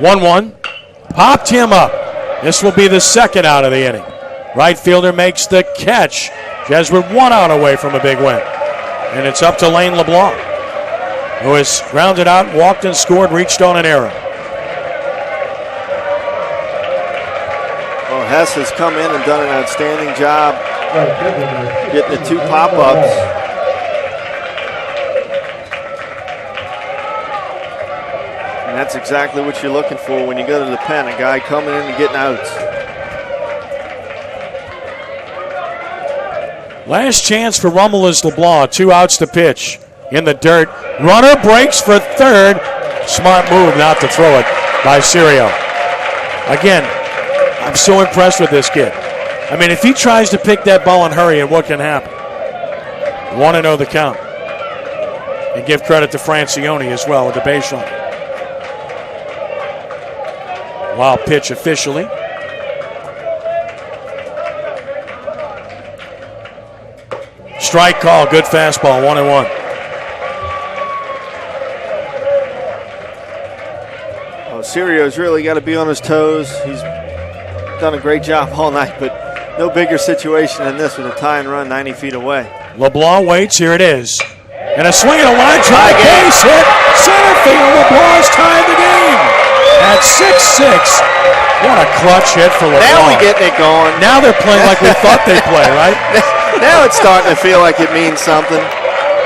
One. Popped him up. This will be the second out of the inning. Right fielder makes the catch. Jesuit 1 out away from a big win. And it's up to Lane LeBlanc, who has grounded out, walked and scored, reached on an error. Well, Hess has come in and done an outstanding job getting the 2 pop-ups. And that's exactly what you're looking for when you go to the pen, a guy coming in and getting outs. Last chance for Rummel is LeBlanc. 2 outs to pitch. In the dirt. Runner breaks for third. Smart move not to throw it by Sirio. Again, I'm so impressed with this kid. I mean, if he tries to pick that ball and hurry, what can happen? 1-0 the count. And give credit to Francione as well with the base runner. Wild pitch officially. Strike call, good fastball, 1-1. Well, Sirio's really got to be on his toes. He's done a great job all night, but no bigger situation than this with a tie and run 90 feet away. LeBlanc waits, here it is. And a swing and a line drive, base hit, center field, LeBlanc's tied the game. At 6-6, what a clutch hit for LeBlanc. Now we're getting it going. Now they're playing like we thought they'd play, right? Now it's starting to feel like it means something.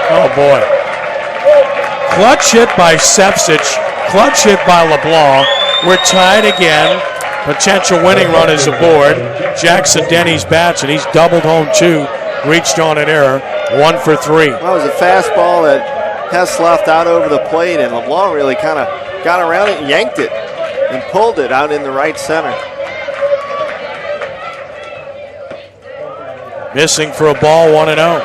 Oh, boy. Clutch hit by Sepsic, clutch hit by LeBlanc. We're tied again. Potential winning run is aboard. Jackson Denny's bats, and he's doubled home 2. Reached on an error, 1 for 3. Well, it was a fastball that Hess left out over the plate, and LeBlanc really kind of got around it and yanked it and pulled it out in the right center. Missing for a ball, 1-0.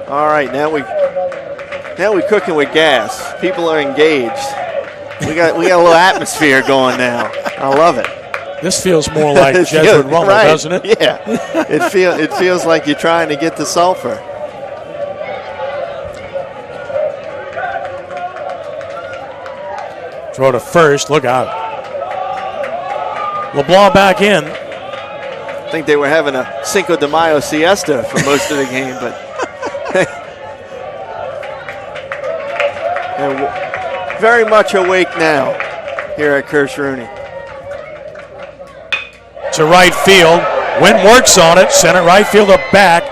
All right, now we're cooking with gas. People are engaged. We got a little atmosphere going now. I love it. This feels more like Jesuit Rummel, right. Doesn't it? Yeah, it feels like you're trying to get the sulfur. Throw to first, look out. LeBlanc back in. I think they were having a Cinco de Mayo siesta for most of the game, but they're very much awake now here at Kirsch-Rooney. To right field. Wynn works on it. Center right fielder back.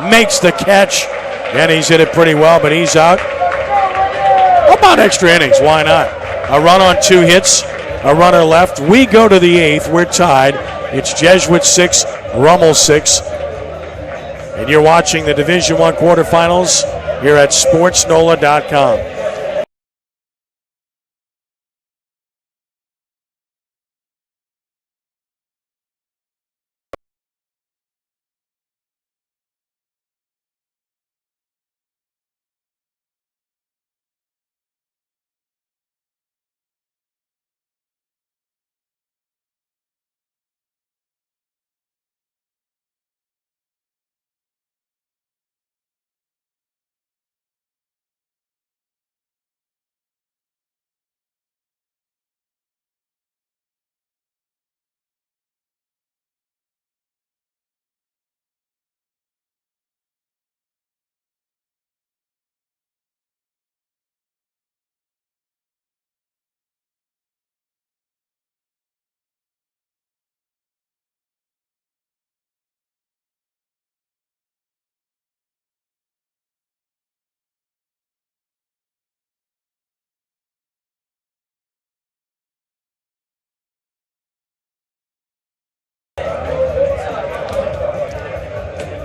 Makes the catch. And he's hit it pretty well, but he's out. How about extra innings? Why not? A run on 2 hits. A runner left. We go to the 8th. We're tied. It's Jesuit 6, Rummel 6. And you're watching the Division I quarterfinals here at sportsnola.com.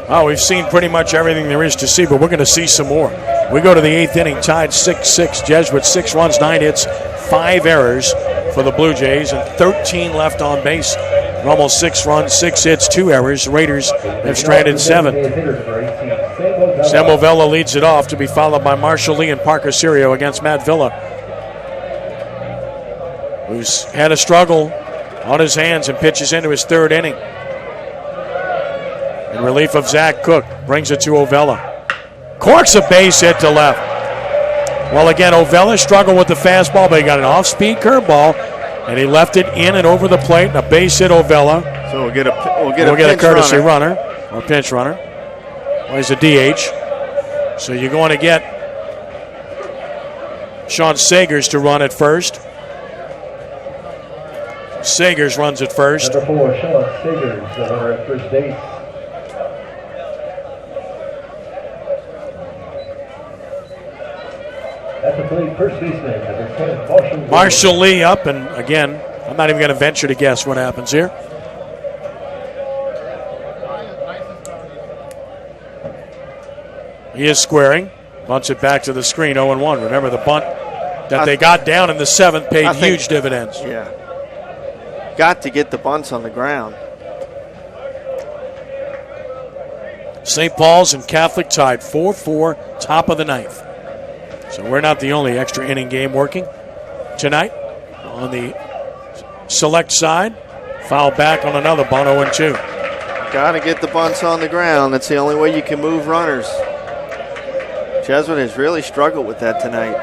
Oh, we've seen pretty much everything there is to see, but we're going to see some more. We go to the 8th inning, tied 6-6. Jesuit 6 runs, 9 hits, 5 errors for the Blue Jays, and 13 left on base. Rummel 6 runs, 6 hits, 2 errors. Raiders have stranded 7. Samuel Vela leads it off, to be followed by Marshall Lee and Parker Serio against Matt Villa, who's had a struggle on his hands and pitches into his 3rd inning. In relief of Zach Cook, brings it to Ovella. Corks a base hit to left. Well, again, Ovella struggled with the fastball, but he got an off-speed curveball, and he left it in and over the plate. And a base hit, Ovella. So we'll get a courtesy runner or pinch runner. Well, he's a DH. So you're going to get Sean Sagers to run at first. Sagers runs at first. Number 4, Sean Sagers, the runner at first base. At the plate, first baseman, number 10, Marshall Lee up, and again, I'm not even going to venture to guess what happens here. He is squaring. Bunts it back to the screen, 0-1. Remember, the bunt that they got down in the 7th paid huge dividends. Yeah. Got to get the bunts on the ground. St. Paul's and Catholic tied 4-4, top of the 9th. So we're not the only extra inning game working tonight. On the select side, foul back on another bunt, 0-2. Got to get the bunts on the ground. That's the only way you can move runners. Jesuit has really struggled with that tonight.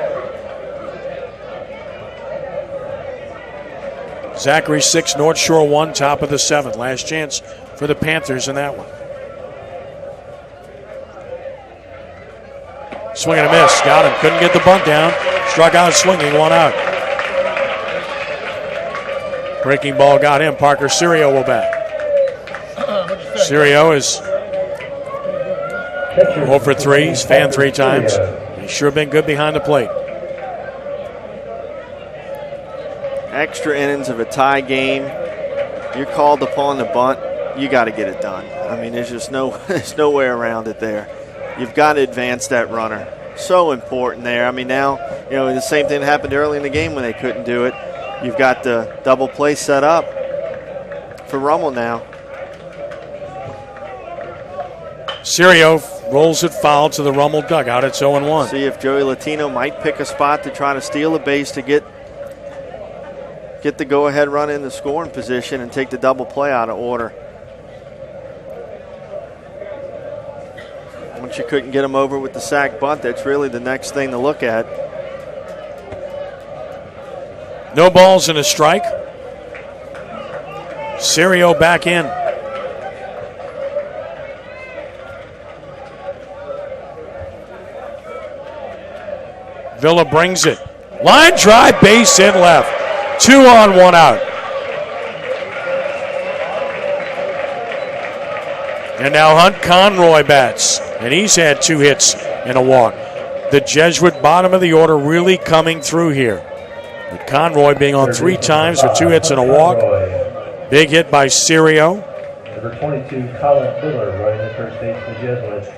Zachary 6, North Shore 1, top of the 7th. Last chance for the Panthers in that one. Swing and a miss. Got him. Couldn't get the bunt down. Struck out swinging, 1 out. Breaking ball got him. Parker Serio will bat. Serio is 0 for 3. He's fanned 3 times. He's sure been good behind the plate. Extra innings of a tie game. You're called upon the bunt. You got to get it done. I mean, there's just there's no way around it there. You've got to advance that runner. So important there. I mean, now, the same thing happened early in the game when they couldn't do it. You've got the double play set up for Rummel now. Serio rolls it foul to the Rummel dugout. It's 0-1. See if Joey Latino might pick a spot to try to steal a base to get the go-ahead run in the scoring position and take the double play out of order. Once you couldn't get him over with the sack bunt, that's really the next thing to look at. No balls and a strike. Serio back in. Villa brings it. Line drive, base hit left. 2 on, 1 out. And now Hunt Conroy bats. And he's had 2 hits and a walk. The Jesuit bottom of the order really coming through here. With Conroy being on 3 times with 2 hits and a walk. Big hit by Serio. Number 22, Colin Miller, running the first base for Jesuit.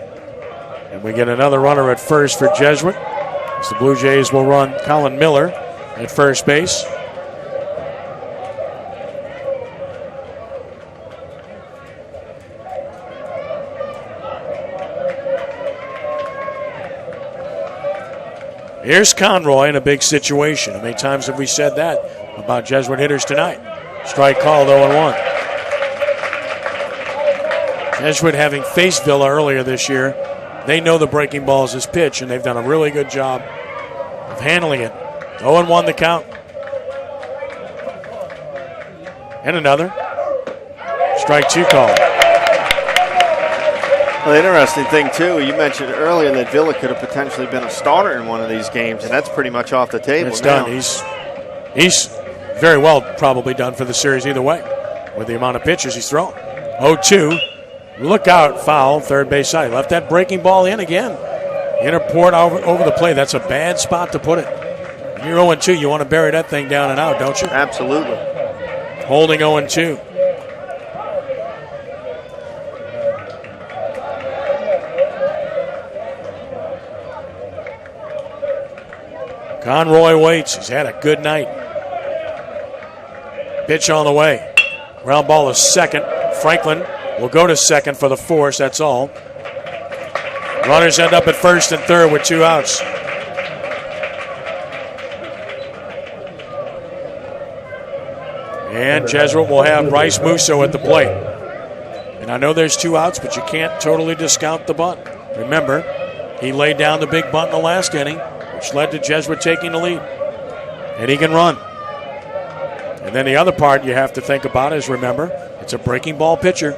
And we get another runner at first for Jesuit. As the Blue Jays will run Colin Miller at first base. Here's Conroy in a big situation. How many times have we said that about Jesuit hitters tonight? Strike called, 0-1. Jesuit, having faced Villa earlier this year, they know the breaking ball is his pitch, and they've done a really good job of handling it. 0-1 the count. And another. Strike 2 call. Well, the interesting thing, too, you mentioned earlier that Villa could have potentially been a starter in one of these games, and that's pretty much off the table It's now. done. He's very well probably done for the series either way with the amount of pitches he's thrown. 0-2. Look out, foul, third base side. Left that breaking ball in again. Inner port over the plate. That's a bad spot to put it. When you're 0-2, you want to bury that thing down and out, don't you? Absolutely. Holding 0-2. Conroy waits. He's had a good night. Pitch on the way. Ground ball is second. Franklin will go to second for the force. That's all. Runners end up at first and third with 2 outs. And Jesuit will have Bryce Musso at the plate. And I know there's 2 outs, but you can't totally discount the bunt. Remember, he laid down the big bunt in the last inning, which led to Jesuit taking the lead. And he can run. And then the other part you have to think about is, remember, it's a breaking ball pitcher.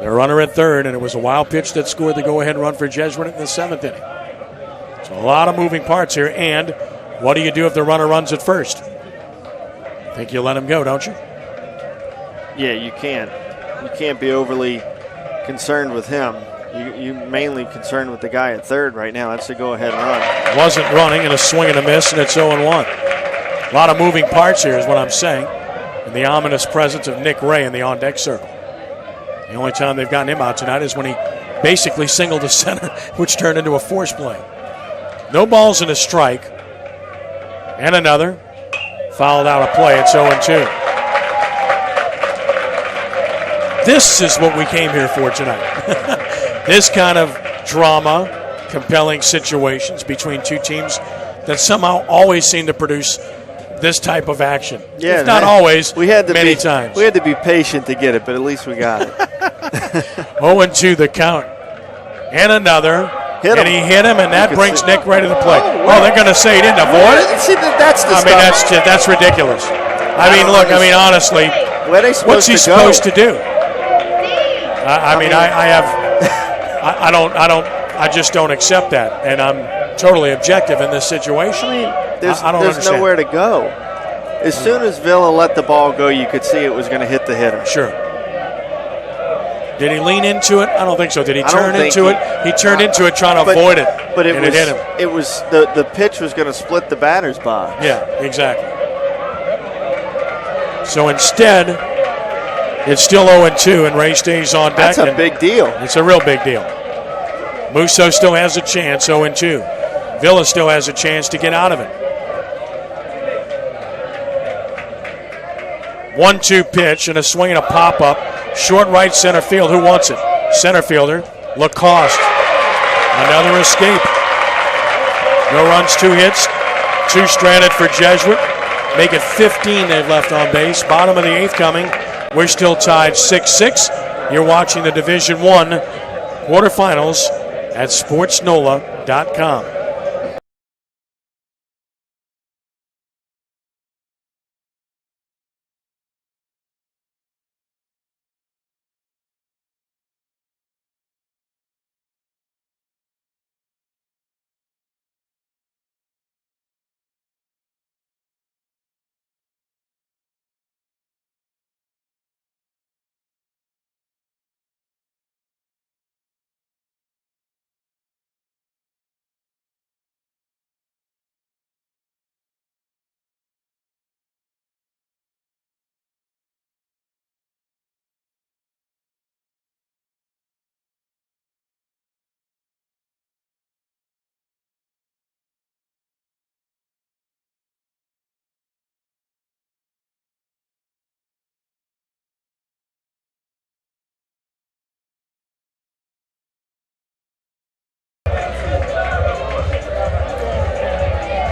Their runner at third, and it was a wild pitch that scored the go-ahead run for Jesuit in the 7th inning. So a lot of moving parts here. And what do you do if the runner runs at first? I think you let him go, don't you? Yeah, you can't. You can't be overly concerned with him. You're mainly concerned with the guy at third right now. That's the go-ahead run. Wasn't running, and a swing and a miss, and it's 0-1. A lot of moving parts here is what I'm saying. And the ominous presence of Nick Ray in the on-deck circle. The only time they've gotten him out tonight is when he basically singled to center, which turned into a force play. No balls and a strike. And another. Fouled out of play. It's 0-2. This is what we came here for tonight. This kind of drama, compelling situations between two teams that somehow always seem to produce this type of action. Yeah, if not always, many times. times. We had to be patient to get it, but at least we got it. 0-2 the count. And another. He hit him, and that brings Nick right to the plate. Oh, they're going to say he didn't avoid it? See, that's the stuff. That's ridiculous. Honestly, what's he supposed to do? I just don't accept that, and I'm totally objective in this situation. There's understand. Nowhere to go. As soon as Villa let the ball go, you could see it was going to hit the hitter. Sure. Did he lean into it? I don't think so. Did he turn into it? He turned into it trying to avoid it, but it hit him. It was the pitch was going to split the batter's box. Yeah, exactly. So instead, it's still 0-2, and Ray stays on deck. That's a big deal. It's a real big deal. Musso still has a chance, 0-2. Villa still has a chance to get out of it. 1-2 pitch and a swing and a pop-up. Short right center field. Who wants it? Center fielder, Lacoste. Another escape. No runs, 2 hits. 2 stranded for Jesuit. Make it 15 they've left on base. Bottom of the 8th coming. We're still tied 6-6. You're watching the Division I quarterfinals at sportsnola.com.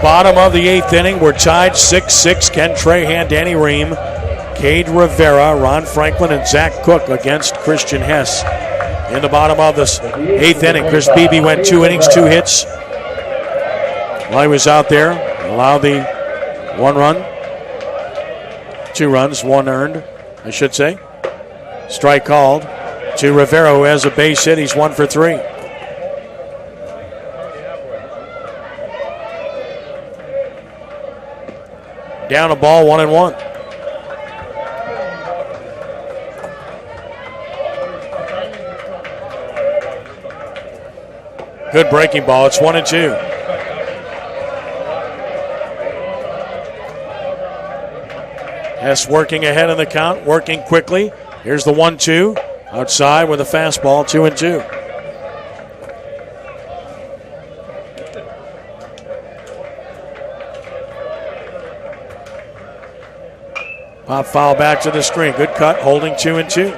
Bottom of the 8th inning, we're tied 6-6. Ken Trahan, Danny Ream, Cade Rivera, Ron Franklin, and Zach Cook against Christian Hess. In the bottom of this 8th inning, Chris Beebe went 2 innings, 2 hits. While he was out there, allowed the 1 run. 2 runs, 1 earned, I should say. Strike called to Rivera, who has a base hit. He's 1 for 3. Down a ball, 1-1. Good breaking ball. It's 1-2. Hess working ahead in the count, working quickly. Here's the 1-2. Outside with a fastball, 2-2. Pop foul back to the screen. Good cut, holding 2-2.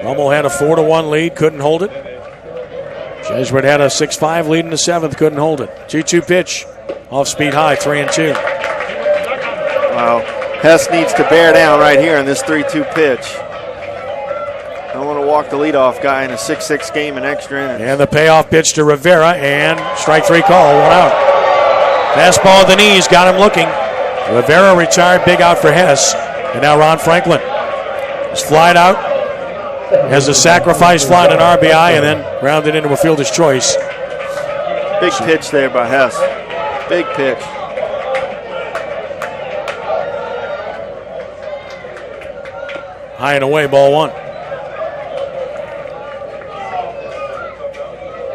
Rummel had a 4-1 lead, couldn't hold it. Jesuit had a 6-5 lead in the 7th, couldn't hold it. 2-2 pitch, off speed high, 3-2. Wow, Hess needs to bear down right here on this 3-2 pitch. Don't want to walk the leadoff guy in a 6-6 game in extra innings. And the payoff pitch to Rivera, and strike 3 call, 1 out. Fastball at the knees, got him looking. Rivera retired, big out for Hess. And now Ron Franklin is flied out, has a sacrifice fly to an RBI, and then grounded into a fielder's choice. Big pitch there by Hess. Big pitch. High and away, ball 1.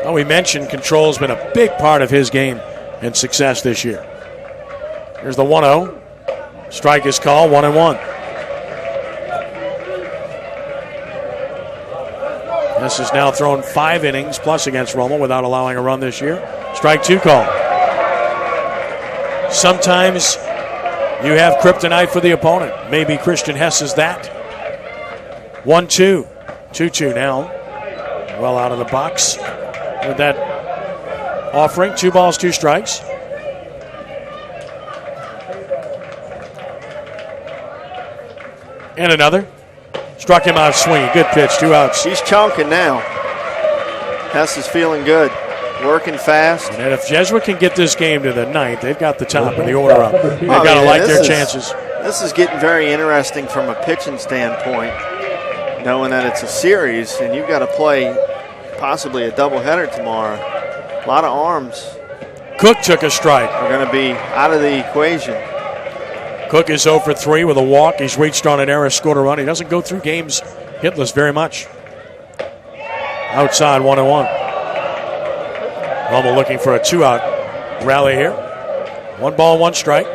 Well, we mentioned control has been a big part of his game and success this year. Here's the 1-0. Strike is called, 1-1. This has now thrown 5 innings plus against Rummel without allowing a run this year. Strike 2 call. Sometimes you have kryptonite for the opponent. Maybe Christian Hess is that. 1-2. 2-2 now. Well out of the box with that offering. 2 balls, 2 strikes. And another. Struck him out swinging. Good pitch, 2 outs. He's chunking now. Hess is feeling good. Working fast. And if Jesuit can get this game to the 9th, they've got the top of the order up. They've got to like their chances. This is getting very interesting from a pitching standpoint, knowing that it's a series and you've got to play possibly a doubleheader tomorrow. A lot of arms. Cook took a strike. Are going to be out of the equation. Cook is 0 for 3 with a walk. He's reached on an error, scored a run. He doesn't go through games hitless very much. Outside, 1-1. Rummel looking for a 2-out rally here. 1 ball, 1 strike.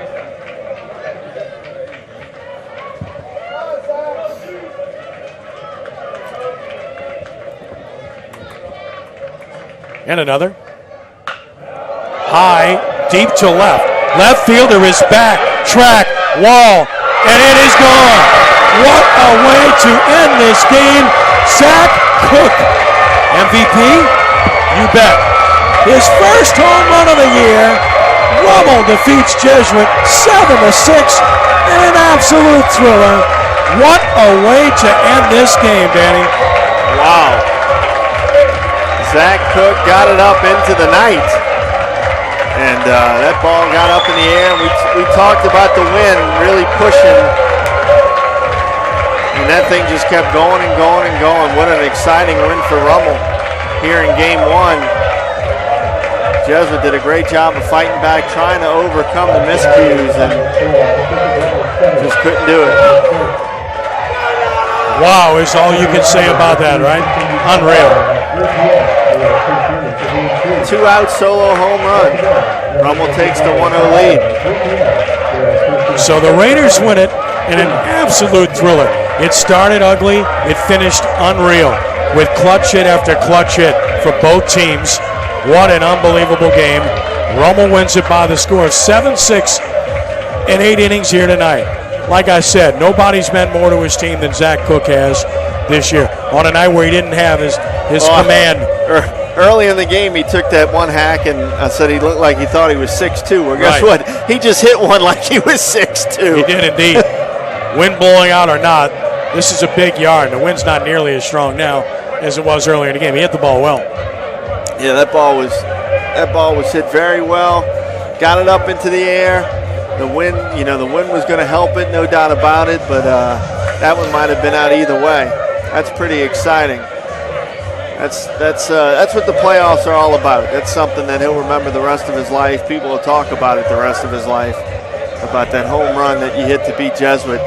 And another. High, deep to left. Left fielder is back. Track, wall, and it is gone. What a way to end this game. Zach Cook, MVP? You bet. His first home run of the year. Rummel defeats Jesuit 7-6 in an absolute thriller. What a way to end this game, Danny. Wow. Zach Cook got it up into the night. And that ball got up in the air. We talked about the wind really pushing. And that thing just kept going and going and going. What an exciting win for Rummel here in game 1. Jesuit did a great job of fighting back, trying to overcome the miscues, and just couldn't do it. Wow is all you can say about that, right? Unreal. 2-out solo home run. Rummel takes the 1-0 lead. So the Raiders win it in an absolute thriller. It started ugly, it finished unreal with clutch hit after clutch hit for both teams. What an unbelievable game. Rummel wins it by the score of 7-6 in 8 innings here tonight. Like I said, nobody's meant more to his team than Zach Cook has this year. On a night where he didn't have his command. Early in the game, he took that one hack, and I said he looked like he thought he was 6'2". Well, guess what? He just hit one like he was 6'2". He did indeed. Wind blowing out or not, this is a big yard. The wind's not nearly as strong now as it was earlier in the game. He hit the ball well. Yeah, that ball was hit very well. Got it up into the air. The wind, the wind was going to help it, no doubt about it. But that one might have been out either way. That's pretty exciting. That's what the playoffs are all about. That's something that he'll remember the rest of his life. People will talk about it the rest of his life, about that home run that you hit to beat Jesuit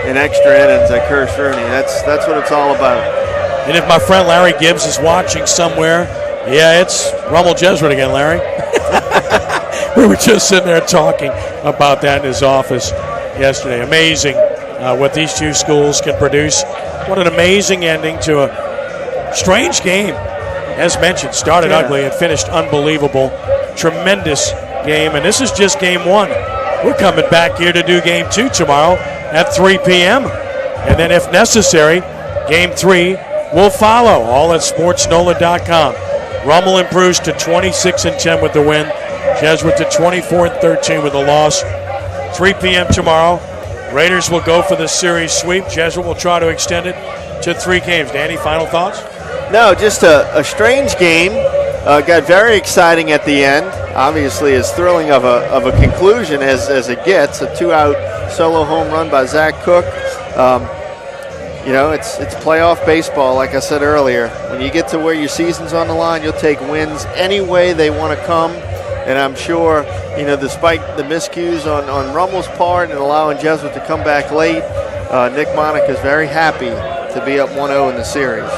in extra innings at Rooney. That's what it's all about. And if my friend Larry Gibbs is watching somewhere, yeah, it's Rummel Jesuit again, Larry. We were just sitting there talking about that in his office yesterday. Amazing what these two schools can produce. What an amazing ending to a strange game. as mentioned, started ugly and finished unbelievable. Tremendous game, and this is just game 1. We're coming back here to do game 2 tomorrow at 3 p.m. And then if necessary, game 3 will follow, all at sportsnola.com. Rummel improves to 26-10 with the win. Jesuit to 24-13 with the loss. 3 p.m. tomorrow. Raiders will go for the series sweep. Jesuit will try to extend it to 3 games. Danny, final thoughts? No, just a strange game. Got very exciting at the end. Obviously, as thrilling of a conclusion as it gets. A 2-out solo home run by Zach Cook. It's playoff baseball, like I said earlier. When you get to where your season's on the line, you'll take wins any way they want to come. And I'm sure, despite the miscues on Rummel's part and allowing Jesuit to come back late, Nick Monica's very happy to be up 1-0 in the series.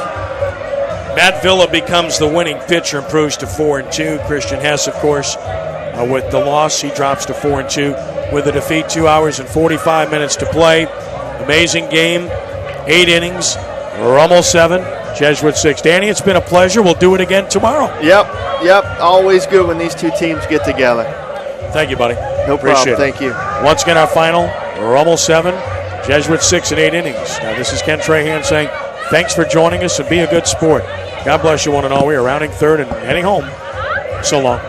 Matt Villa becomes the winning pitcher, improves to 4-2. Christian Hess, of course, with the loss, he drops to 4-2. With the defeat, 2 hours and 45 minutes to play. Amazing game, 8 innings, Rummel 7, Jesuit 6. Danny, it's been a pleasure. We'll do it again tomorrow. Yep. Always good when these two teams get together. Thank you, buddy. No problem. Thank you. Once again, our final, Rummel 7, Jesuit 6 in 8 innings. Now, this is Ken Trahan saying thanks for joining us and be a good sport. God bless you one and all. We are rounding third and heading home. So long.